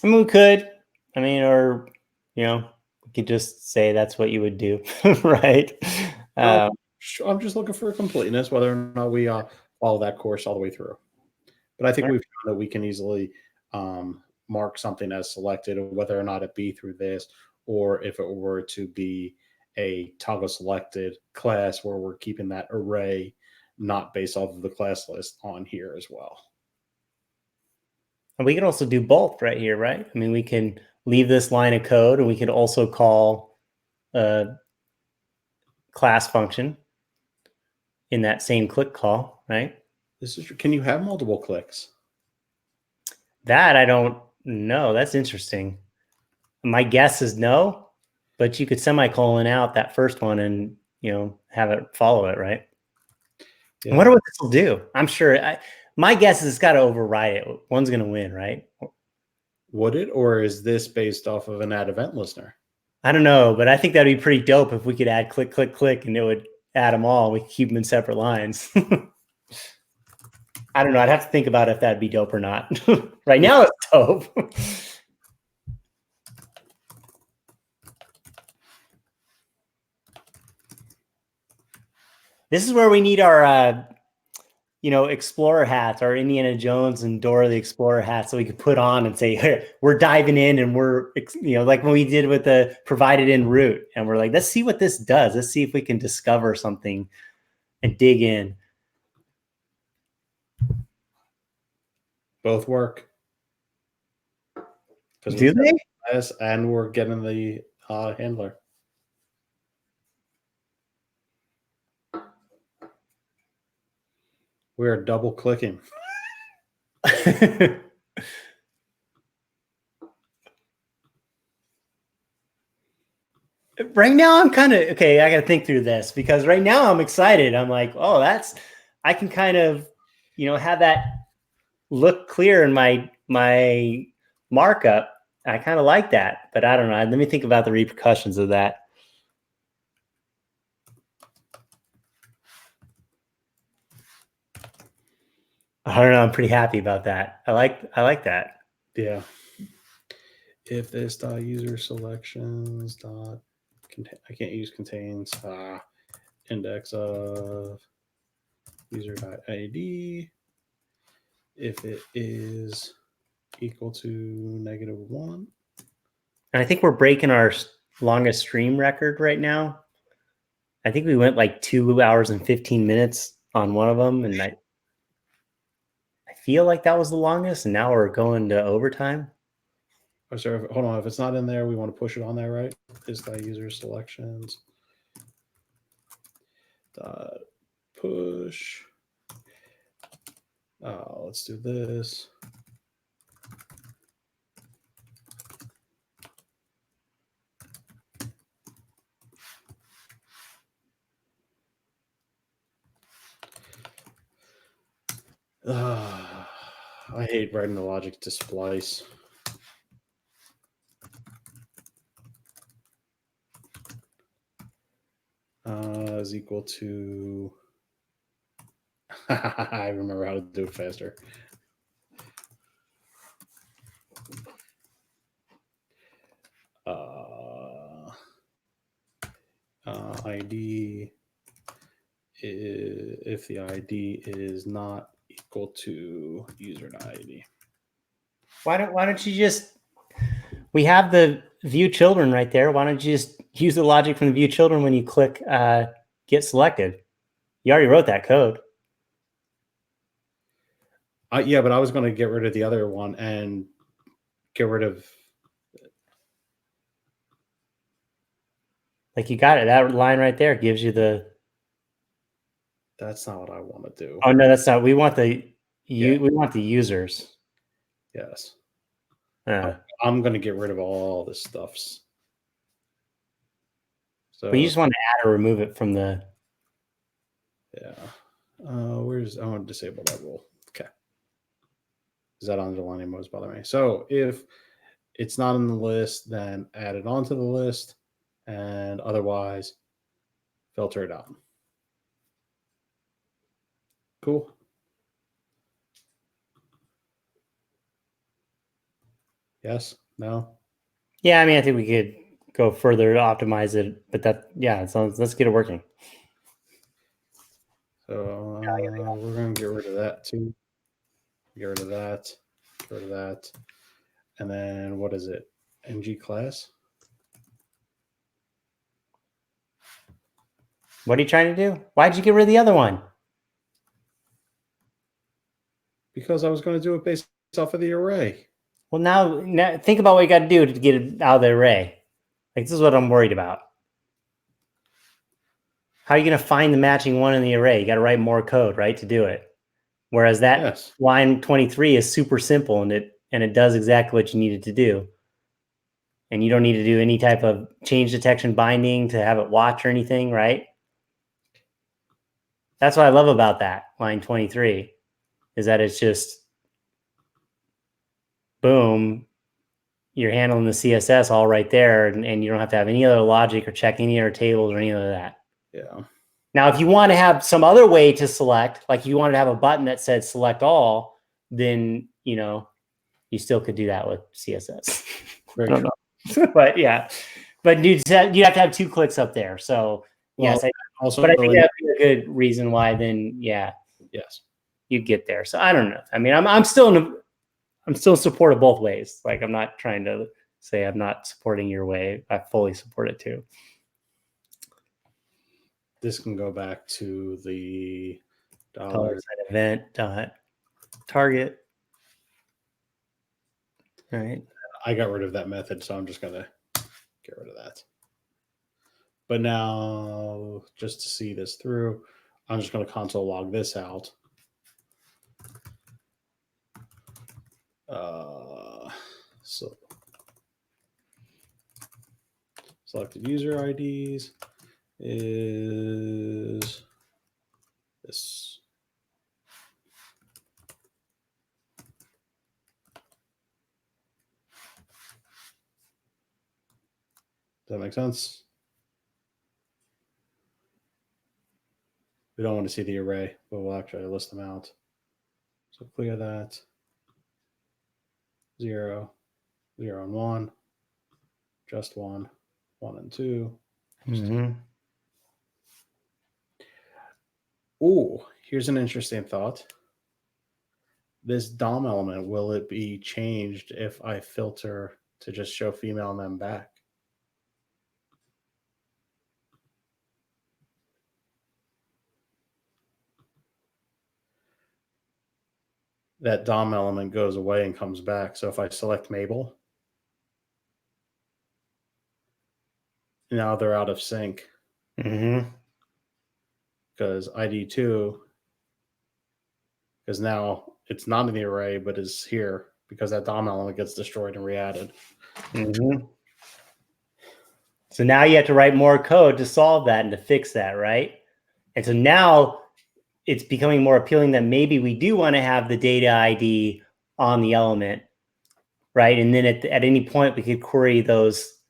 I mean, we could. I mean, or, you know, we could just say that's what you would do, right? I'm just looking for completeness, whether or not we follow that course all the way through. But I think we've found that we can easily mark something as selected, whether or not it be through this, or if it were to be a toggle selected class where we're keeping that array not based off of the class list on here as well. And we can also do both right here, right? I mean, we can leave this line of code and we could also call a class function in that same click call, right? Can you have multiple clicks? That I don't know. That's interesting. My guess is no, but you could semicolon out that first one and, have it follow it, right? Yeah. I wonder what this will do. I'm sure. My guess is it's got to override it. One's going to win, right? Would it, or is this based off of an add event listener? I don't know, but I think that'd be pretty dope if we could add click, click, click, and it would add them all. We could keep them in separate lines. I don't know. I'd have to think about if that'd be dope or not. Right now, it's dope. This is where we need our, Explorer hats, our Indiana Jones and Dora the Explorer hats, so we could put on and say, hey, we're diving in, and we're, like when we did with the provided in route, and we're like, let's see what this does. Let's see if we can discover something and dig in. Both work. Do they? Yes, and we're getting the handler. We are double clicking. Right now, I'm kind of okay. I got to think through this because right now I'm excited. I'm like, oh, I can kind of, have that look clear in my markup. I kind of like that, but I don't know. Let me think about the repercussions of that. I don't know. I'm pretty happy about that. I like that. Yeah. If this dot user selections dot I can't use contains index of user dot ID. If it is equal to -1. And I think we're breaking our longest stream record right now. I think we went like 2 hours and 15 minutes on one of them, and I feel like that was the longest, and now we're going to overtime. Oh, sorry, hold on. If it's not in there, we want to push it on there, right? Is that user selections dot push. Let's do this. I hate writing the logic to splice. Is equal to. I remember how to do it faster. ID if the ID is not equal to user ID. Why don't you just? We have the view children right there. Why don't you just use the logic from the view children when you click get selected? You already wrote that code. Yeah, but I was going to get rid of the other one and get rid of. Like you got it. That line right there gives you the. That's not what I want to do. Oh no, that's not. We want the we want the users. Yes. I'm going to get rid of all the stuffs. So but you just want to add or remove it from the. Yeah. I want to disable that rule. Okay. Is that underlining most bother me? So if it's not on the list, then add it onto the list, and otherwise filter it out. Cool. Yes? No? Yeah, I mean, I think we could go further to optimize it, but let's get it working. So we're going to get rid of that too. Get rid of that. Get rid of that. And then what is it? NG class? What are you trying to do? Why'd you get rid of the other one? Because I was going to do it based off of the array. Well, now think about what you got to do to get it out of the array. Like, this is what I'm worried about. How are you going to find the matching one in the array? You got to write more code, right, to do it. Whereas that line 23 is super simple, and it does exactly what you need it to do. and you don't need to do any type of change detection binding to have it watch or anything, right? That's what I love about that line 23 is that it's just boom, you're handling the CSS all right there, and you don't have to have any other logic or check any other tables or any of that. Yeah. Now, if you want to have some other way to select, like you wanted to have a button that said select all, then, you still could do that with CSS. Very true. But yeah, but you have to have 2 clicks up there. So yes, also, but I think that'd be a good reason why then, yes, you'd get there. So I don't know. I mean, I'm still in support of both ways. Like, I'm not trying to say I'm not supporting your way. I fully support it too. This can go back to the $event target. Right. I got rid of that method, so I'm just going to get rid of that. But now, just to see this through, I'm just going to console log this out. So selected user IDs is this. Does that make sense? We don't want to see the array, but we'll actually list them out. So clear that. 0, 0 and 1, just 1, 1 and 2. Mm-hmm. Oh, here's an interesting thought. This DOM element, will it be changed if I filter to just show female and then back? That DOM element goes away and comes back. So if I select Mabel, now they're out of sync. Mm-hmm. Because ID2, because now it's not in the array, but is here because that DOM element gets destroyed and re-added. Mm-hmm. So now you have to write more code to solve that and to fix that, right? And so now it's becoming more appealing that maybe we do want to have the data ID on the element, right? And then at any point we could query those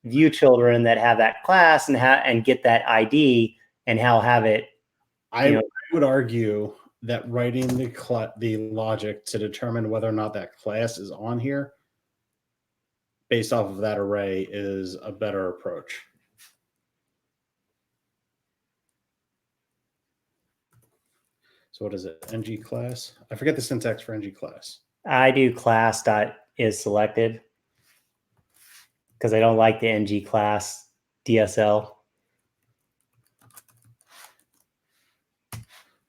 view children that have that class and get that ID and have it. I would argue that writing the logic to determine whether or not that class is on here based off of that array is a better approach. So what is it? ng class? I forget the syntax for ng class. I do class dot is selected because I don't like the ng class DSL. So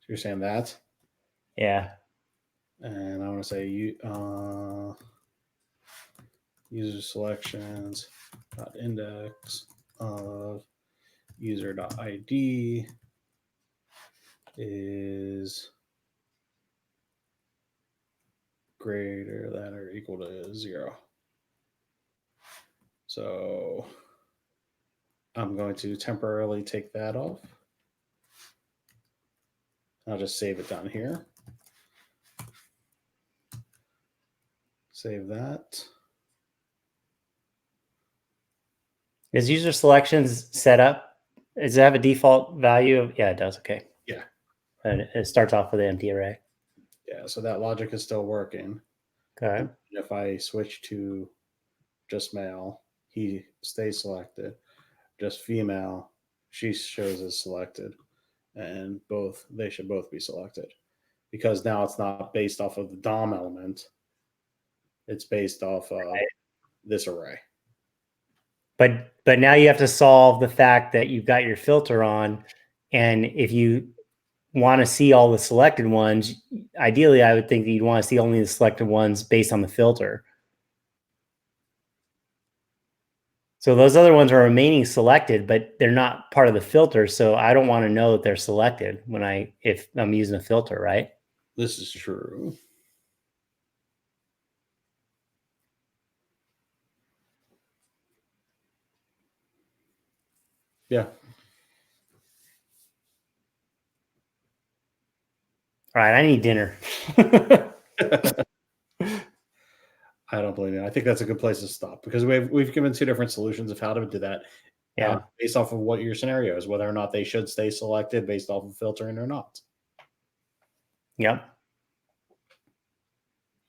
you're saying that? Yeah. And I want to say user selections dot index of user dot ID is greater than or equal to 0. So I'm going to temporarily take that off. I'll just save it down here. Save that. Is user selections set up? Does it have a default value of? Yeah, it does. Okay. Yeah. And it starts off with an empty array. Yeah, so that logic is still working. Okay. And if I switch to just male, he stays selected. Just female, she shows as selected. And they should both be selected. Because now it's not based off of the DOM element. It's based off of this array. But now you have to solve the fact that you've got your filter on, and if you want to see all the selected ones, ideally I would think that you'd want to see only the selected ones based on the filter. So those other ones are remaining selected, but they're not part of the filter. So I don't want to know that they're selected if I'm using a filter, right? This is true. Yeah. All right, I need dinner. I don't believe it. I think that's a good place to stop because we've given two different solutions of how to do that. Yeah. Based off of what your scenario is, whether or not they should stay selected based off of filtering or not. Yep.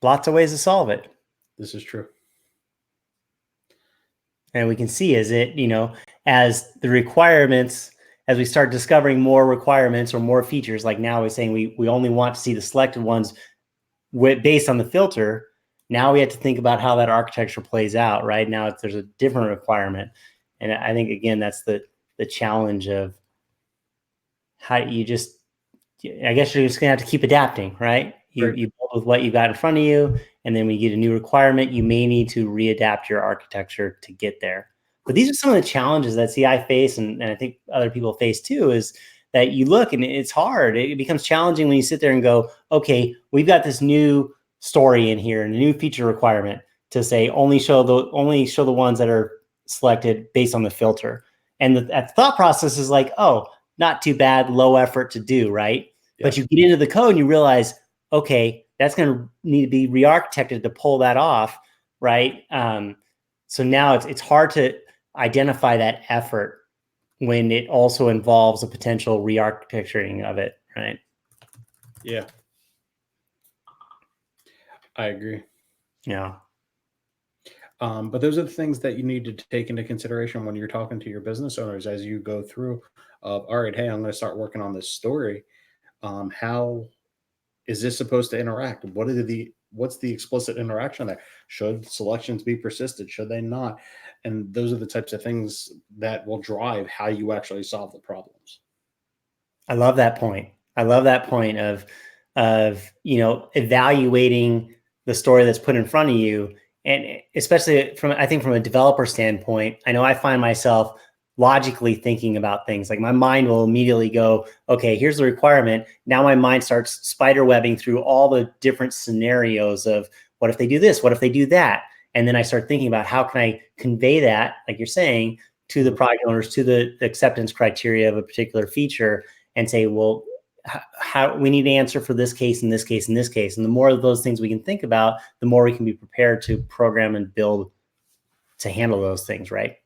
Lots of ways to solve it. This is true. And we can see as it, as the requirements, as we start discovering more requirements or more features, like now we're saying we only want to see the selected ones based on the filter. Now we have to think about how that architecture plays out, right? Now there's a different requirement. And I think, again, that's the challenge of how you just, I guess you're just gonna have to keep adapting, right? You Right. you build with what you got in front of you, and then when you get a new requirement, you may need to readapt your architecture to get there. But these are some of the challenges that CI face, and I think other people face too, is that you look and it's hard. It becomes challenging when you sit there and go, okay, we've got this new story in here and a new feature requirement to say only show the ones that are selected based on the filter. And that thought process is like, oh, not too bad, low effort to do, right? Yeah. But you get into the code and you realize, okay, that's going to need to be re-architected to pull that off, right? So now it's hard to identify that effort when it also involves a potential re-architecturing of it, right? Yeah, I agree. Yeah. But those are the things that you need to take into consideration when you're talking to your business owners as you go through. All right, hey, I'm going to start working on this story. How is this supposed to interact? What's the explicit interaction there? Should selections be persisted? Should they not? And those are the types of things that will drive how you actually solve the problems. I love that point. I love that point of evaluating the story that's put in front of you, and especially from a developer standpoint. I know I find myself logically thinking about things. Like my mind will immediately go, okay, here's the requirement. Now my mind starts spider webbing through all the different scenarios of what if they do this, what if they do that, and then I start thinking about how can I convey that, like you're saying, to the project owners, to the acceptance criteria of a particular feature, and say, well, how we need to answer for this case, in this case, in this case. And the more of those things we can think about, the more we can be prepared to program and build to handle those things, right?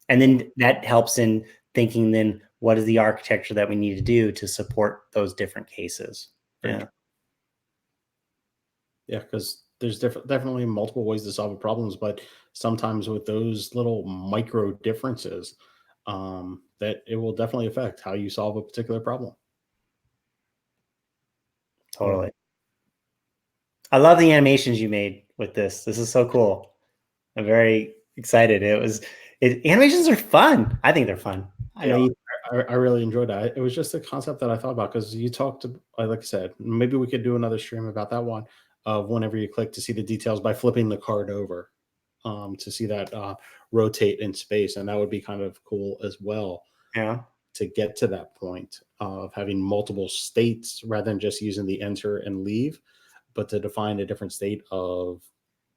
And then that helps in thinking then what is the architecture that we need to do to support those different cases. Yeah. Yeah, because there's definitely multiple ways to solve problems, but sometimes with those little micro differences, that it will definitely affect how you solve a particular problem. Totally. I love the animations you made with this. This is so cool. I'm very excited. Animations are fun. I think they're fun. I really enjoyed that. It was just a concept that I thought about because you talked, like I said, maybe we could do another stream about that one of whenever you click to see the details by flipping the card over to see that rotate in space. And that would be kind of cool as well. Yeah. To get to that point of having multiple states rather than just using the enter and leave, but to define a different state of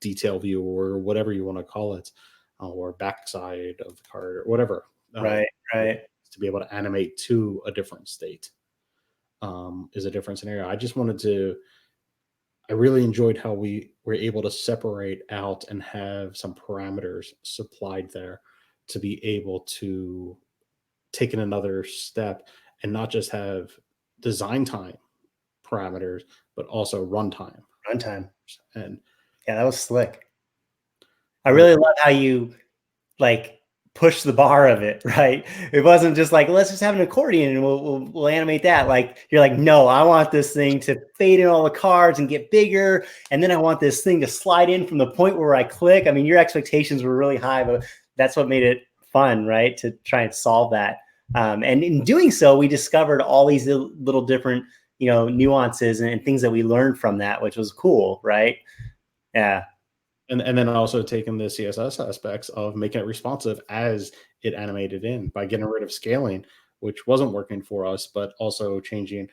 detail view or whatever you want to call it, or backside of the card or whatever. Right. To be able to animate to a different state is a different scenario. I really enjoyed how we were able to separate out and have some parameters supplied there to be able to take another step and not just have design time parameters, but also runtime. And yeah, that was slick. I really love how you push the bar of it, right? It wasn't just like, let's just have an accordion and we'll animate that. Like you're like, no, I want this thing to fade in all the cards and get bigger. And then I want this thing to slide in from the point where I click. I mean, your expectations were really high, but that's what made it fun, right? To try and solve that. And in doing so, we discovered all these little different, nuances and things that we learned from that, which was cool, right? Yeah. And then also taking the CSS aspects of making it responsive as it animated in by getting rid of scaling, which wasn't working for us, but also changing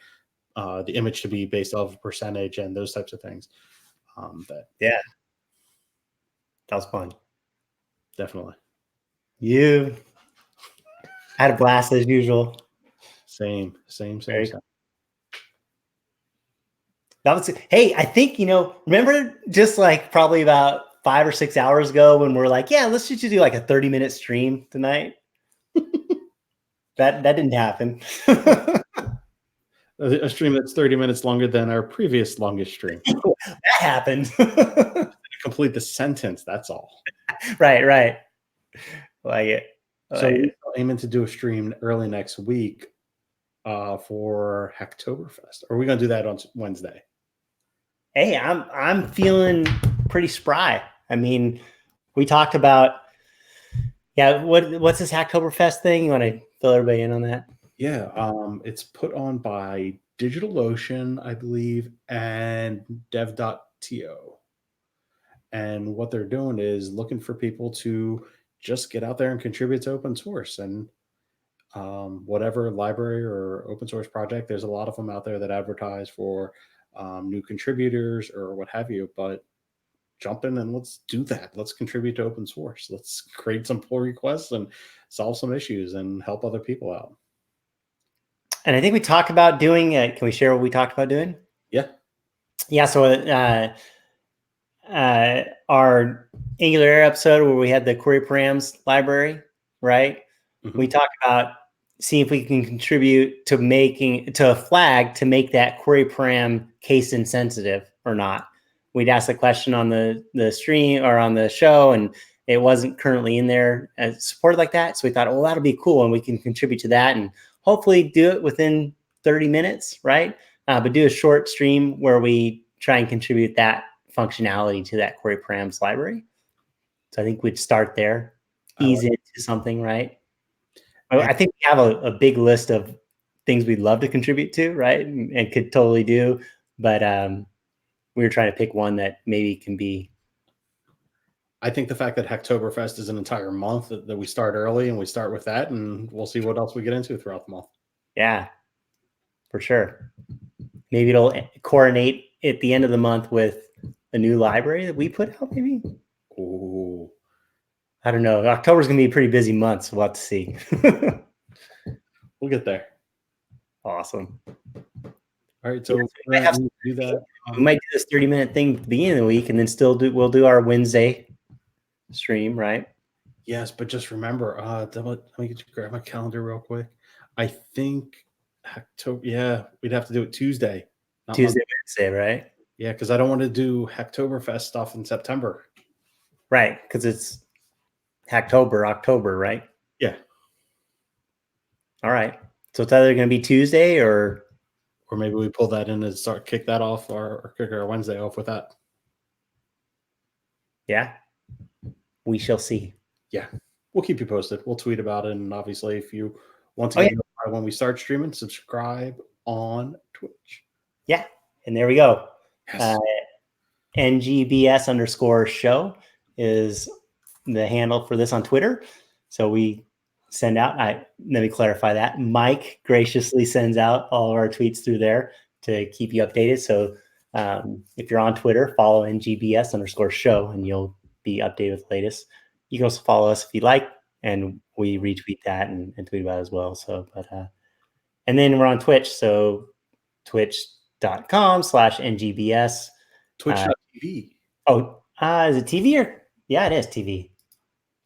the image to be based off of percentage and those types of things. That was fun. Definitely. You. I had a blast as usual. Same. Very cool. That was, hey, I think, remember just like probably about 5 or 6 hours ago when we're like, yeah, let's just do like a 30-minute stream tonight. That didn't happen. A stream that's 30 minutes longer than our previous longest stream. That happened. Complete the sentence, that's all. Right. Like it. So we're aiming to do a stream early next week for Hacktoberfest. Or are we going to do that on Wednesday? Hey, I'm feeling pretty spry. I mean, we talked about, what's this Hacktoberfest thing? You want to fill everybody in on that? Yeah, it's put on by DigitalOcean, I believe, and Dev.to. And what they're doing is looking for people to just get out there and contribute to open source. And whatever library or open source project, there's a lot of them out there that advertise for new contributors or what have you. But jump in and let's do that. Let's contribute to open source. Let's create some pull requests and solve some issues and help other people out. And I think we talked about doing, can we share what we talked about doing? Yeah. So our Angular Air episode where we had the query params library, right? Mm-hmm. We talked about seeing if we can contribute to a flag to make that query param case insensitive or not. We'd ask the question on the stream or on the show, and it wasn't currently in there as supported like that. So we thought, well, that'll be cool, and we can contribute to that and hopefully do it within 30 minutes, right? But do a short stream where we try and contribute that functionality to that query params library. So I think we'd start there, ease into something, right? I think we have a big list of things we'd love to contribute to, right? And could totally do, but we were trying to pick one that maybe can be. I think the fact that Hacktoberfest is an entire month, that we start early and we start with that, and we'll see what else we get into throughout the month. Yeah, for sure. Maybe it'll coordinate at the end of the month with a new library that we put out, maybe. Ooh. I don't know. October's going to be a pretty busy month, so we'll have to see. We'll get there. Awesome. All right, so we're going to do that. We might do this 30-minute thing at the beginning of the week, and then we'll do our Wednesday stream, right? Yes, but just remember, let me grab my calendar real quick. I think October, we'd have to do it Tuesday. Tuesday, Wednesday, right? Yeah, because I don't want to do Hacktoberfest stuff in September. Right, because it's Hacktober, October, right? Yeah. All right. So it's either going to be Tuesday or maybe we pull that in and kick that off or kick our Wednesday off with that. Yeah. We shall see. Yeah. We'll keep you posted. We'll tweet about it. And obviously, if you want to get notified when we start streaming, subscribe on Twitch. Yeah. And there we go. Yes. NGBS_show is the handle for this on Twitter. So we send out, let me clarify that. Mike graciously sends out all of our tweets through there to keep you updated. So if you're on Twitter, follow NGBS_show and you'll be updated with the latest. You can also follow us if you like, and we retweet that and tweet about it as well. So, and then we're on Twitch. So twitch.com/NGBS. Twitch.tv. Is it TV or? Yeah, it is TV.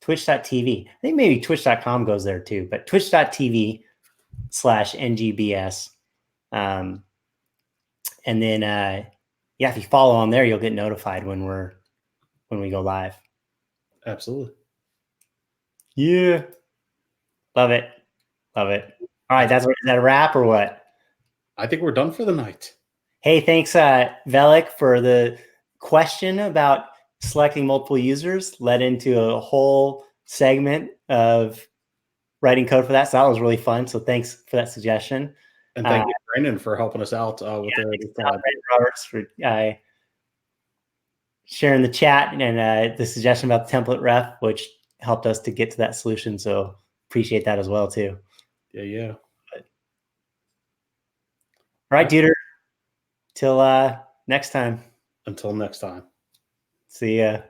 Twitch.tv. I think maybe twitch.com goes there too, but twitch.tv/NGBS. And then, if you follow on there, you'll get notified when we go live. Absolutely. Yeah. Love it. All right. Is that a wrap or what? I think we're done for the night. Hey, thanks, Velik, for the question about selecting multiple users. Led into a whole segment of writing code for that. So that was really fun. So thanks for that suggestion. And thank you, Brandon, for helping us out with Brandon Roberts for sharing the chat and the suggestion about the template ref, which helped us to get to that solution. So appreciate that as well, too. Yeah. All right, Duder. Till next time. Until next time. See ya.